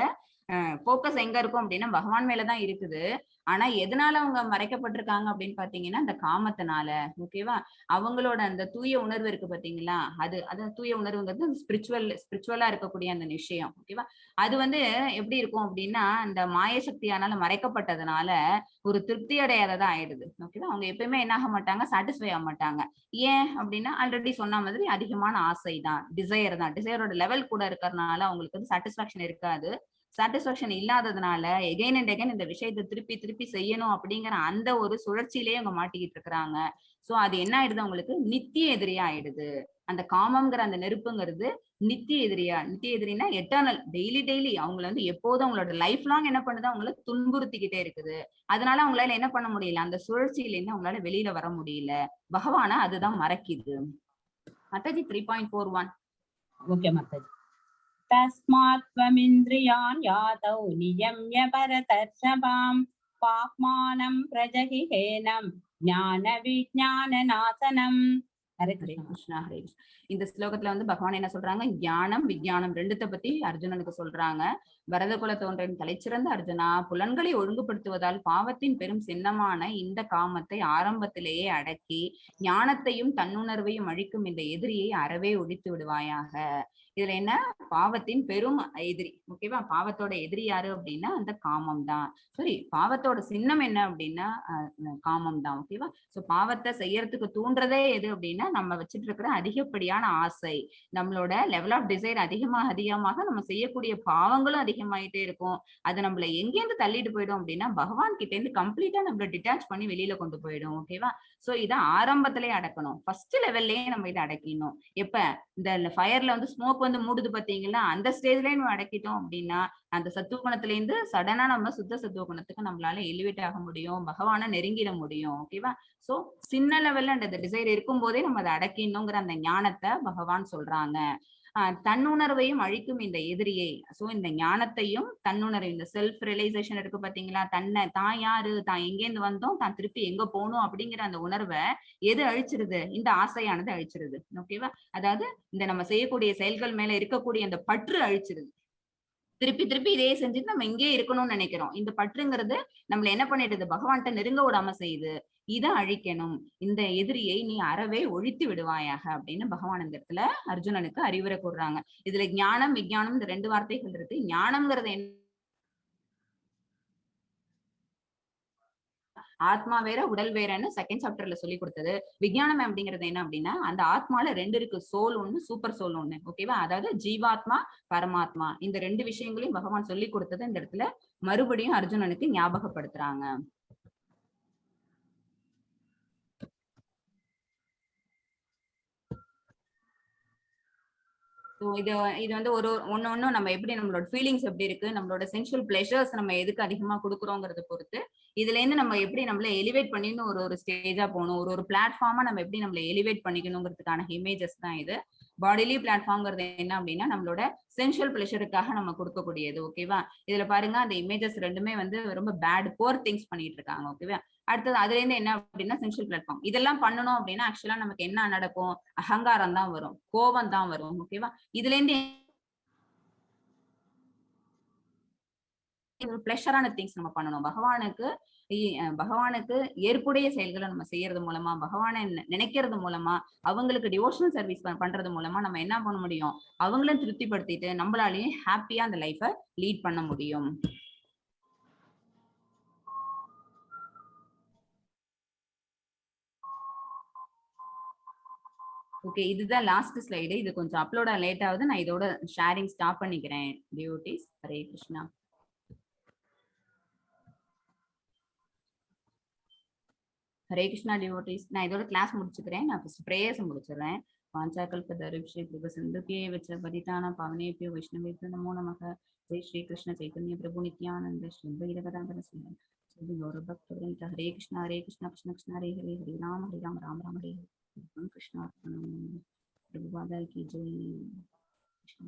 போக்கஸ் எங்க இருக்கும் அப்படின்னா பகவான் மேலதான் இருக்குது. ஆனா எதனால அவங்க மறைக்கப்பட்டிருக்காங்க அப்படின்னு பாத்தீங்கன்னா அந்த காமத்தினால. ஓகேவா? அவங்களோட அந்த தூய உணர்வு இருக்கு பாத்தீங்களா, அது தூய உணர்வுங்கிறது ஸ்பிரிச்சுவலா இருக்கக்கூடிய அந்த விஷயம். ஓகேவா? அது வந்து எப்படி இருக்கும் அப்படின்னா அந்த மாய சக்தியானால மறைக்கப்பட்டதுனால ஒரு திருப்தி அடையாததா ஆயிடுது. ஓகேவா? அவங்க எப்பயுமே என்ன ஆக மாட்டாங்க, சாட்டிஸ்ஃபை ஆக மாட்டாங்க. ஏன் அப்படின்னா ஆல்ரெடி சொன்ன மாதிரி அதிகமான ஆசை தான், டிசையர் தான். டிசையரோட லெவல் கூட இருக்கிறதுனால அவங்களுக்கு வந்து சாட்டிஸ்பாக்சன் இருக்காது. சாட்டிஸ்பாக்சன் இல்லாததுனால எகைன் அண்ட் எகைன் இந்த விஷயத்தை திருப்பி திருப்பி செய்யணும் அப்படிங்கிற அந்த ஒரு சுழற்சியிலேயே அவங்க மாட்டிக்கிட்டு இருக்கிறாங்க. சோ அது என்ன ஆயிடுது, அவங்களுக்கு நித்திய எதிரியா ஆயிடுது. அந்த காமம்ங்கிற அந்த நெருப்புங்கிறது நித்திய எதிரினா எட்டர்னல், டெய்லி டெய்லி அவங்கள வந்து எப்போதும் அவங்களோட லைஃப் லாங் என்ன பண்ணுது, அவங்கள துன்புறுத்திக்கிட்டே இருக்குது. அதனால அவங்களால என்ன பண்ண முடியல, அந்த சுழற்சியில இருந்து அவங்களால வெளியில வர முடியல. பகவான அதுதான் மறைக்குது. மாதாஜி 3.41. ஓகே மாதாஜி. तस्मात् त्वमिन्द्रियान् यातौ नियम्य परतर्षभाम् पाप्मानं प्रजहिहेनं ज्ञानविज्ञाननाशनम्. ஹரே ஹரே கிருஷ்ணா. கிருஷ்ணா ஹரே கிருஷ்ணா. இந்த ஸ்லோகத்துல வந்து பகவான் என்ன சொல்றாங்க, ஞானம் விஞ்ஞானம் ரெண்டுத்த பத்தி அர்ஜுனனுக்கு சொல்றாங்க. பரத குல தோன்றன் தலைச்சிறந்த அர்ஜுனா, புலன்களை ஒழுங்குபடுத்துவதால் பாவத்தின் பெரும் சின்னமான இந்த காமத்தை ஆரம்பத்திலேயே அடக்கி ஞானத்தையும் தன்னுணர்வையும் அழிக்கும் இந்த எதிரியை அறவே ஒழித்து விடுவாயாக. இதுல என்ன, பாவத்தின் பெரும் எதிரி. ஓகேவா? பாவத்தோட எதிரி யாரு அப்படின்னா அந்த காமம் தான். சரி, பாவத்தோட சின்னம் என்ன அப்படின்னா காமம் தான். ஓகேவா? சோ பாவத்தை செய்யறதுக்கு தூண்டுறதே எது அப்படின்னா நம்ம வச்சுட்டு இருக்கிற அதிகப்படியான ஆசை. நம்மளோட லெவல் ஆஃப் டிசைர் அதிகமாக நம்ம செய்யக்கூடிய பாவங்களும் அதிகமாயிட்டே இருக்கும். அது நம்மள எங்கேருந்து தள்ளிட்டு போயிடும் அப்படின்னா பகவான் கிட்ட இருந்து கம்ப்ளீட்டா நம்மள டிட்டாச் பண்ணி வெளியில கொண்டு போயிடும். ஓகேவா? சோ இத ஆரம்பத்திலேயே அடக்கணும். ஃபர்ஸ்ட் லெவல்லயே நம்ம இதை அடக்கிடணும். எப்ப இந்த ஃபயர்ல வந்து ஸ்மோக் வந்து மூடுது பாத்தீங்களா, அந்த ஸ்டேஜ்லயே நம்ம அடக்கிட்டோம் அப்படின்னா அந்த சத்துவ குணத்துல இருந்து சடனா நம்ம சுத்த சத்துவ குணத்துக்கு நம்மளால எலிவேட் ஆக முடியும், பகவானை நெருங்கிட முடியும். ஓகேவா? சோ சின்ன லெவல்ல அந்த டிசைர் இருக்கும் போதே நம்ம அதை அடக்கிடணுங்கிற அந்த ஞானத்தை பகவான் சொல்றாங்க. தன்னுணர்வையும் அழிக்கும் இந்த எதிரியை, சோ இந்த ஞானத்தையும் தன்னுணர்வு, இந்த செல்ஃப் ரியலைசேஷன் இருக்கு பாத்தீங்களா, தான் யாரு, தான் எங்கேருந்து வந்தோம், தான் திருப்பி எங்க போகணும் அப்படிங்கிற அந்த உணர்வை எது அழிச்சிருது, இந்த ஆசையானது அழிச்சிருது. ஓகேவா? அதாவது இந்த நம்ம செய்யக்கூடிய செயல்கள் மேல இருக்கக்கூடிய அந்த பற்று அழிச்சிருது. திருப்பி திருப்பி இதே செஞ்சுட்டு நம்ம இங்கே இருக்கணும்னு நினைக்கிறோம். இந்த பற்றுங்கிறது நம்மள என்ன பண்ணிடுது, பகவான்கிட்ட நெருங்க விடாம செய்யுது. இதை அழிக்கணும், இந்த எதிரியை நீ அறவே ஒழித்து விடுவாயாக அப்படின்னு பகவான் இந்த இடத்துல அர்ஜுனனுக்கு அறிவுரை கூறுறாங்க. இதுல ஞானம் விஞ்ஞானம் இந்த ரெண்டு வார்த்தைகள் இருக்கு. ஞானம்ங்கிறது என்ன, ஆத்மா வேற உடல் வேறன்னு செகண்ட் சாப்டர்ல சொல்லி கொடுத்தது. விஞ்ஞானம் அப்படிங்கிறது என்ன அப்படின்னா அந்த ஆத்மால ரெண்டு இருக்கு, சோல் ஒண்ணு, சூப்பர் சோல் ஒண்ணு. ஓகேவா? அதாவது ஜீவாத்மா பரமாத்மா, இந்த ரெண்டு விஷயங்களையும் பகவான் சொல்லி கொடுத்தது இந்த இடத்துல மறுபடியும் அர்ஜுனனுக்கு ஞாபகப்படுத்துறாங்க. இது இது வந்து ஒண்ணு நம்ம எப்படி நம்மளோட ஃபீலிங்ஸ் எப்படி இருக்கு, நம்மளோட சென்சுவல் பிளஷர்ஸ் நம்ம எதுக்கு அதிகமா கொடுக்குறோங்கிறத பொறுத்து இதுல இருந்து நம்ம எப்படி நம்மள எலிவேட் பண்ணின்னு ஒரு ஸ்டேஜா போகணும், ஒரு பிளாட்ஃபார்மா நம்ம எப்படி நம்மள எலிவேட் பண்ணிக்கணுங்கிறதுக்கான இமேஜஸ் தான் இது. பாடிலி பிளாட்ஃபார்ம்ங்கிறது என்ன அப்படின்னா நம்மளோட சென்சுவல் பிளஷருக்காக நம்ம கொடுக்கக்கூடியது. ஓகேவா? இதுல பாருங்க அந்த இமேஜஸ் ரெண்டுமே வந்து ரொம்ப பேட் போர் திங்ஸ் பண்ணிட்டு இருக்காங்க. ஓகேவா? அடுத்தது அதுல இருந்து என்ன அப்படின்னா சென்சுவல் பிளாட்ஃபார்ம் இதெல்லாம் பண்ணணும் அப்படின்னா ஆக்சுவலா நமக்கு என்ன நடக்கும், அகங்காரம் தான் வரும், கோபம் தான் வரும். ஓகேவா? இதுல இருந்து பிளஷரான திங்ஸ் நம்ம பண்ணணும். பகவானுக்கு ஏற்புடைய செயல்களை நம்ம செய்யறது மூலமா, பகவானை நினைக்கிறது மூலமா, அவங்களுக்கு டிவோஷனல் சர்வீஸ் பண்றது மூலமா நம்ம என்ன பண்ண முடியும், அவங்களும் திருப்திப்படுத்திட்டு நம்மளாலேயும் ஹாப்பியா அந்த லைஃபை லீட் பண்ண முடியும். ஓகே, இதுதான் லாஸ்ட் ஸ்லைடு. இது கொஞ்சம் அப்லோட் லேட் ஆகுது. நான் இதோட ஷேரிங் ஸ்டாப் பண்ணிக்கிறேன். டிவோட்டீஸ், ஹரே கிருஷ்ணா. ஹரே கிருஷ்ணா டிவோட்டீஸ், நான் இதோட கிளாஸ் முடிச்சுக்கிறேன். நான் ஃபர்ஸ்ட் பிரேயர்ஸ் முடிச்சிடுறேன். வாஞ்சாகல்பதருஷே கிருபசிந்துகே வச்ச பதிதான பாவனேபியோ வைஷ்ணவேபியோ நமோ நமக. ஜெய் ஸ்ரீ கிருஷ்ண சைத்தன்ய பிரபு நித்யானந்த ஸ்ரீ வைரகதாந்தர ஸ்ரீ கௌரபக்தவృంద. ஹரே கிருஷ்ணா கிருஷ்ண கிருஷ்ண ஹரே ஹரே, ஹரே ராம ராம ஹரே ஹரே. கிருஷ்ணா பிரபுபாதா கி ஜெய். கிருஷ்ண